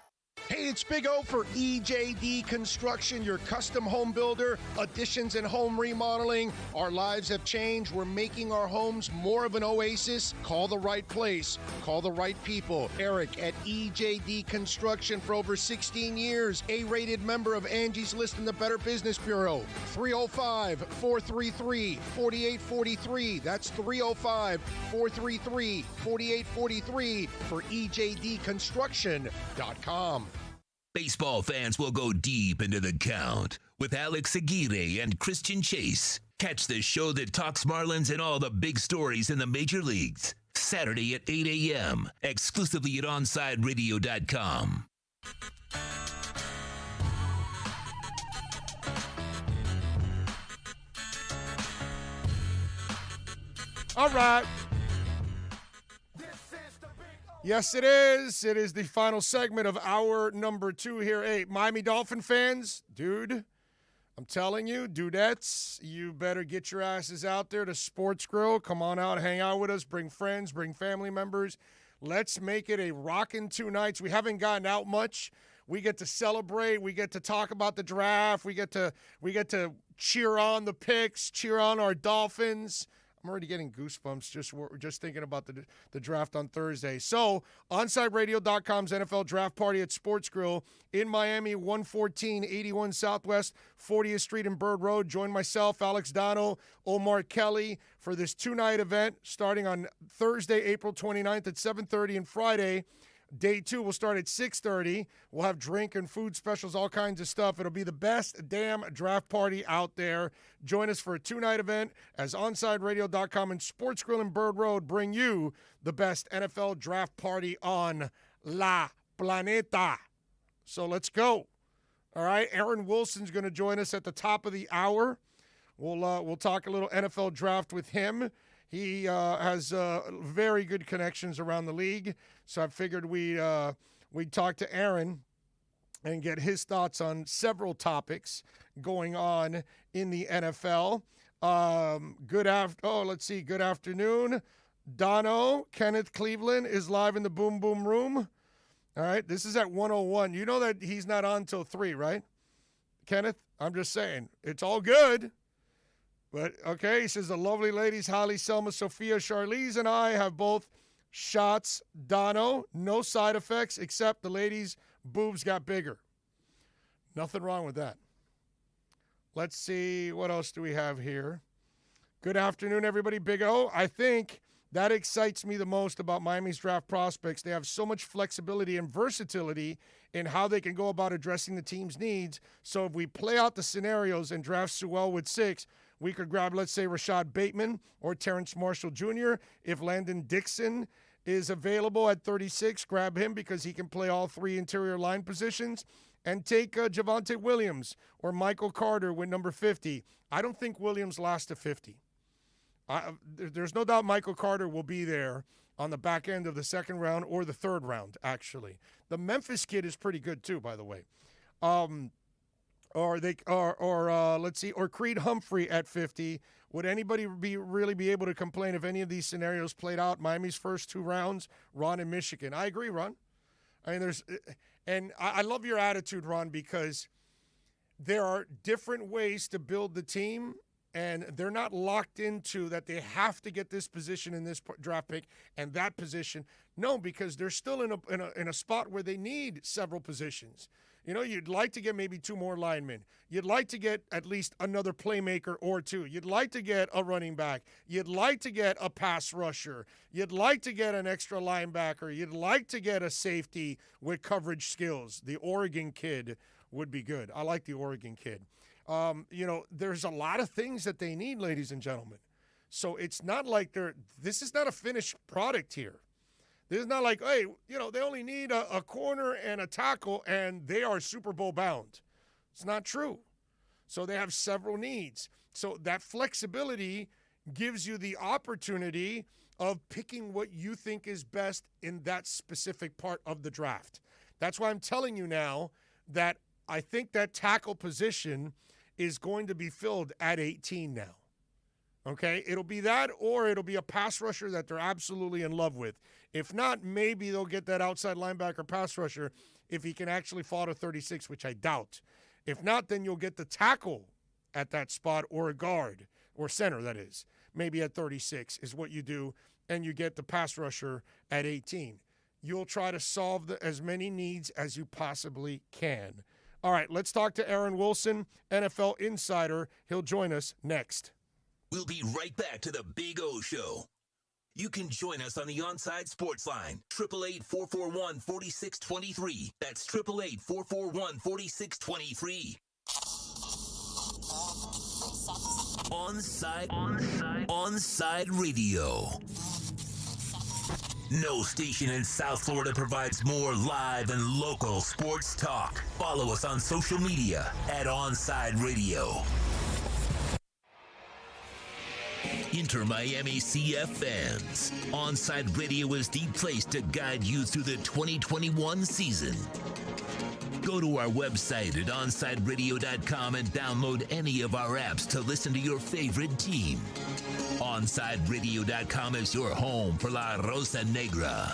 Hey, it's Big O for EJD Construction, your custom home builder, additions and home remodeling. Our lives have changed. We're making our homes more of an oasis. Call the right place. Call the right people. Eric at EJD Construction for over 16 years. A-rated member of Angie's List in the Better Business Bureau. 305-433-4843. That's 305-433-4843 for EJDconstruction.com. Baseball fans will go deep into the count with Alex Aguirre and Christian Chase. Catch the show that talks Marlins and all the big stories in the major leagues. Saturday at 8 a.m., exclusively at OnsideRadio.com. All right. Yes, it is. It is the final segment of hour number 2 here. Hey, Miami Dolphin fans, dude, I'm telling you, dudettes, you better get your asses out there to Sports Grill. Come on out, hang out with us, bring friends, bring family members. Let's make it a rockin' 2 nights. We haven't gotten out much. We get to celebrate. We get to talk about the draft. We get to cheer on the picks, cheer on our Dolphins. I'm already getting goosebumps just thinking about the draft on Thursday. So, OnsideRadio.com's NFL Draft Party at Sports Grill in Miami, 11481 Southwest 40th Street and Bird Road. Join myself, Alex Dono, Omar Kelly for this 2-night event starting on Thursday, April 29th at 7:30 and Friday. Day 2 will start at 6:30. We'll have drink and food specials, all kinds of stuff. It'll be the best damn draft party out there. Join us for a 2-night event as OnsideRadio.com and Sports Grill and Bird Road bring you the best NFL draft party on La Planeta. So let's go. All right, Aaron Wilson's going to join us at the top of the hour. We'll talk a little NFL draft with him. He has very good connections around the league, so I figured we'd talk to Aaron and get his thoughts on several topics going on in the NFL. Good afternoon. Dono, Kenneth Cleveland is live in the Boom Boom Room. All right, this is at 1:01. You know that he's not on till 3, right? Kenneth, I'm just saying, it's all good. But, okay, he says the lovely ladies, Holly, Selma, Sophia, Charlize, and I have both shots. Dono, no side effects except the ladies' boobs got bigger. Nothing wrong with that. Let's see, what else do we have here? Good afternoon, everybody. Big O. I think that excites me the most about Miami's draft prospects. They have so much flexibility and versatility in how they can go about addressing the team's needs. So if we play out the scenarios and draft Sewell with 6, we could grab, let's say, Rashad Bateman or Terrence Marshall Jr. If Landon Dixon is available at 36, grab him because he can play all 3 interior line positions. And take Javonte Williams or Michael Carter with number 50. I don't think Williams lasts to 50. There's no doubt Michael Carter will be there on the back end of the 2nd round or the 3rd round, actually. The Memphis kid is pretty good, too, by the way. Or Creed Humphrey at 50. Would anybody really be able to complain if any of these scenarios played out? Miami's first 2 rounds, Ron in Michigan. I agree, Ron. I mean, I love your attitude, Ron, because there are different ways to build the team, and they're not locked into that they have to get this position in this draft pick and that position. No, because they're still in a spot where they need several positions. You know, you'd like to get maybe 2 more linemen. You'd like to get at least another playmaker or 2. You'd like to get a running back. You'd like to get a pass rusher. You'd like to get an extra linebacker. You'd like to get a safety with coverage skills. The Oregon kid would be good. I like the Oregon kid. There's a lot of things that they need, ladies and gentlemen. So it's not like this is not a finished product here. This is not like, hey, they only need a corner and a tackle, and they are Super Bowl bound. It's not true. So they have several needs. So that flexibility gives you the opportunity of picking what you think is best in that specific part of the draft. That's why I'm telling you now that I think that tackle position is going to be filled at 18 now. Okay? It'll be that, or it'll be a pass rusher that they're absolutely in love with. If not, maybe they'll get that outside linebacker pass rusher if he can actually fall to 36, which I doubt. If not, then you'll get the tackle at that spot, or a guard, or center, that is. Maybe at 36 is what you do, and you get the pass rusher at 18. You'll try to solve as many needs as you possibly can. All right, let's talk to Aaron Wilson, NFL insider. He'll join us next. We'll be right back to the Big O Show. You can join us on the Onside Sports Line, 888-441-4623. That's 888-441-4623. Onside Radio. No station in South Florida provides more live and local sports talk. Follow us on social media at Onside Radio. Inter Miami CF fans, Onside Radio is the place to guide you through the 2021 season. Go to our website at onsideradio.com and download any of our apps to listen to your favorite team. Onsideradio.com is your home for La Rosa Negra.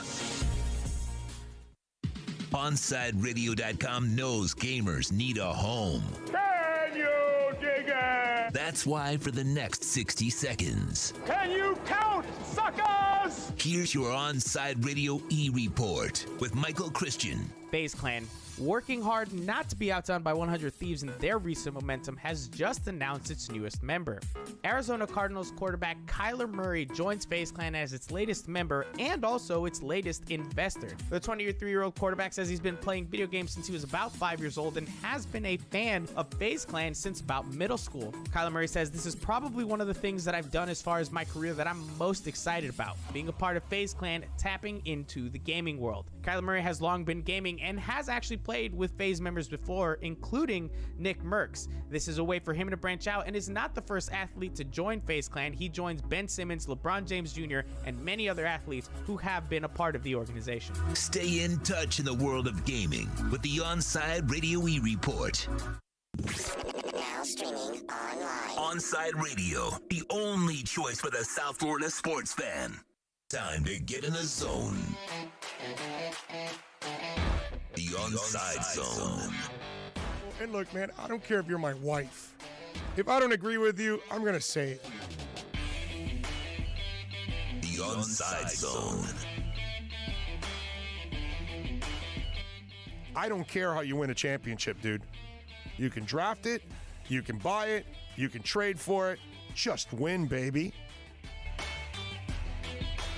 Onsideradio.com knows gamers need a home. Can you dig it? That's why for the next 60 seconds, Can you count, suckers? here's your Onside Radio E-Report with Michael Christian. FaZe Clan, working hard not to be outdone by 100 Thieves in their recent momentum, has just announced its newest member. Arizona Cardinals quarterback Kyler Murray joins FaZe Clan as its latest member and also its latest investor. The 23-year-old quarterback says he's been playing video games since he was about 5 years old and has been a fan of FaZe Clan since about middle school. Kyler Murray says, "This is probably one of the things that I've done as far as my career that I'm most excited about, being a part of FaZe Clan, tapping into the gaming world." Kyler Murray has long been gaming and has actually played with FaZe members before, including Nick Merckx. This is a way for him to branch out and is not the first athlete to join FaZe Clan. He joins Ben Simmons, LeBron James Jr., and many other athletes who have been a part of the organization. Stay in touch in the world of gaming with the Onside Radio E-Report. Now streaming online. Onside Radio, the only choice for the South Florida sports fan. Time to get in the zone. The Onside Zone. And look, man, I don't care if you're my wife. If I don't agree with you, I'm going to say it. The Onside Zone. I don't care how you win a championship, dude. You can draft it, you can buy it, you can trade for it. Just win, baby.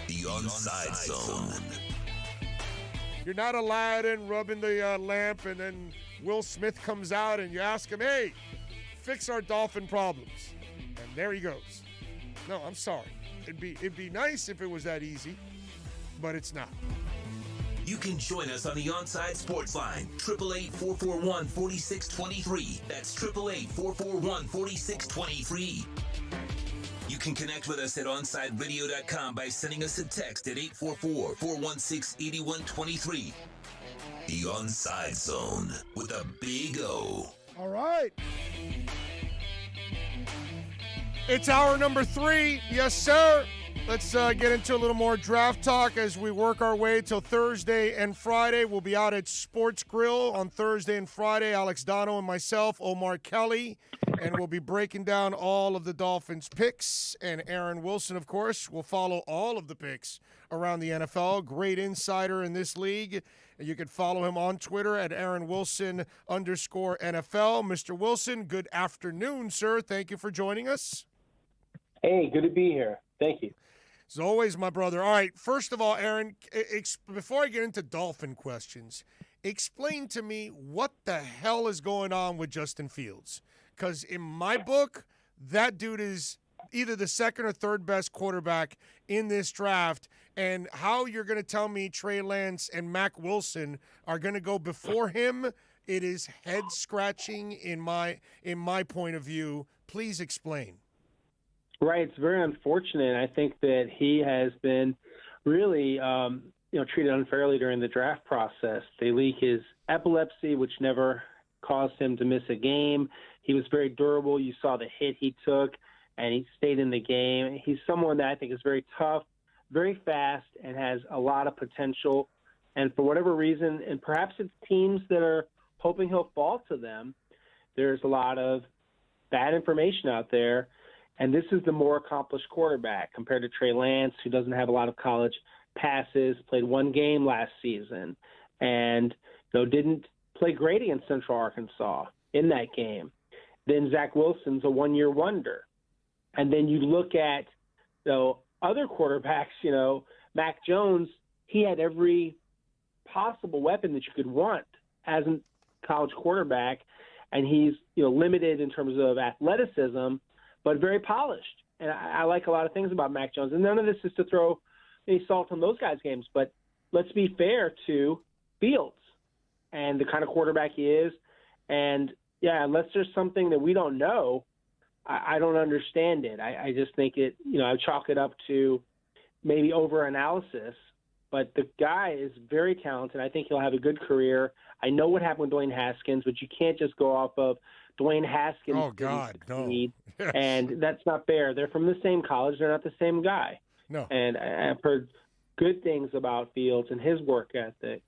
The Onside Zone. You're not Aladdin rubbing the lamp and then Will Smith comes out and you ask him, hey, fix our dolphin problems. And there he goes. No, I'm sorry. It'd be nice if it was that easy, but it's not. You can join us on the Onside Sports Line, 888-441-4623. That's 888-441-4623. You can connect with us at OnsideRadio.com by sending us a text at 844-416-8123. The Onside Zone with a big O. All right. It's hour number 3. Yes, sir. Let's get into a little more draft talk as we work our way till Thursday and Friday. We'll be out at Sports Grill on Thursday and Friday. Alex Dono and myself, Omar Kelly, and we'll be breaking down all of the Dolphins' picks. And Aaron Wilson, of course, will follow all of the picks around the NFL. Great insider in this league. You can follow him on Twitter at AaronWilson_NFL. Mr. Wilson, good afternoon, sir. Thank you for joining us. Hey, good to be here. Thank you. As always, my brother. All right, first of all, Aaron, before I get into Dolphin questions, explain to me what the hell is going on with Justin Fields. Because in my book, that dude is either the second or third best quarterback in this draft, and how you're going to tell me Trey Lance and Mac Wilson are going to go before him, it is head-scratching in my point of view. Please explain. Right. It's very unfortunate. I think that he has been really treated unfairly during the draft process. They leak his epilepsy, which never caused him to miss a game. He was very durable. You saw the hit he took, and he stayed in the game. He's someone that I think is very tough, very fast, and has a lot of potential. And for whatever reason, and perhaps it's teams that are hoping he'll fall to them, there's a lot of bad information out there. And this is the more accomplished quarterback compared to Trey Lance, who doesn't have a lot of college passes, played one game last season, and didn't play great against Central Arkansas in that game. Then Zach Wilson's a one-year wonder. And then you look at other quarterbacks, Mac Jones, he had every possible weapon that you could want as a college quarterback, and he's limited in terms of athleticism, but very polished. And I like a lot of things about Mac Jones. And none of this is to throw any salt on those guys' games, but let's be fair to Fields and the kind of quarterback he is. And, unless there's something that we don't know, I don't understand it. I just think I chalk it up to maybe over-analysis. But the guy is very talented. I think he'll have a good career. I know what happened with Dwayne Haskins, but you can't just go off of Dwayne Haskins. Oh, God, no. Yes. And that's not fair. They're from the same college. They're not the same guy. No. And I've heard good things about Fields and his work ethic.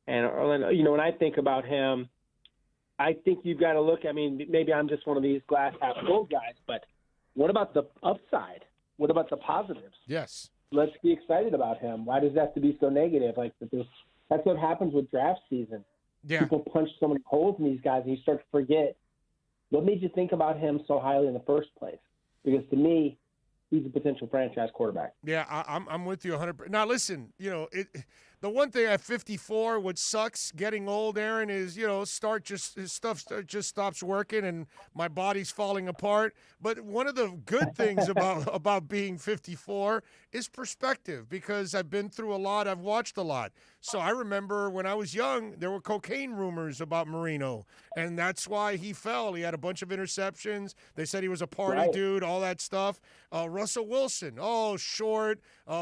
And, when I think about him, I think you've got to look. I mean, maybe I'm just one of these glass half full guys, but what about the upside? What about the positives? Yes. Let's be excited about him. Why does it have to be so negative? That's what happens with draft season. Yeah. People punch so many holes in these guys, and you start to forget what made you think about him so highly in the first place. Because to me, he's a potential franchise quarterback. Yeah, I'm with you 100%. Now, listen, the one thing at 54, what sucks getting old, Aaron, is, stuff just stops working and my body's falling apart. But one of the good things about being 54 is perspective, because I've been through a lot. I've watched a lot. So I remember when I was young, there were cocaine rumors about Marino, and that's why he fell. He had a bunch of interceptions. They said he was a party dude, all that stuff. Russell Wilson, short,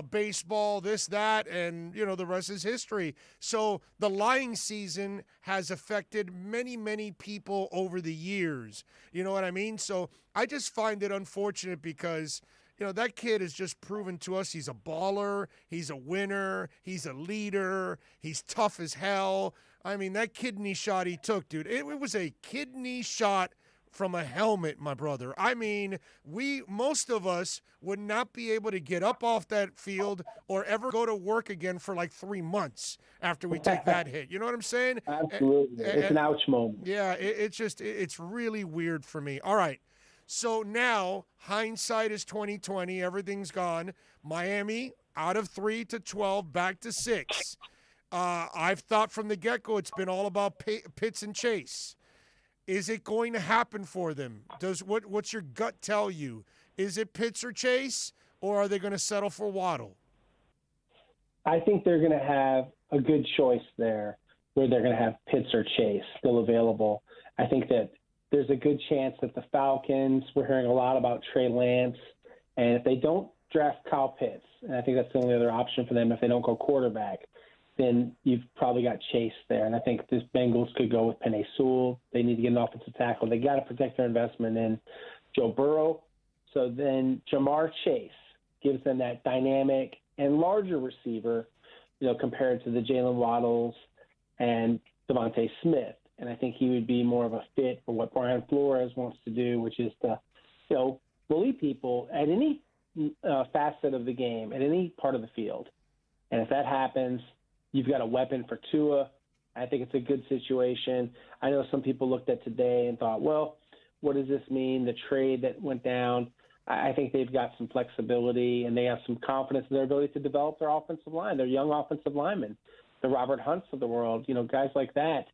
baseball, this, that, and, the rest is history. So the lying season has affected many, many people over the years. You know what I mean? So I just find it unfortunate because, that kid has just proven to us he's a baller, he's a winner, he's a leader, he's tough as hell. I mean, that kidney shot he took, dude, it was a kidney shot from a helmet, my brother. I mean, most of us would not be able to get up off that field or ever go to work again for like 3 months after we take that hit. You know what I'm saying? Absolutely. It's an ouch moment. Yeah, it's really weird for me. All right. So now hindsight is 2020. Everything's gone. Miami out of 3 to 12, back to 6. I've thought from the get-go it's been all about Pitts and Chase. Is it going to happen for them? What's your gut tell you? Is it Pitts or Chase, or are they going to settle for Waddle? I think they're going to have a good choice there where they're going to have Pitts or Chase still available. I think that there's a good chance that the Falcons, we're hearing a lot about Trey Lance, and if they don't draft Kyle Pitts, and I think that's the only other option for them if they don't go quarterback, then you've probably got Chase there. And I think this Bengals could go with Penei Sewell. They need to get an offensive tackle. They got to protect their investment in Joe Burrow. So then Jamar Chase gives them that dynamic and larger receiver, compared to the Jalen Waddles and Devontae Smith. And I think he would be more of a fit for what Brian Flores wants to do, which is to, bully people at any facet of the game, at any part of the field. And if that happens, you've got a weapon for Tua. I think it's a good situation. I know some people looked at today and thought, well, what does this mean? The trade that went down. I think they've got some flexibility and they have some confidence in their ability to develop their offensive line. They're young offensive linemen, the Robert Hunts of the world, guys like that.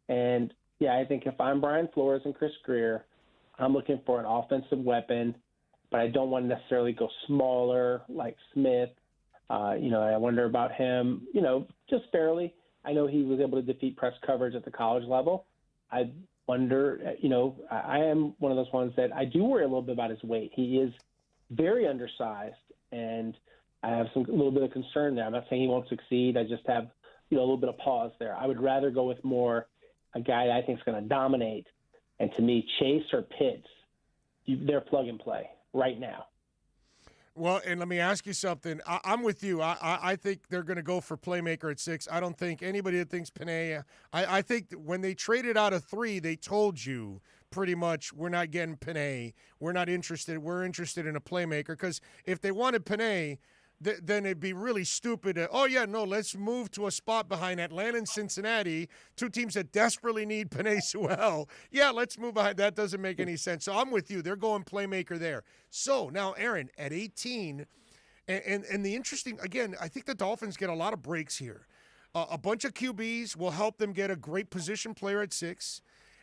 And, I think if I'm Brian Flores and Chris Greer, I'm looking for an offensive weapon but I don't want to necessarily go smaller like Smith. I wonder about him, just fairly. I know he was able to defeat press coverage at the college level. I wonder, I am one of those ones that I do worry a little bit about his weight. He is very undersized, and I have a little bit of concern there. I'm not saying he won't succeed. I just have, a little bit of pause there. I would rather go with more a guy that I think is going to dominate. And to me, Chase or Pitts, they're plug and play right now. Well, and let me ask you something. I'm with you. I think they're going to go for playmaker at 6. I don't think anybody that thinks Panay. I think that when they traded out of 3, they told you pretty much we're not getting Panay. We're not interested. We're interested in a playmaker, because if they wanted Panay, then it'd be really stupid. Let's move to a spot behind Atlanta and Cincinnati, 2 teams that desperately need Penei Sewell. Yeah, let's move behind. That doesn't make any sense. So I'm with you. They're going playmaker there. So now, Aaron, at 18, and the interesting, again, I think the Dolphins get a lot of breaks here. A bunch of QBs will help them get a great position player at 6.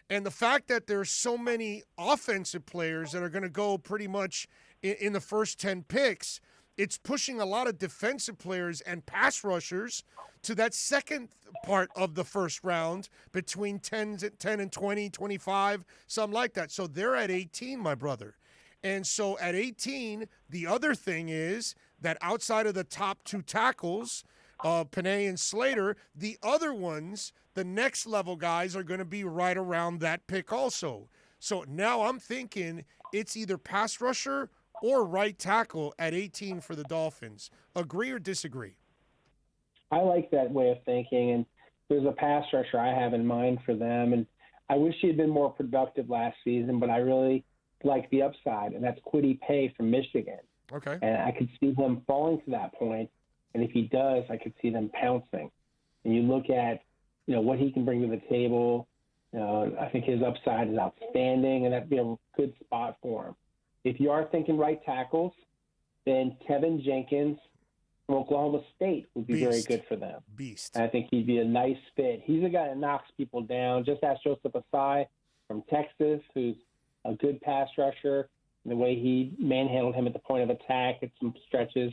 And the fact that there's so many offensive players that are going to go pretty much in the first 10 picks, it's pushing a lot of defensive players and pass rushers to that second part of the first round between 10 and 20, 25, something like that. So they're at 18, my brother. And so at 18, the other thing is that outside of the top 2 tackles, Panay and Slater, the other ones, the next level guys, are going to be right around that pick also. So now I'm thinking it's either pass rusher or right tackle at 18 for the Dolphins. Agree or disagree? I like that way of thinking, and there's a pass rusher I have in mind for them, and I wish he had been more productive last season, but I really like the upside, and that's Kwity Paye from Michigan. Okay. And I could see him falling to that point, and if he does, I could see them pouncing. And you look at, what he can bring to the table. I think his upside is outstanding, and that'd be a good spot for him. If you are thinking right tackles, then Tevin Jenkins from Oklahoma State would be very good for them. Beast. And I think he'd be a nice fit. He's a guy that knocks people down. Just ask Joseph Asai from Texas, who's a good pass rusher. And the way he manhandled him at the point of attack at some stretches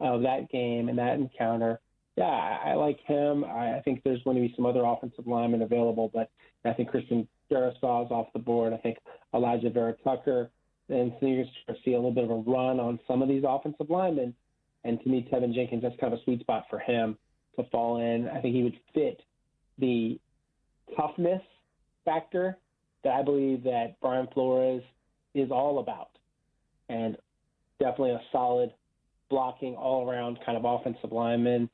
of that game and that encounter. Yeah, I like him. I think there's going to be some other offensive linemen available, but I think Christian Darrisaw is off the board. I think Elijah Vera Tucker. And so you're going to see a little bit of a run on some of these offensive linemen. And to me, Tevin Jenkins, that's kind of a sweet spot for him to fall in. I think he would fit the toughness factor that I believe that Brian Flores is all about. And definitely a solid blocking all-around kind of offensive lineman.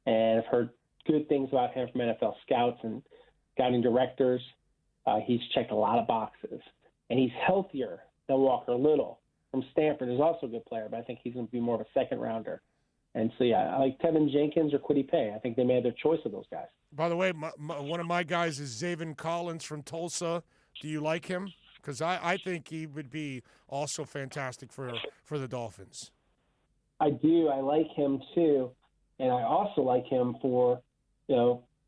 And I've heard good things about him from NFL scouts and scouting directors. He's checked a lot of boxes. And he's healthier than Walker Little from Stanford, is also a good player, but I think he's going to be more of a second-rounder. And so, yeah, I like Tevin Jenkins or Kwity Paye. I think they made their choice of those guys. By the way, one of my guys is Zaven Collins from Tulsa. Do you like him? Because I think he would be also fantastic for the Dolphins. I do. I like him, too. And I also like him for,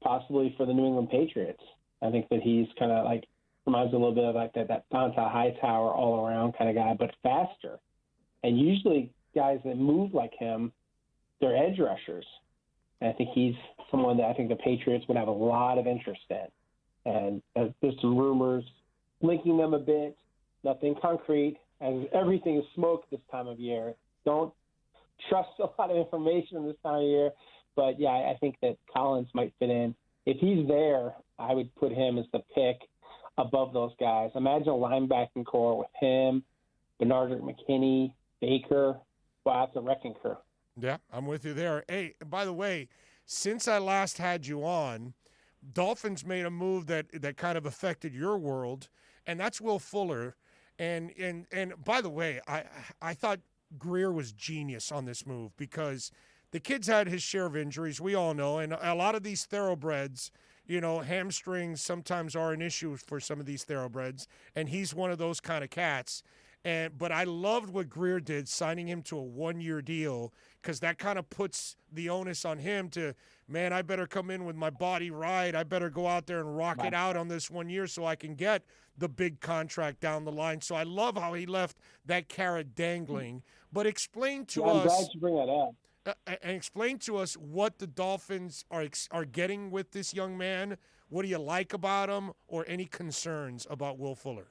possibly for the New England Patriots. I think that he's kind of like, reminds me a little bit of like that Donta Hightower all-around kind of guy, but faster. And usually guys that move like him, they're edge rushers. And I think he's someone that I think the Patriots would have a lot of interest in. And there's some rumors linking them a bit. Nothing concrete, as everything is smoke this time of year. Don't trust a lot of information this time of year. But, yeah, I think that Collins might fit in. If he's there, I would put him as the pick above those guys. Imagine a linebacking core with him, Bernard McKinney, Baker. Wow, that's a wrecking crew. Yeah, I'm with you there. Hey, by the way, since I last had you on, Dolphins made a move that kind of affected your world, and that's Will Fuller. And by the way, I thought Greer was genius on this move because the kid's had his share of injuries, we all know, and a lot of these thoroughbreds, hamstrings sometimes are an issue for some of these thoroughbreds, and he's one of those kind of cats. But I loved what Greer did, signing him to a 1-year deal, because that kind of puts the onus on him to, man, I better come in with my body right. I better go out there and rock it out on this 1 year so I can get the big contract down the line. So I love how he left that carrot dangling. But explain to us. I'm glad you bring that up. And explain to us what the Dolphins are getting with this young man. What do you like about him, or any concerns about Will Fuller?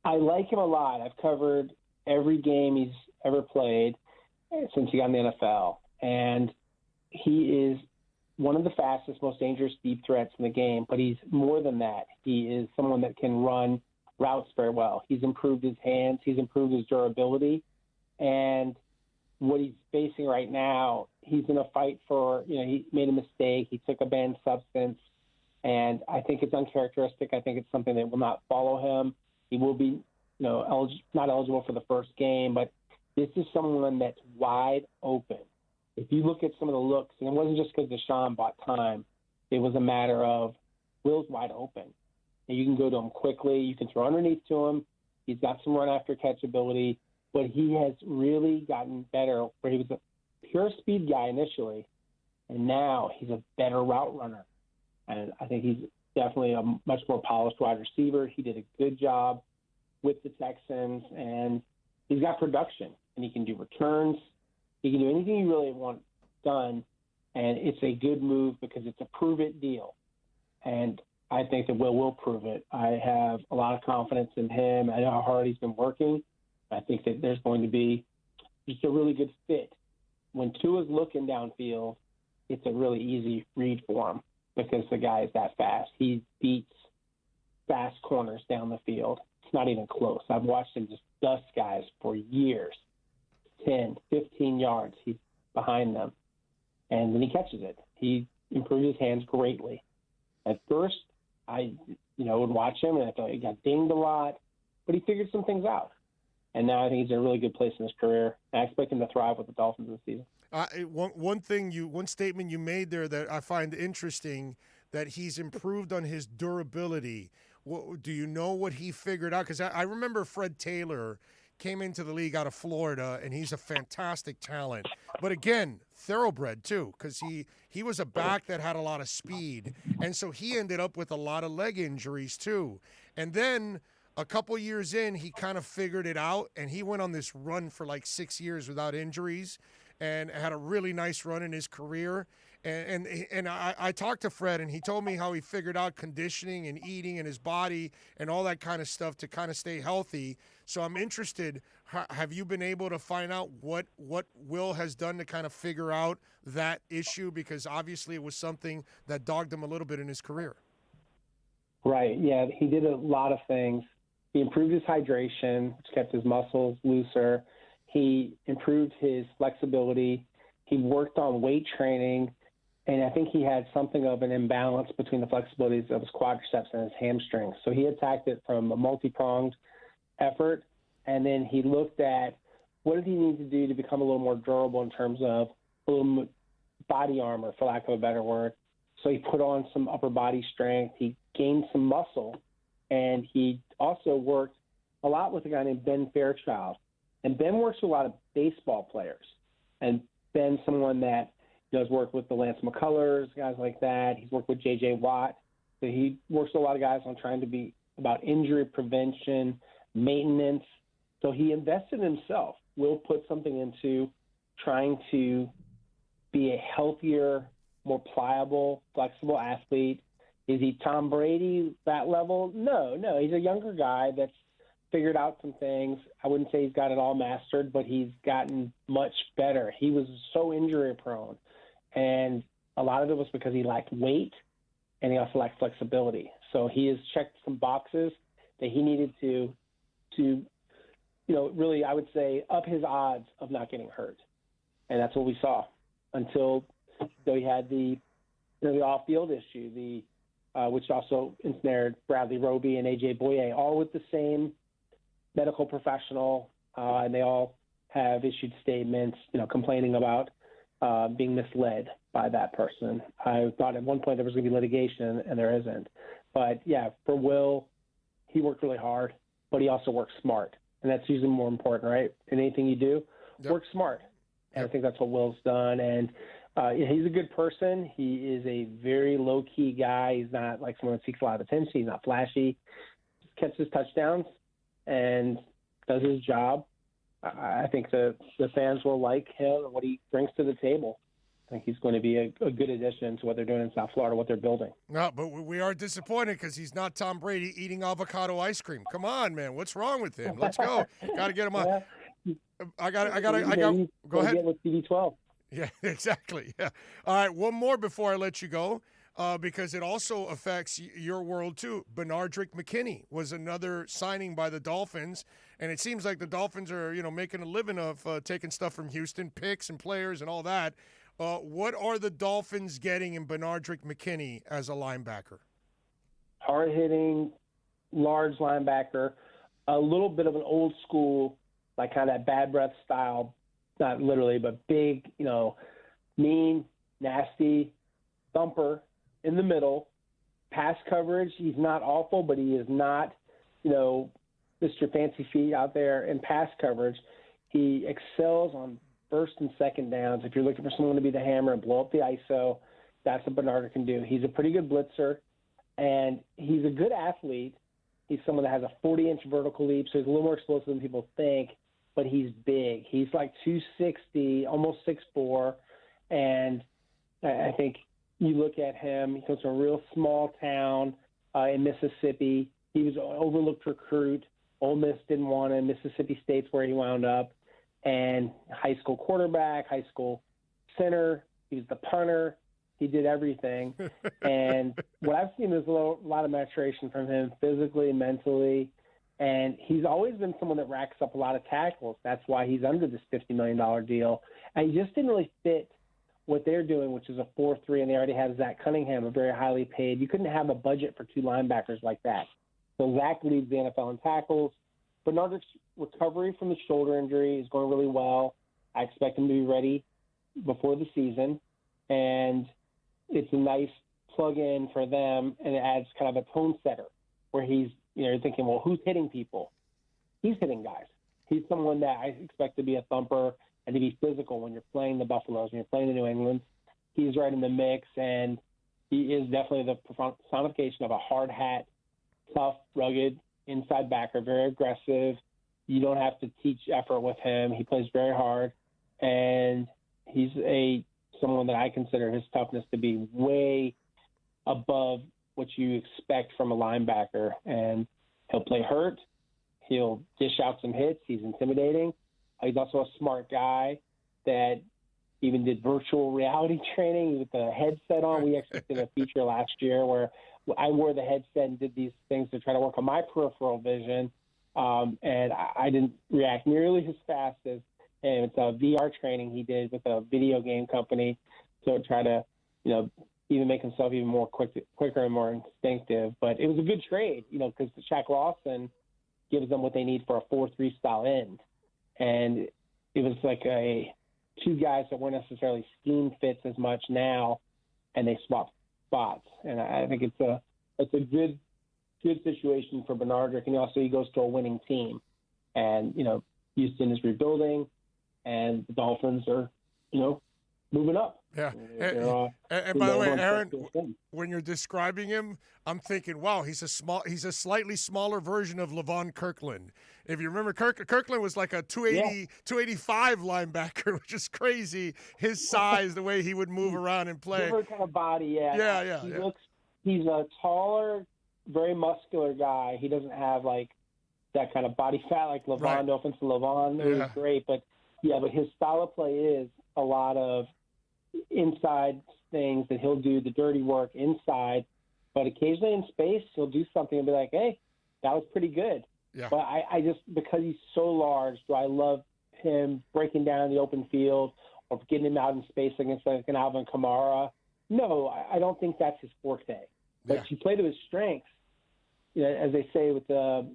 I like him a lot. I've covered every game he's ever played since he got in the NFL. And he is one of the fastest, most dangerous deep threats in the game. But he's more than that. He is someone that can run routes very well. He's improved his hands. He's improved his durability. And what he's facing right now, he's in a fight for, he made a mistake. He took a banned substance. And I think it's uncharacteristic. I think it's something that will not follow him. He will be, not eligible for the first game, but this is someone that's wide open. If you look at some of the looks, and it wasn't just because Deshaun bought time, it was a matter of Will's wide open. And you can go to him quickly. You can throw underneath to him. He's got some run after catch ability, but he has really gotten better, where he was a pure speed guy initially, and now he's a better route runner. And I think he's definitely a much more polished wide receiver. He did a good job with the Texans, and he's got production, and he can do returns. He can do anything you really want done, and it's a good move because it's a prove-it deal. And I think that Will prove it. I have a lot of confidence in him. I know how hard he's been working. I think that there's going to be just a really good fit. When Tua's looking downfield, it's a really easy read for him, because the guy is that fast. He beats fast corners down the field. It's not even close. I've watched him just dust guys for years. 10, 15 yards, he's behind them. And then he catches it. He improved his hands greatly. At first, I would watch him, and I thought he got dinged a lot, but he figured some things out. And now I think he's in a really good place in his career. I expect him to thrive with the Dolphins this season. One statement you made there that I find interesting, that he's improved on his durability. Do you know what he figured out? Because I remember Fred Taylor came into the league out of Florida, and he's a fantastic talent. But again, thoroughbred too, because he was a back that had a lot of speed, and so he ended up with a lot of leg injuries too. And then a couple years in, he kind of figured it out, and he went on this run for like 6 years without injuries, and had a really nice run in his career. And I talked to Fred, and he told me how he figured out conditioning and eating and his body and all that kind of stuff to kind of stay healthy. So I'm interested, have you been able to find out what Will has done to kind of figure out that issue? Because obviously it was something that dogged him a little bit in his career. Right, yeah, he did a lot of things. He improved his hydration, which kept his muscles looser. He improved his flexibility. He worked on weight training, and I think he had something of an imbalance between the flexibilities of his quadriceps and his hamstrings. So he attacked it from a multi-pronged effort, and then he looked at what did he need to do to become a little more durable in terms of a little body armor, for lack of a better word. So he put on some upper body strength. He gained some muscle, and he also worked a lot with a guy named Ben Fairchild. And Ben works with a lot of baseball players. And Ben's someone that does work with the Lance McCullers, guys like that. He's worked with J.J. Watt. So he works with a lot of guys on trying to be about injury prevention, maintenance. So he invested in himself. Will put something into trying to be a healthier, more pliable, flexible athlete. Is he Tom Brady, that level? No. He's a younger guy that's figured out some things. I wouldn't say he's got it all mastered, but he's gotten much better. He was so injury prone, and a lot of it was because he lacked weight, and he also lacked flexibility. So he has checked some boxes that he needed to really, I would say, up his odds of not getting hurt. And that's what we saw until he had the off-field issue, which also ensnared Bradley Roby and A.J. Boye, all with the same medical professional, and they all have issued statements, complaining about being misled by that person. I thought at one point there was going to be litigation, and there isn't. But, yeah, for Will, he worked really hard, but he also worked smart. and that's usually more important, right? In anything you do, work smart. And I think that's what Will's done. And he's a good person. He is a very low-key guy. He's not like someone that seeks a lot of attention. He's not flashy. Just catches touchdowns and does his job. I think the fans will like him and what he brings to the table. I think he's going to be a good addition to what they're doing in South Florida, what they're building. No, but we are disappointed because he's not Tom Brady eating avocado ice cream. Come on, man. What's wrong with him? Let's go. Got to get him on. I got. Go ahead. Get with TB12. Yeah, exactly. Yeah. All right, one more before I let you go, because it also affects your world too. Benardrick McKinney was another signing by the Dolphins, and it seems like the Dolphins are, making a living of taking stuff from Houston, picks and players and all that. What are the Dolphins getting in Benardrick McKinney as a linebacker? Hard-hitting, large linebacker, a little bit of an old school, like kind of that bad breath style, not literally, but big, mean, nasty, thumper in the middle. Pass coverage, he's not awful, but he is not, Mr. Fancy Feet out there in pass coverage. He excels on first and second downs. If you're looking for someone to be the hammer and blow up the ISO, that's what Bernard can do. He's a pretty good blitzer, and he's a good athlete. He's someone that has a 40-inch vertical leap, so he's a little more explosive than people think, but he's big. He's like 260, almost 6'4", and I think you look at him, he comes from a real small town in Mississippi. He was an overlooked recruit. Ole Miss didn't want him. Mississippi State's where he wound up. And high school quarterback, high school center. He was the punter. He did everything. And what I've seen is a lot of maturation from him physically, mentally. And he's always been someone that racks up a lot of tackles. That's why he's under this $50 million deal. And he just didn't really fit what they're doing, which is a 4-3, and they already have Zach Cunningham, a very highly paid. You couldn't have a budget for two linebackers like that. So Zach leads the NFL in tackles. Bernard's recovery from the shoulder injury is going really well. I expect him to be ready before the season. And it's a nice plug-in for them, and it adds kind of a tone setter where he's, you're thinking, well, who's hitting people? He's hitting guys. He's someone that I expect to be a thumper and to be physical when you're playing the Buffaloes, when you're playing the New Englands. He's right in the mix, and he is definitely the personification of a hard hat, tough, rugged, inside backer, very aggressive. You don't have to teach effort with him. He plays very hard, and he's someone that I consider his toughness to be way above what you expect from a linebacker. And he'll play hurt. He'll dish out some hits. He's intimidating. He's also a smart guy that even did virtual reality training with the headset on. We actually did a feature last year where I wore the headset and did these things to try to work on my peripheral vision, and I didn't react nearly as fast as and it's a VR training he did with a video game company to try to, even make himself even more quicker and more instinctive. But it was a good trade, because Shaq Lawson gives them what they need for a 4-3 style end, and it was like two guys that weren't necessarily scheme fits as much now, and they swapped spots. And I think it's a good situation for Benardrick. And also he goes to a winning team. And, Houston is rebuilding, and the Dolphins are, moving up. Yeah. And by the way, Aaron, when you're describing him, I'm thinking, wow, he's a slightly smaller version of Levon Kirkland. If you remember, Kirkland was like a 285 linebacker, which is crazy. His size, the way he would move around and play. Different kind of body, yeah. He's a taller, very muscular guy. He doesn't have like that kind of body fat like Levon. Right. No offense to Levon, it was great, but his style of play is a lot of inside things that he'll do the dirty work inside, but occasionally in space he'll do something and be like, hey, that was pretty good. Yeah. But I just, because he's so large, do I love him breaking down the open field or getting him out in space against like an Alvin Kamara? No, I don't think that's his forte. But you play to his strengths, as they say with a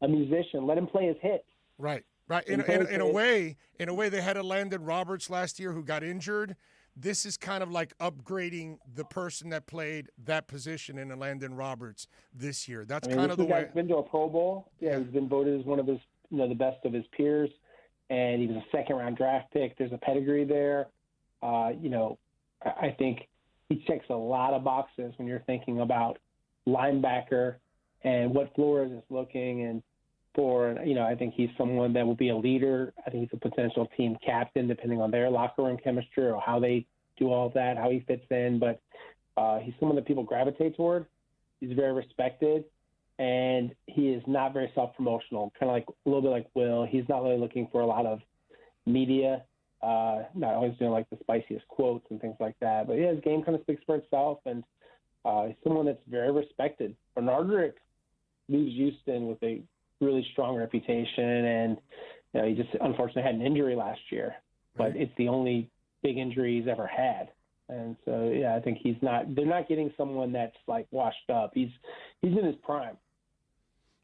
musician, let him play his hits. Right. In a way, they had a Landon Roberts last year who got injured. This is kind of like upgrading the person that played that position in a Landon Roberts this year. That's kind of the way. He's been to a Pro Bowl. Yeah, he's been voted as one of his the best of his peers, and he was a second-round draft pick. There's a pedigree there. I think he checks a lot of boxes when you're thinking about linebacker and what Flores is looking and for. I think he's someone that will be a leader. I think he's a potential team captain, depending on their locker room chemistry or how they do all of that, how he fits in. But he's someone that people gravitate toward. He's very respected, and he is not very self-promotional, kind of like a little bit like Will. He's not really looking for a lot of media, not always doing like the spiciest quotes and things like that. But yeah, his game kind of speaks for itself, and he's someone that's very respected. Bernard leaves Houston with a really strong reputation, and he just unfortunately had an injury last year, but it's the only big injury he's ever had. And so, yeah, I think they're not getting someone that's like washed up. He's in his prime.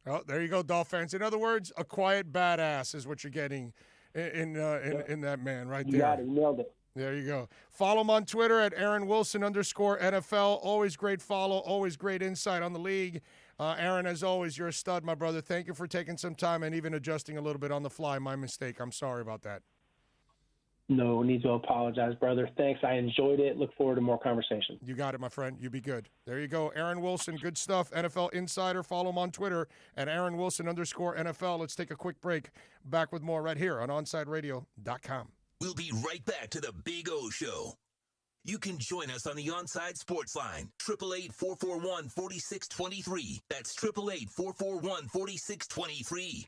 Oh, there you go, Dolphins. In other words, a quiet badass is what you're getting in that man right there. You got it. You nailed it. There you go. Follow him on Twitter at @AaronWilson_NFL. Always great follow. Always great insight on the league. Aaron, as always, you're a stud, my brother. Thank you for taking some time and even adjusting a little bit on the fly. My mistake. I'm sorry about that. No need to apologize, brother. Thanks. I enjoyed it. Look forward to more conversation. You got it, my friend. You be good. There you go. Aaron Wilson, good stuff. NFL Insider. Follow him on Twitter at @AaronWilson_NFL. Let's take a quick break. Back with more right here on OnsideRadio.com. We'll be right back to the Big O Show. You can join us on the Onside Sports Line, 888-441-4623. That's 888-441-4623.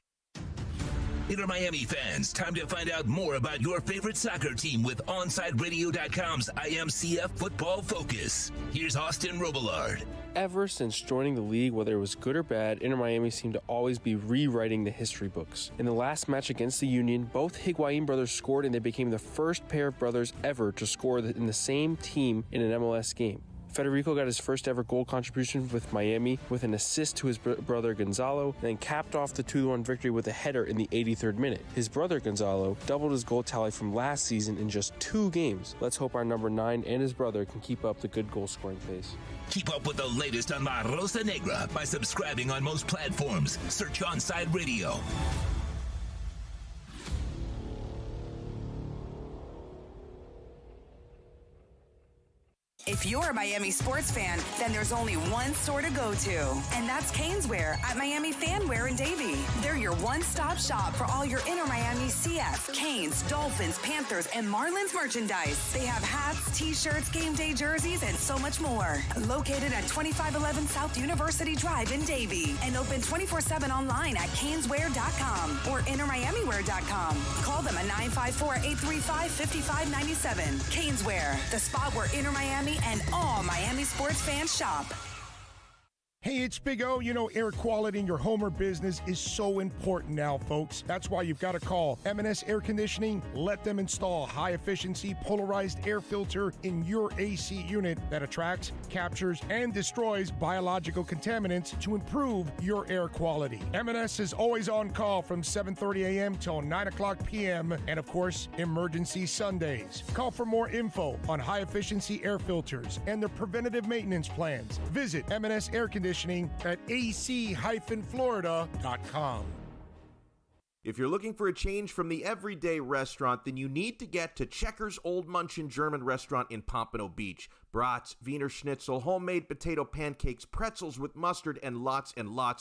Inter Miami fans, time to find out more about your favorite soccer team with OnsideRadio.com's IMCF Football Focus. Here's Austin Robillard. Ever since joining the league, whether it was good or bad, Inter Miami seemed to always be rewriting the history books. In the last match against the Union, both Higuain brothers scored, and they became the first pair of brothers ever to score in the same team in an MLS game. Federico got his first ever goal contribution with Miami with an assist to his brother Gonzalo, and then capped off the 2-1 victory with a header in the 83rd minute. His brother Gonzalo doubled his goal tally from last season in just 2 games. Let's hope our number 9 and his brother can keep up the good goal scoring pace. Keep up with the latest on La Rosa Negra by subscribing on most platforms. Search Onside Radio. If you're a Miami sports fan, then there's only one store to go to, and that's Caneswear at Miami Fanwear in Davie. They're your one-stop shop for all your Inter Miami CF, Canes, Dolphins, Panthers, and Marlins merchandise. They have hats, t-shirts, game day jerseys, and so much more. Located at 2511 South University Drive in Davie, and open 24/7 online at caneswear.com or intermiamiwear.com. Call them at 954-835-5597. Caneswear, the spot where Inter Miami and all Miami sports fans shop. Hey, it's Big O. You know, air quality in your home or business is so important now, folks. That's why you've got to call M&S Air Conditioning. Let them install high-efficiency polarized air filter in your AC unit that attracts, captures, and destroys biological contaminants to improve your air quality. M&S is always on call from 7:30 a.m. till 9 o'clock p.m. and, of course, emergency Sundays. Call for more info on high-efficiency air filters and their preventative maintenance plans. Visit M&S Air Conditioning at ac-florida.com. If you're looking for a change from the everyday restaurant, then you need to get to Checkers Old Munchin German Restaurant in Pompano Beach. Brats, Wiener Schnitzel, homemade potato pancakes, pretzels with mustard, and lots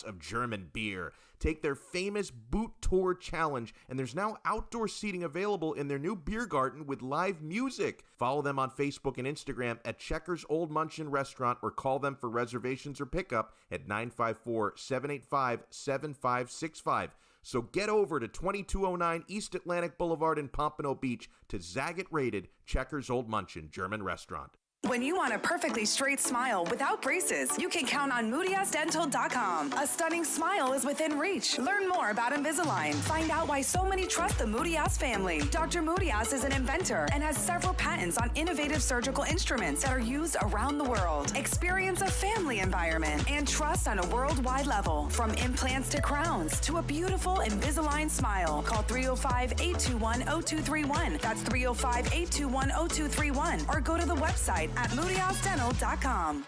of German beer. Take their famous Boot Tour Challenge, and there's now outdoor seating available in their new beer garden with live music. Follow them on Facebook and Instagram at Checkers Old Munchin Restaurant, or call them for reservations or pickup at 954-785-7565. So get over to 2209 East Atlantic Boulevard in Pompano Beach to Zagat-rated Checkers Old Munchin German Restaurant. When you want a perfectly straight smile without braces, you can count on MoodyAsDental.com. A stunning smile is within reach. Learn more about Invisalign. Find out why so many trust the Moody-Ass family. Dr. Moody-Ass is an inventor and has several patents on innovative surgical instruments that are used around the world. Experience a family environment and trust on a worldwide level. From implants to crowns to a beautiful Invisalign smile. Call 305-821-0231. That's 305-821-0231. Or go to the website at MoodyAsDental.com.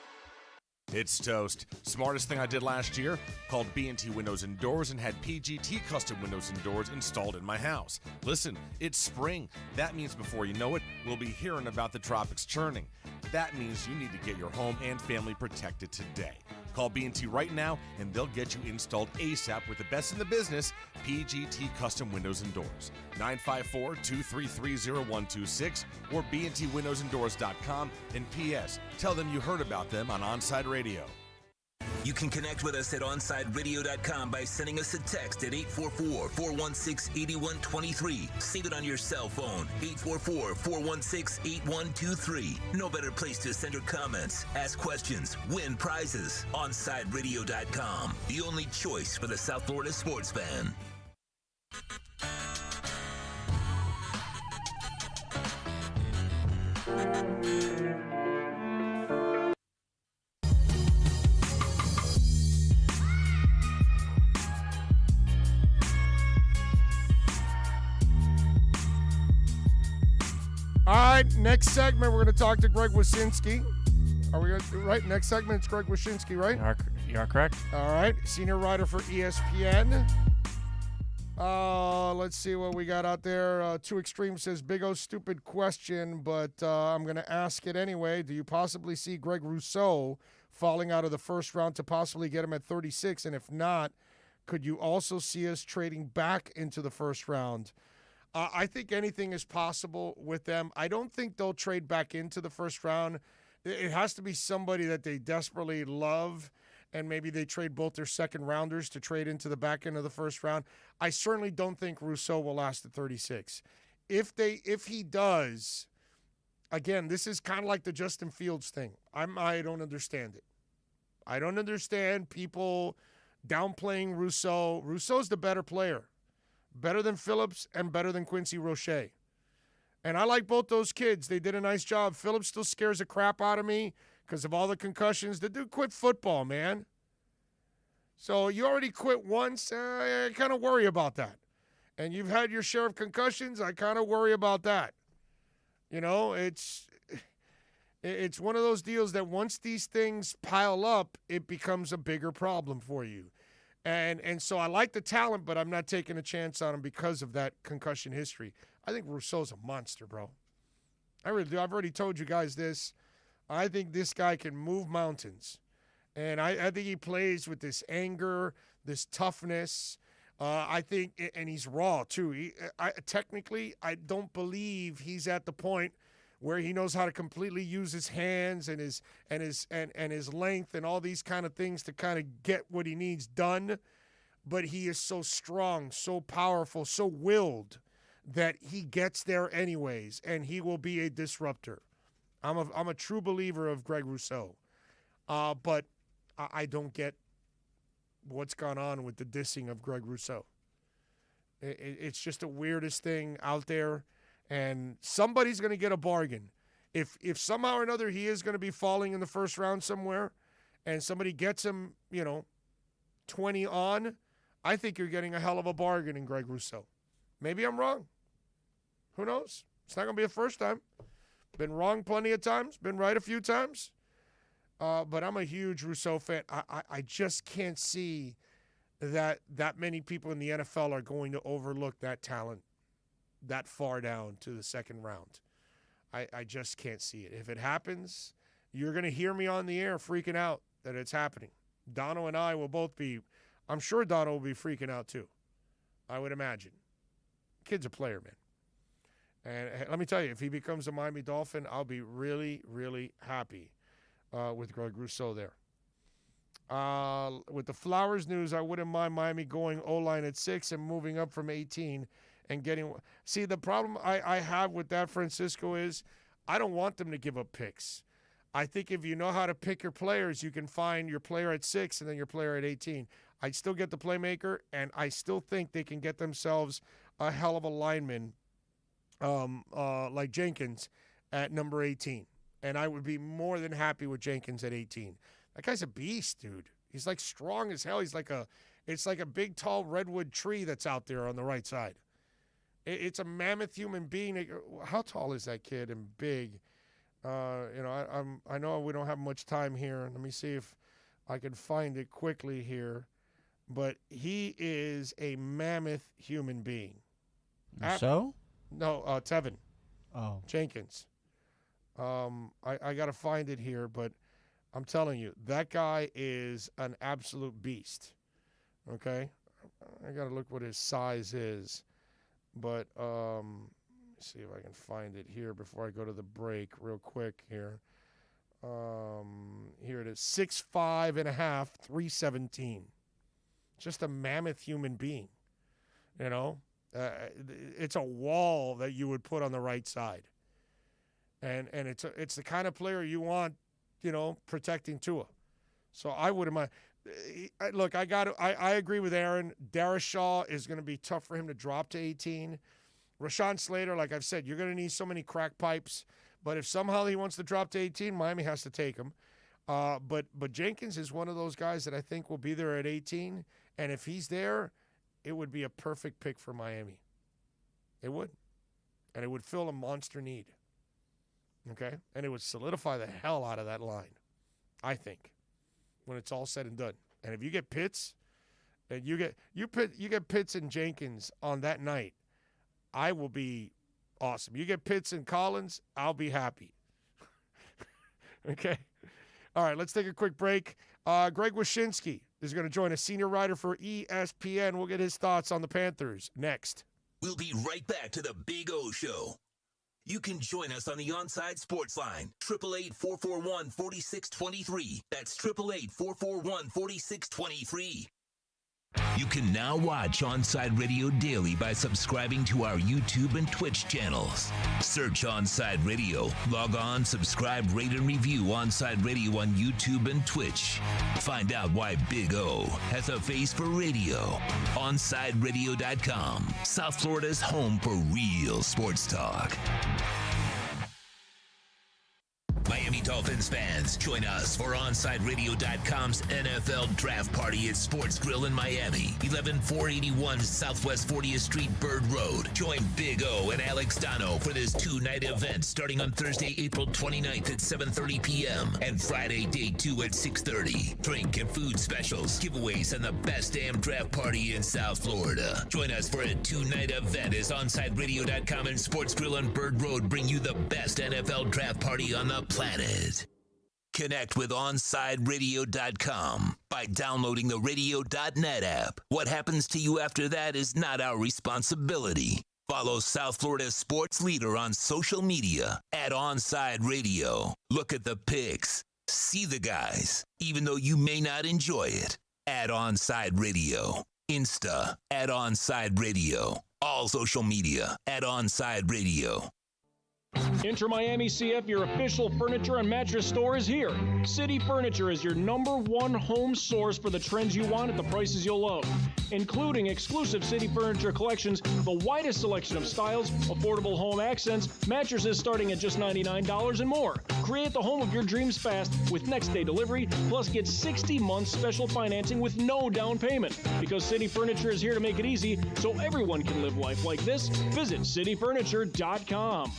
It's toast. Smartest thing I did last year? Called B&T Windows and Doors and had PGT custom windows and doors installed in my house. Listen, it's spring. That means before you know it, we'll be hearing about the tropics churning. That means you need to get your home and family protected today. Call B&T right now and they'll get you installed ASAP with the best in the business, PGT Custom Windows and Doors. 954-233-0126 or bntwindowsanddoors.com. And P.S. Tell them you heard about them on Onside Radio. You can connect with us at OnsideRadio.com by sending us a text at 844-416-8123. Save it on your cell phone, 844-416-8123. No better place to send your comments, ask questions, win prizes. OnsideRadio.com, the only choice for the South Florida sports fan. All right, next segment, we're going to talk to Greg Wyshynski. Are we right? Next segment, it's Greg Wyshynski, right? You are correct. All right, senior writer for ESPN. Let's see what we got out there. Two Extreme says, big O stupid question, but I'm going to ask it anyway. Do you possibly see Greg Rousseau falling out of the first round to possibly get him at 36? And if not, could you also see us trading back into the first round? I think anything is possible with them. I don't think they'll trade back into the first round. It has to be somebody that they desperately love, and maybe they trade both their second rounders to trade into the back end of the first round. I certainly don't think Rousseau will last at 36. If he does, again, this is kind of like the Justin Fields thing. I don't understand it. I don't understand people downplaying Rousseau. Rousseau's the better player. Better than Phillips and better than Quincy Roche. And I like both those kids. They did a nice job. Phillips still scares the crap out of me because of all the concussions. The dude quit football, man. So you already quit once. I kind of worry about that. And you've had your share of concussions. I kind of worry about that. You know, it's one of those deals that once these things pile up, it becomes a bigger problem for you. And so I like the talent, but I'm not taking a chance on him because of that concussion history. I think Rousseau's a monster, bro. I really do. I've already told you guys this. I think this guy can move mountains. And I think he plays with this anger, this toughness. I think, and he's raw, too. Technically, I don't believe he's at the point where he knows how to completely use his hands and his length and all these kind of things to kind of get what he needs done. But he is so strong, so powerful, so willed that he gets there anyways, and he will be a disruptor. I'm a true believer of Greg Rousseau. But I don't get what's gone on with the dissing of Greg Rousseau. It's just the weirdest thing out there. And somebody's going to get a bargain. If somehow or another he is going to be falling in the first round somewhere and somebody gets him, 20 on, I think you're getting a hell of a bargain in Greg Rousseau. Maybe I'm wrong. Who knows? It's not going to be the first time. Been wrong plenty of times. Been right a few times. But I'm a huge Rousseau fan. I just can't see that many people in the NFL are going to overlook that talent that far down to the second round. I just can't see it. If it happens, you're going to hear me on the air freaking out that it's happening. Dono and I will both be, I'm sure Dono will be freaking out too. I would imagine. Kid's a player, man. And let me tell you, if he becomes a Miami Dolphin, I'll be really, really happy with Greg Rousseau there. With the Flowers news, I wouldn't mind Miami going O-line at 6 and moving up from 18 and getting – see, the problem I have with that, Francisco, is I don't want them to give up picks. I think if you know how to pick your players, you can find your player at 6 and then your player at 18. I'd still get the playmaker, and I still think they can get themselves a hell of a lineman like Jenkins at number 18. And I would be more than happy with Jenkins at 18. That guy's a beast, dude. He's like strong as hell. It's like a big, tall redwood tree that's out there on the right side. It's a mammoth human being. How tall is that kid and big? I know we don't have much time here. Let me see if I can find it quickly here. But he is a mammoth human being. So? No, Tevin. Oh. Jenkins. I got to find it here, but I'm telling you, that guy is an absolute beast. Okay? I got to look what his size is. But let me see if I can find it here before I go to the break real quick here. Here it is, 6'5.5", 317. Just a mammoth human being, you know. It's a wall that you would put on the right side, and it's the kind of player you want, you know, protecting Tua. So I wouldn't mind. Look, I agree with Aaron. Darius Shaw is going to be tough for him to drop to 18. Rashawn Slater, like I've said, you're going to need so many crack pipes. But if somehow he wants to drop to 18, Miami has to take him. But Jenkins is one of those guys that I think will be there at 18. And if he's there, it would be a perfect pick for Miami. It would. And it would fill a monster need. Okay? And it would solidify the hell out of that line, I think, when it's all said and done. And if you get Pitts, and you get Pitts and Jenkins on that night, I will be awesome. You get Pitts and Collins, I'll be happy. Okay? All right, let's take a quick break. Greg Wyshynski is going to join us, senior writer for ESPN. We'll get his thoughts on the Panthers next. We'll be right back to the Big O Show. You can join us on the Onside Sports Line, 888-441-4623. That's 888-441-4623. You can now watch Onside Radio daily by subscribing to our YouTube and Twitch channels. Search Onside Radio. Log on, subscribe, rate, and review Onside Radio on YouTube and Twitch. Find out why Big O has a face for radio. OnsideRadio.com, South Florida's home for real sports talk. Miami Dolphins fans, join us for OnsideRadio.com's NFL Draft Party at Sports Grill in Miami, 11481 Southwest 40th Street, Bird Road. Join Big O and Alex Dono for this two-night event starting on Thursday, April 29th at 7:30 p.m. and Friday, day 2 at 6:30. Drink and food specials, giveaways, and the best damn draft party in South Florida. Join us for a two-night event as OnsideRadio.com and Sports Grill on Bird Road bring you the best NFL draft party on the planet. Connect with OnsideRadio.com by downloading the Radio.net app. What happens to you after that is not our responsibility. Follow South Florida's sports leader on social media at Onside Radio. Look at the pics. See the guys, even though you may not enjoy it. At Onside Radio. Insta at Onside Radio. All social media at Onside Radio. Enter Miami CF, your official furniture and mattress store, is here. City Furniture is your #1 home source for the trends you want at the prices you'll love, including exclusive City Furniture collections, the widest selection of styles, affordable home accents, mattresses starting at just $99 and more. Create the home of your dreams fast with next-day delivery, plus get 60 months special financing with no down payment. Because City Furniture is here to make it easy so everyone can live life like this, visit cityfurniture.com.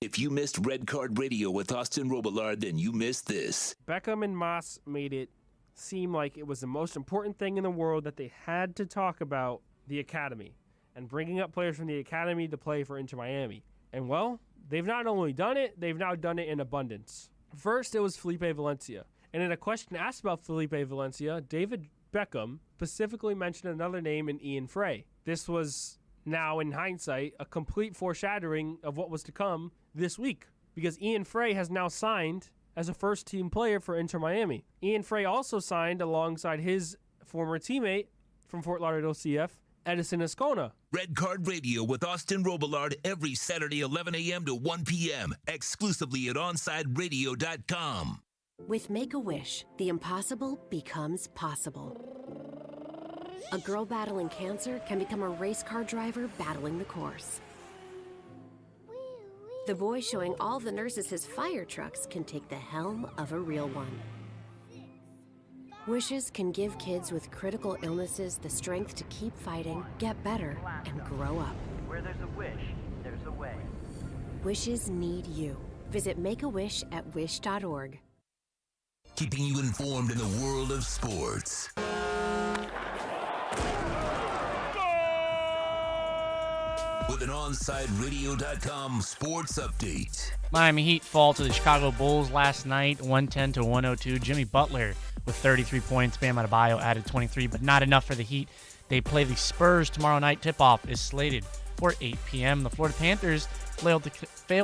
If you missed Red Card Radio with Austin Robillard, then you missed this. Beckham and Moss made it seem like it was the most important thing in the world that they had to talk about the academy and bringing up players from the academy to play for Inter Miami. And, well, they've not only done it, they've now done it in abundance. First, it was Felipe Valencia. And in a question asked about Felipe Valencia, David Beckham specifically mentioned another name in Ian Frey. This was, now in hindsight, a complete foreshadowing of what was to come this week, because Ian Frey has now signed as a first-team player for Inter Miami. Ian Frey also signed alongside his former teammate from Fort Lauderdale CF, Edison Ascona. Red Card Radio with Austin Robillard every Saturday 11 a.m. to 1 p.m. exclusively at OnsideRadio.com. With Make-A-Wish, the impossible becomes possible. A girl battling cancer can become a race car driver battling the course. The boy showing all the nurses his fire trucks can take the helm of a real one. Wishes can give kids with critical illnesses the strength to keep fighting, get better, and grow up. Where there's a wish, there's a way. Wishes need you. Visit Make-A-Wish at wish.org. keeping you informed in the world of sports. With an OnsideRadio.com sports update. Miami Heat fall to the Chicago Bulls last night, 110-102. Jimmy Butler with 33 points. Bam Adebayo added 23, but not enough for the Heat. They play the Spurs tomorrow night. Tip-off is slated for 8 p.m. The Florida Panthers failed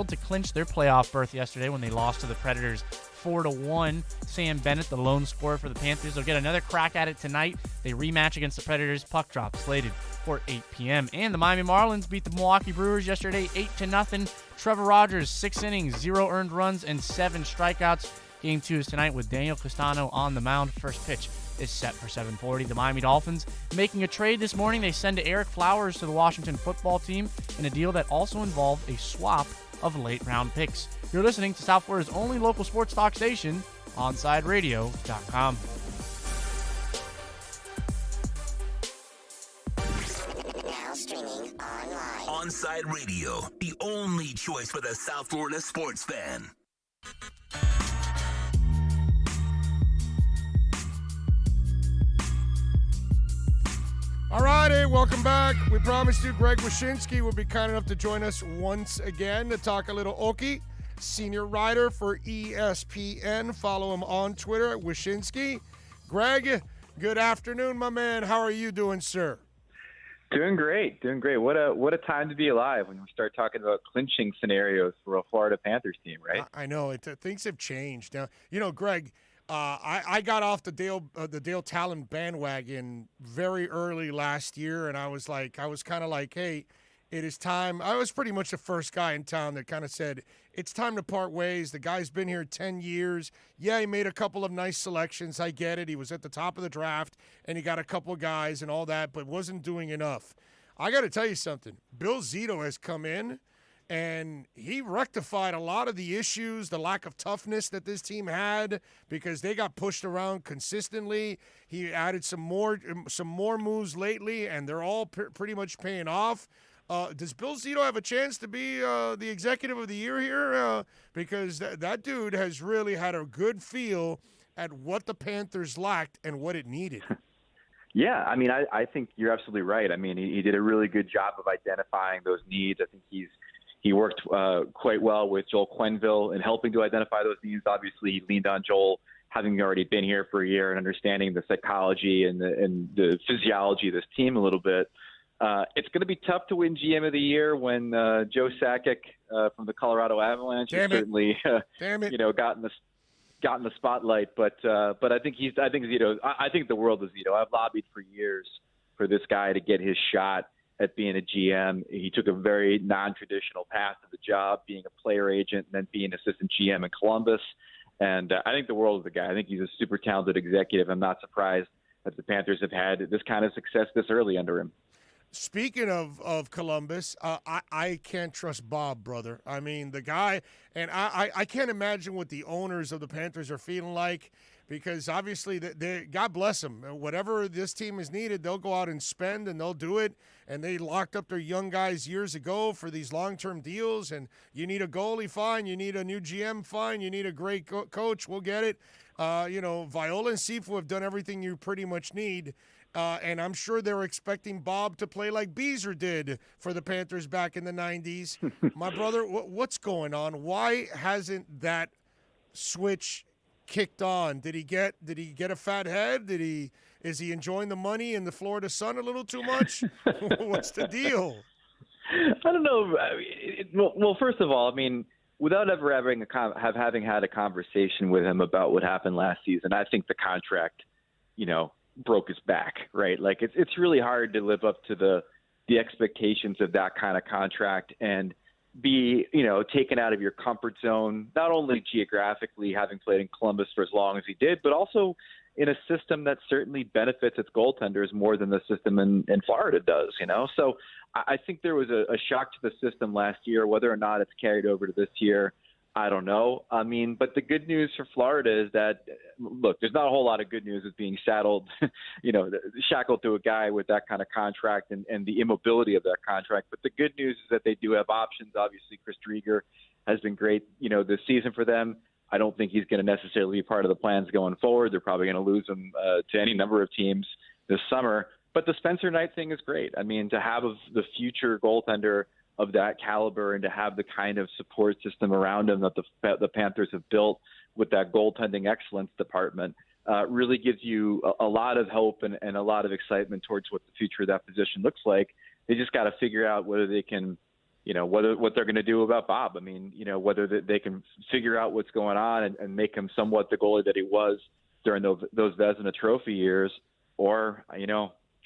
to clinch their playoff berth yesterday when they lost to the Predators 4-1. Sam Bennett, the lone scorer for the Panthers, will get another crack at it tonight. They rematch against the Predators. Puck drop slated for 8 p.m. And the Miami Marlins beat the Milwaukee Brewers yesterday 8-0. Trevor Rogers, 6 innings, 0 earned runs, and 7 strikeouts. Game 2 is tonight with Daniel Castano on the mound. First pitch is set for 7:40. The Miami Dolphins making a trade this morning. They send Eric Flowers to the Washington football team in a deal that also involved a swap of late-round picks. You're listening to South Florida's only local sports talk station, OnsideRadio.com. Now streaming online. Onside Radio, the only choice for the South Florida sports fan. All righty, welcome back. We promised you Greg Wyshynski would be kind enough to join us once again to talk a little Okie, senior writer for ESPN. Follow him on Twitter at Wyshynski. Greg, good afternoon, my man. How are you doing, sir? Doing great. What a time to be alive when we start talking about clinching scenarios for a Florida Panthers team, right? I know things have changed now. You know, Greg, I got off the Dale Talon bandwagon very early last year, and I was kind of like, hey, it is time. I was pretty much the first guy in town that kind of said, it's time to part ways. The guy's been here 10 years. Yeah, he made a couple of nice selections. I get it. He was at the top of the draft, and he got a couple of guys and all that, but wasn't doing enough. I got to tell you something. Bill Zito has come in, and he rectified a lot of the issues, the lack of toughness that this team had because they got pushed around consistently. He added some more moves lately, and they're all pretty much paying off. Does Bill Zito have a chance to be the executive of the year here? Because that dude has really had a good feel at what the Panthers lacked and what it needed. Yeah, I mean, I think you're absolutely right. I mean, he did a really good job of identifying those needs. I think he worked quite well with Joel Quenneville in helping to identify those needs. Obviously, he leaned on Joel, having already been here for a year and understanding the psychology and the physiology of this team a little bit. It's going to be tough to win GM of the year when Joe Sakic from the Colorado Avalanche has certainly got in the spotlight. But I think Zito. I think the world of Zito. I've lobbied for years for this guy to get his shot at being a GM. He took a very non-traditional path to the job, being a player agent and then being assistant GM in Columbus. And I think the world of the guy. I think he's a super talented executive. I'm not surprised that the Panthers have had this kind of success this early under him. Speaking of Columbus, I can't trust Bob, brother. I mean, the guy, and I can't imagine what the owners of the Panthers are feeling like because obviously, God bless them. Whatever this team is needed, they'll go out and spend, and they'll do it. And they locked up their young guys years ago for these long-term deals. And you need a goalie, fine. You need a new GM, fine. You need a great coach, we'll get it. Viola and Sifu have done everything you pretty much need. And I'm sure they're expecting Bob to play like Beazer did for the Panthers back in the 90s. My brother, what's going on? Why hasn't that switch kicked on? Did he get a fat head? Is he enjoying the money in the Florida sun a little too much? What's the deal? I don't know. Well, first of all, I mean, without ever having had a conversation with him about what happened last season, I think the contract, broke his back, right? Like it's really hard to live up to the expectations of that kind of contract and be, taken out of your comfort zone, not only geographically having played in Columbus for as long as he did, but also in a system that certainly benefits its goaltenders more than the system in Florida does, So I think there was a shock to the system last year. Whether or not it's carried over to this year, I don't know. I mean, but the good news for Florida is that, look, there's not a whole lot of good news with being shackled to a guy with that kind of contract and the immobility of that contract. But the good news is that they do have options. Obviously, Chris Drieger has been great, this season for them. I don't think he's going to necessarily be part of the plans going forward. They're probably going to lose him to any number of teams this summer. But the Spencer Knight thing is great. I mean, to have the future goaltender of that caliber and to have the kind of support system around him that the Panthers have built with that goaltending excellence department really gives you a lot of hope and a lot of excitement towards what the future of that position looks like. They just got to figure out whether they can, what they're going to do about Bob. I mean, whether they can figure out what's going on and make him somewhat the goalie that he was during those Vezina Trophy years, or,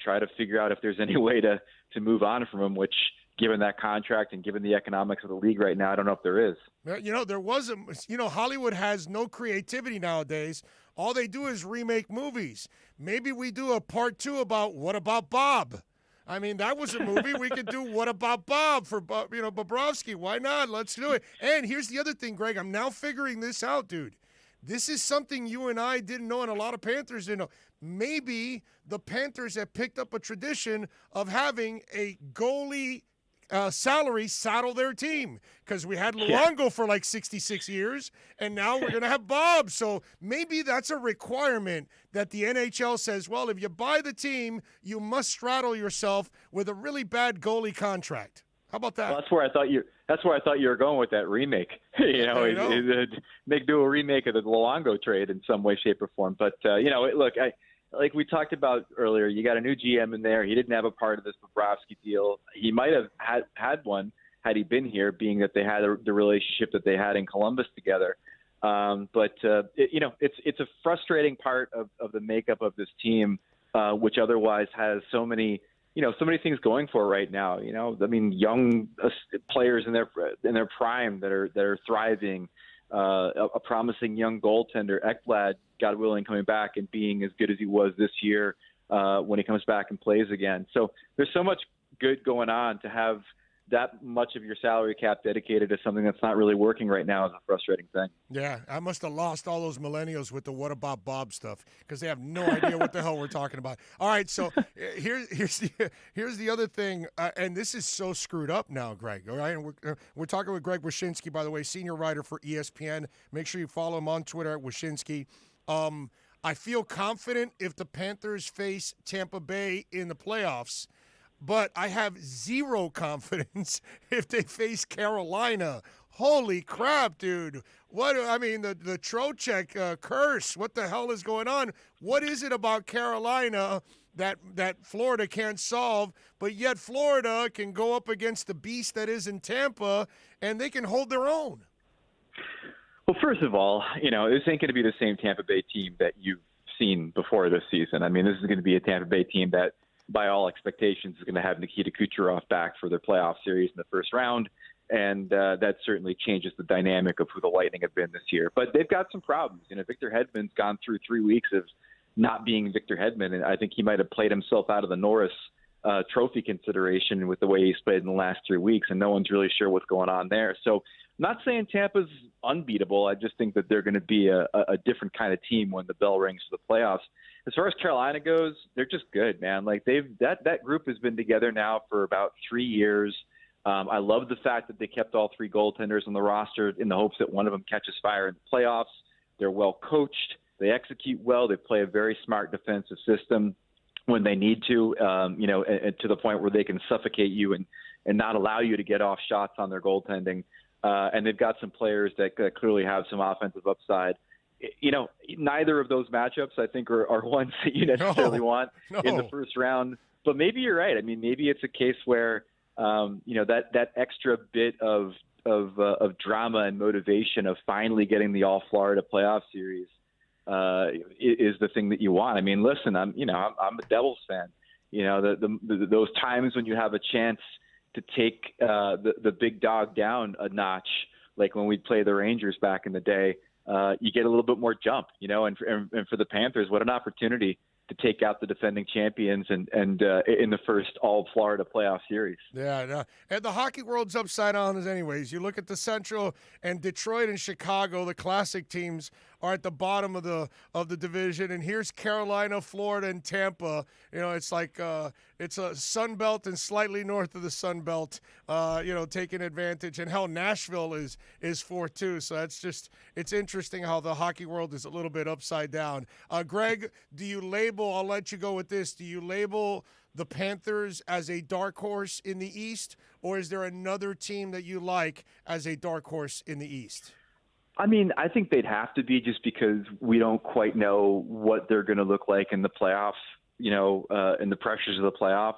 try to figure out if there's any way to move on from him, which, given that contract and given the economics of the league right now, I don't know if there is. There wasn't, Hollywood has no creativity nowadays. All they do is remake movies. Maybe we do a part 2 about What About Bob? I mean, that was a movie. We could do What About Bob for, Bobrovsky. Why not? Let's do it. And here's the other thing, Greg. I'm now figuring this out, dude. This is something you and I didn't know and a lot of Panthers didn't know. Maybe the Panthers have picked up a tradition of having a goalie salary saddle their team, because we had Luongo for like 66 years, and now we're going to have Bob. So maybe that's a requirement that the NHL says, well, if you buy the team, you must straddle yourself with a really bad goalie contract. How about that? Well, that's where I thought you were going with that remake. Do a remake of the Luongo trade in some way, shape, or form. But look, like we talked about earlier, you got a new GM in there. He didn't have a part of this Bobrovsky deal. He might have had one had he been here, being that they had the relationship that they had in Columbus together. But it's a frustrating part of the makeup of this team, which otherwise has so many things going for it right now. I mean, young players in their prime that are thriving. A promising young goaltender, Ekblad, God willing, coming back and being as good as he was this year when he comes back and plays again. So there's so much good going on. To have that much of your salary cap dedicated to something that's not really working right now is a frustrating thing. Yeah, I must have lost all those millennials with the What About Bob stuff, because they have no idea what the hell we're talking about. All right, so here's the other thing, and this is so screwed up now, Greg. All right, and we're talking with Greg Wyshynski, by the way, senior writer for ESPN. Make sure you follow him on Twitter at Wyshynski. I feel confident if the Panthers face Tampa Bay in the playoffs, but I have zero confidence if they face Carolina. Holy crap, dude. The Trocheck curse. What the hell is going on? What is it about Carolina that Florida can't solve, but yet Florida can go up against the beast that is in Tampa, and they can hold their own? Well, first of all, this ain't going to be the same Tampa Bay team that you've seen before this season. I mean, this is going to be a Tampa Bay team that, by all expectations, is going to have Nikita Kucherov back for their playoff series in the first round, and that certainly changes the dynamic of who the Lightning have been this year. But they've got some problems. Victor Hedman's gone through 3 weeks of not being Victor Hedman, and I think he might have played himself out of the Norris trophy consideration with the way he's played in the last 3 weeks, and no one's really sure what's going on there. So I'm not saying Tampa's unbeatable. I just think that they're going to be a different kind of team when the bell rings for the playoffs. As far as Carolina goes, they're just good, man. Like that group has been together now for about 3 years. I love the fact that they kept all 3 goaltenders on the roster in the hopes that one of them catches fire in the playoffs. They're well coached. They execute well. They play a very smart defensive system when they need to, and to the point where they can suffocate you and not allow you to get off shots on their goaltending. And they've got some players that clearly have some offensive upside. Neither of those matchups, I think, are ones that you necessarily want in the first round. But maybe you're right. I mean, maybe it's a case where, that extra bit of drama and motivation of finally getting the All-Florida playoff series is the thing that you want. I mean, listen, I'm a Devils fan. Those times when you have a chance to take the big dog down a notch, like when we play the Rangers back in the day, you get a little bit more jump, and for the Panthers, what an opportunity to take out the defending champions and in the first all-Florida playoff series. Yeah, and the hockey world's upside down as anyways. You look at the Central, and Detroit and Chicago, the classic teams, are at the bottom of the division, and here's Carolina, Florida, and Tampa. It's like it's a Sun Belt and slightly north of the Sun Belt, taking advantage. And hell, Nashville is fourth too. So it's interesting how the hockey world is a little bit upside down. Greg, I'll let you go with this. Do you label the Panthers as a dark horse in the East, or is there another team that you like as a dark horse in the East? I mean, I think they'd have to be, just because we don't quite know what they're going to look like in the playoffs, in the pressures of the playoffs.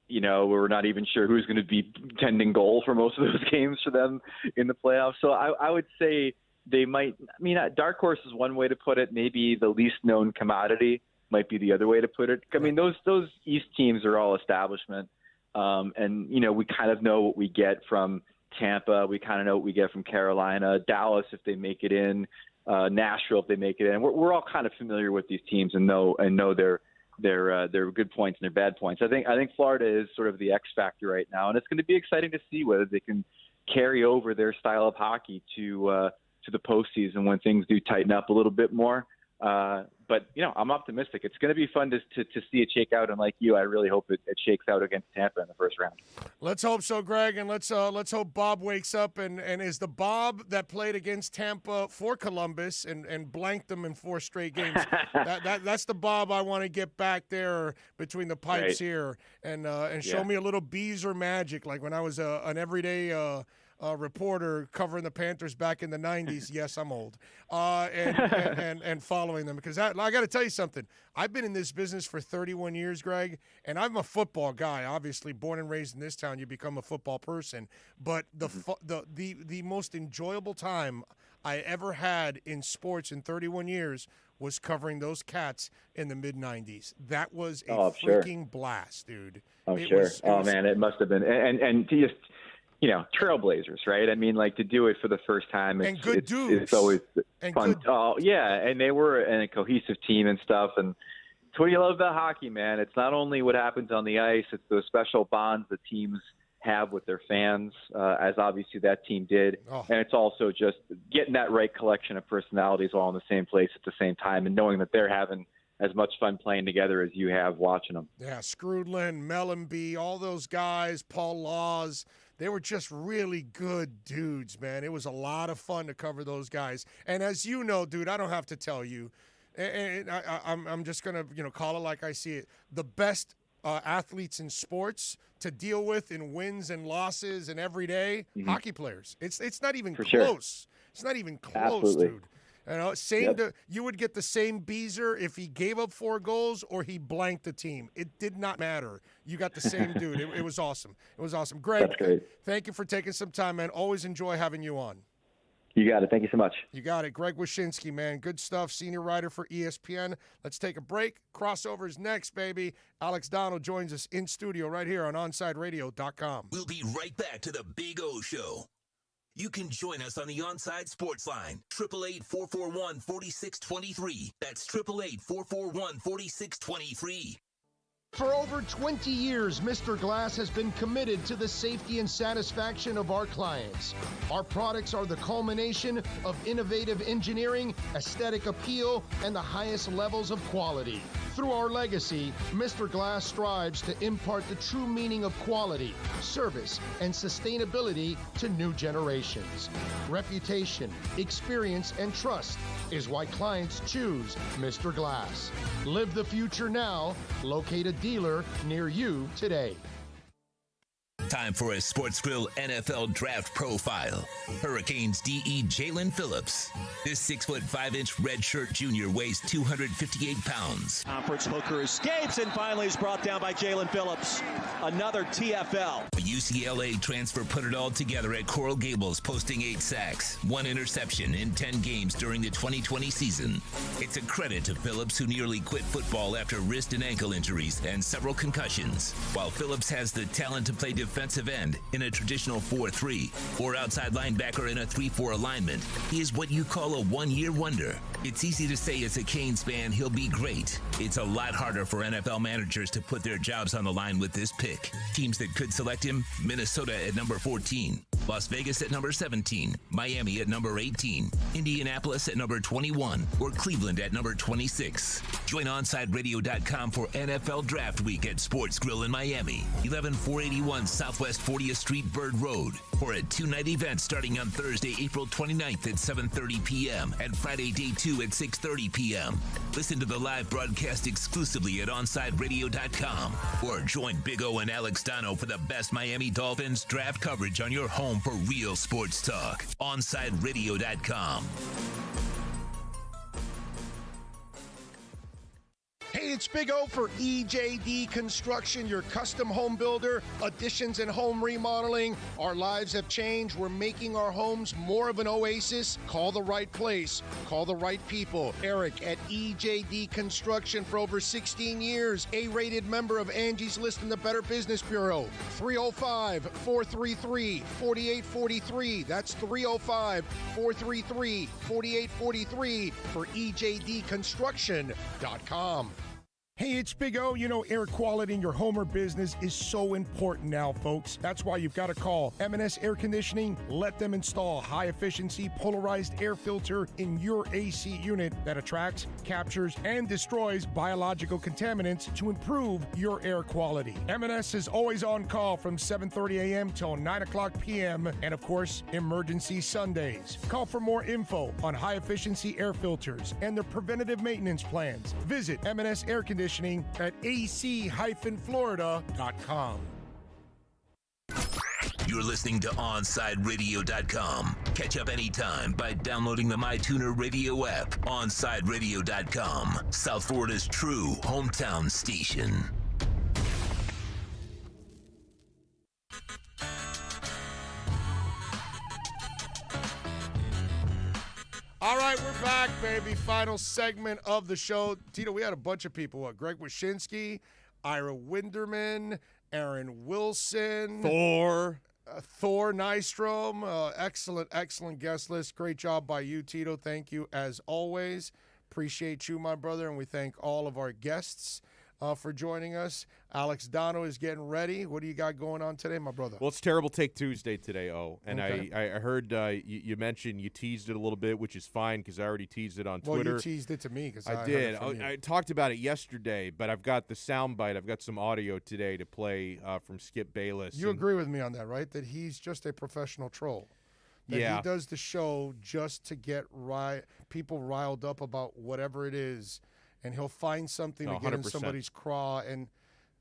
We're not even sure who's going to be tending goal for most of those games for them in the playoffs. So I would say they might. I mean, dark horse is one way to put it. Maybe the least known commodity might be the other way to put it. I mean, those East teams are all establishment. And we kind of know what we get from Tampa. We kind of know what we get from Carolina, Dallas if they make it in, Nashville if they make it in. We're all kind of familiar with these teams and know their good points and their bad points. I think Florida is sort of the X factor right now, and it's going to be exciting to see whether they can carry over their style of hockey to the postseason when things do tighten up a little bit more. But I'm optimistic. It's going to be fun to see it shake out. And like you, I really hope it shakes out against Tampa in the first round. Let's hope so, Greg. And let's hope Bob wakes up and is the Bob that played against Tampa for Columbus and blanked them in 4 straight games. That's the Bob I want to get back there between the pipes here and show me a little bees or magic, like when I was an everyday reporter covering the Panthers back in the 90s. Yes, I'm old. And following them, because I got to tell you something. I've been in this business for 31 years, Greg, and I'm a football guy. Obviously, born and raised in this town, you become a football person. But the most enjoyable time I ever had in sports in 31 years was covering those Cats in the mid-90s. That was a freaking blast, dude. Man, it must have been. And to just – trailblazers, right? I mean, like, to do it for the first time, it's always fun. And they were a cohesive team and stuff. And it's what you love about hockey, man. It's not only what happens on the ice, it's those special bonds that teams have with their fans, as obviously that team did. And it's also just getting that right collection of personalities all in the same place at the same time, and knowing that they're having as much fun playing together as you have watching them. Yeah, Scrudlin, Mellenby, all those guys, Paul Laws. They were just really good dudes, man. It was a lot of fun to cover those guys. And as you know, dude, I don't have to tell you, and I'm just going to call it like I see it, the best athletes in sports to deal with in wins and losses and every day, hockey players. It's not even close. Sure. It's not even close, dude. You would get the same Beezer if he gave up 4 goals or he blanked the team. It did not matter. You got the same dude. It was awesome. It was awesome. Greg, thank you for taking some time, man. Always enjoy having you on. You got it. Thank you so much. You got it. Greg Wyshynski, man. Good stuff. Senior writer for ESPN. Let's take a break. Crossovers next, baby. Alex Donald joins us in studio right here on OnsideRadio.com. We'll be right back to the Big O Show. You can join us on the Onside Sports Line, 888-441-4623. That's 888-441-4623. For over 20 years, Mr. Glass has been committed to the safety and satisfaction of our clients. Our products are the culmination of innovative engineering, aesthetic appeal, and the highest levels of quality. Through our legacy, Mr. Glass strives to impart the true meaning of quality, service, and sustainability to new generations. Reputation, experience, and trust is why clients choose Mr. Glass. Live the future now. Locate a dealer near you today. Time for a Sports Grill NFL Draft Profile. Hurricanes DE Jalen Phillips. This 6'5" redshirt junior weighs 258 pounds. Conference hooker escapes and finally is brought down by Jalen Phillips. Another TFL. A UCLA transfer put it all together at Coral Gables, posting 8 sacks, 1 interception in 10 games during the 2020 season. It's a credit to Phillips, who nearly quit football after wrist and ankle injuries and several concussions. While Phillips has the talent to play defensive end in a traditional 4-3 or outside linebacker in a 3-4 alignment, he is what you call a one-year wonder. It's easy to say as a Canes fan he'll be great. It's a lot harder for NFL managers to put their jobs on the line with this pick. Teams that could select him: Minnesota at number 14, Las Vegas at number 17, Miami at number 18, Indianapolis at number 21, or Cleveland at number 26. Join OnsideRadio.com for NFL Draft Week at Sports Grill in Miami, 11481 Southwest 40th Street, Bird Road, for a two-night event starting on Thursday, April 29th at 7:30 p.m. and Friday, day 2 at 6:30 p.m. Listen to the live broadcast exclusively at OnsideRadio.com or join Big O and Alex Dono for the best Miami Dolphins draft coverage on your home for real sports talk. OnsideRadio.com. Hey, it's Big O for EJD Construction, your custom home builder, additions and home remodeling. Our lives have changed. We're making our homes more of an oasis. Call the right place. Call the right people. Eric at EJD Construction for over 16 years. A-rated member of Angie's List in the Better Business Bureau. 305-433-4843. That's 305-433-4843 for EJDconstruction.com. Hey, it's Big O. You know, air quality in your home or business is so important now, folks. That's why you've got to call M&S Air Conditioning. Let them install high-efficiency polarized air filter in your AC unit that attracts, captures, and destroys biological contaminants to improve your air quality. M&S is always on call from 7:30 a.m. till 9 o'clock p.m. and, of course, emergency Sundays. Call for more info on high-efficiency air filters and their preventative maintenance plans. Visit M&S Air Conditioning at ac-florida.com. You're listening to OnsideRadio.com. Catch up anytime by downloading the MyTuner Radio app. OnsideRadio.com, South Florida's true hometown station. All right, we're back, baby. Final segment of the show. Tito, we had a bunch of people. Greg Wyshynski, Ira Winderman, Aaron Wilson. Thor Nystrom. Excellent guest list. Great job by you, Tito. Thank you, as always. Appreciate you, my brother, and we thank all of our guests for joining us. Alex Dono is getting ready. What do you got going on today, my brother? Well, it's Terrible Take Tuesday today, and Okay. I heard you mentioned you teased it a little bit, which is fine because I already teased it on Twitter. Well, you teased it to me because I did. I talked about it yesterday, but I've got the soundbite. I've got some audio today to play from Skip Bayless. You agree with me on that, right? That he's just a professional troll. That Yeah. he does the show just to get people riled up about whatever it is, and he'll find something to get in 100%. somebody's craw. And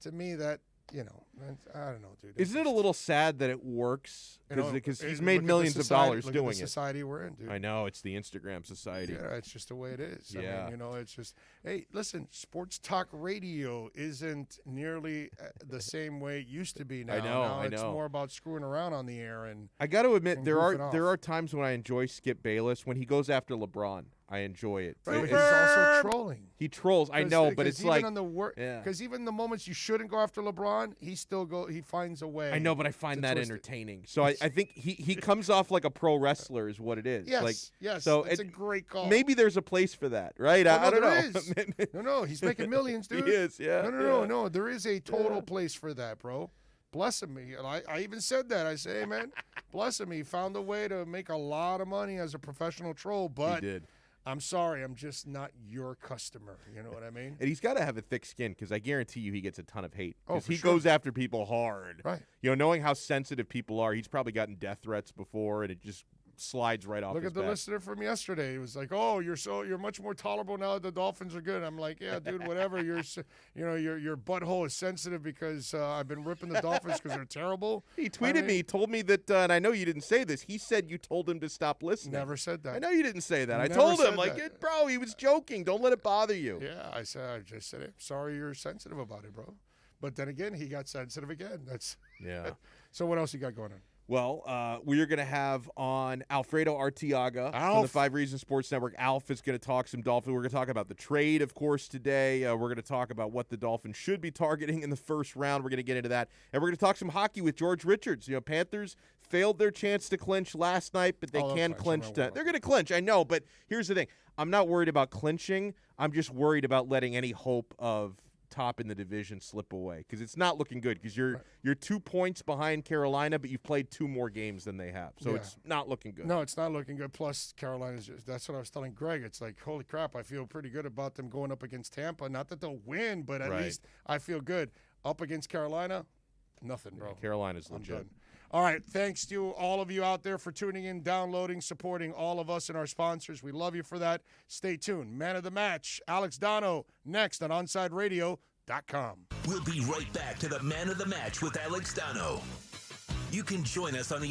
to me, that, I don't know, dude. Isn't it a little sad that it works? Because he's made Look at millions the of society- dollars look doing at the society we're in, dude. I know, it's the Instagram society. Yeah, it's just the way it is. Yeah. I mean, it's just, hey, listen, sports talk radio isn't nearly the same way it used to be now. I know, Now I it's know. more about screwing around on the air. And I got to admit, and there goofing are off. times when I enjoy Skip Bayless when he goes after LeBron. I enjoy it. Right, but he's also trolling. He trolls. I know, but it's like because even the moments you shouldn't go after LeBron, he finds a way. I know, but I find to that twist it. entertaining. So I think he comes off like a pro wrestler is what it is. Yes, yes, So it's a great call. Maybe there's a place for that, right? Well, I don't there know. is. No, he's making millions, dude. He is, yeah. No. There is a total place for that, bro. Bless him. I even said that. I say, hey, man, bless him. He found a way to make a lot of money as a professional troll, but He did. I'm sorry, I'm just not your customer. You know what I mean? And he's got to have a thick skin because I guarantee you he gets a ton of hate. Oh, Because for he sure. goes after people hard. Right. Knowing how sensitive people are, he's probably gotten death threats before, and it just slides right off Look his at the back. listener from yesterday. He was like, "Oh, you're much more tolerable now that the Dolphins are good." I'm like, "Yeah, dude, whatever. Your butthole is sensitive because I've been ripping the Dolphins because they're terrible." He tweeted me. He told me that, and I know you didn't say this. He said you told him to stop listening. Never said that. I know you didn't say that. I Never told him, said like, that. bro, he was joking. Don't let it bother you. Yeah, I just said, "Sorry, you're sensitive about it, bro." But then again, he got sensitive again. That's Yeah. So what else you got going on? Well, we are going to have on Alfredo Arteaga from the 5 Reasons Sports Network. Alf is going to talk some Dolphins. We're going to talk about the trade, of course, today. We're going to talk about what the Dolphins should be targeting in the first round. We're going to get into that. And we're going to talk some hockey with George Richards. Panthers failed their chance to clinch last night, but they can clinch. They're going to clinch, I know. But here's the thing. I'm not worried about clinching. I'm just worried about letting any hope of top in the division slip away because it's not looking good because you're 2 points behind Carolina, but you've played 2 more games than they have. So it's not looking good. No, it's not looking good. Plus, Carolina's that's what I was telling Greg. It's like, holy crap, I feel pretty good about them going up against Tampa. Not that they'll win, but at least I feel good. Up against Carolina, nothing, bro. Carolina's legit. All right, thanks to all of you out there for tuning in, downloading, supporting all of us and our sponsors. We love you for that. Stay tuned. Man of the Match, Alex Dono, next on OnsideRadio.com. We'll be right back to the Man of the Match with Alex Dono. You can join us on the